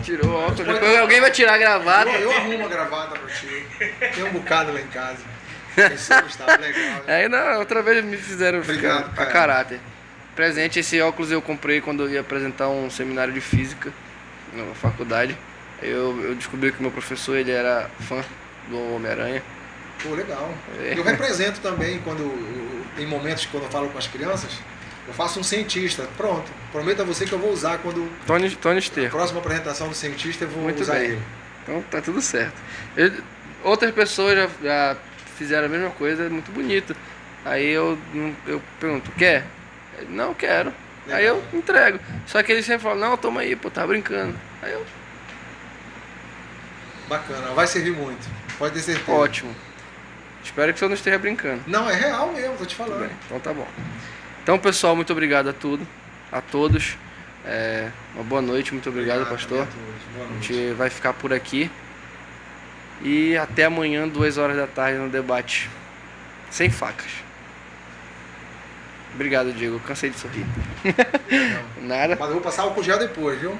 Tirou o óculos, depois alguém vai tirar a gravata. Eu arrumo a gravata pra ti. Tem um bocado lá em casa. Pensou, Gustavo, legal. Né? Aí na outra vez me fizeram Obrigado, a cara. caráter. Presente, esse óculos eu comprei quando eu ia apresentar um seminário de física na faculdade. Eu descobri que o meu professor ele era fã do Homem-Aranha. Pô, legal. É. Eu represento também, em momentos quando eu falo com as crianças, eu faço um cientista. Pronto. Prometo a você que eu vou usar quando Tony a Sterco. próxima apresentação do cientista eu vou Muito usar bem. ele. Então tá tudo certo. Outras pessoas já fizeram a mesma coisa, é muito bonito. Aí eu pergunto, quer? Ele, não, quero. Legal. Aí eu entrego. Só que ele sempre fala, não, toma aí, pô, tá brincando. Aí eu, Bacana, vai servir muito. Pode ter certeza. ótimo. Espero que você não esteja brincando. Não, é real mesmo, tô te Tudo falando. bem, então tá bom. Então, pessoal, muito obrigado a todos. Uma boa noite, muito obrigado, pastor. também a todos. Boa A noite. gente vai ficar por aqui. E até amanhã, 2 horas da tarde, no debate. Sem facas. Obrigado, Diego. Cansei de sorrir. Não. Nada. Mas eu vou passar álcool gel depois, viu?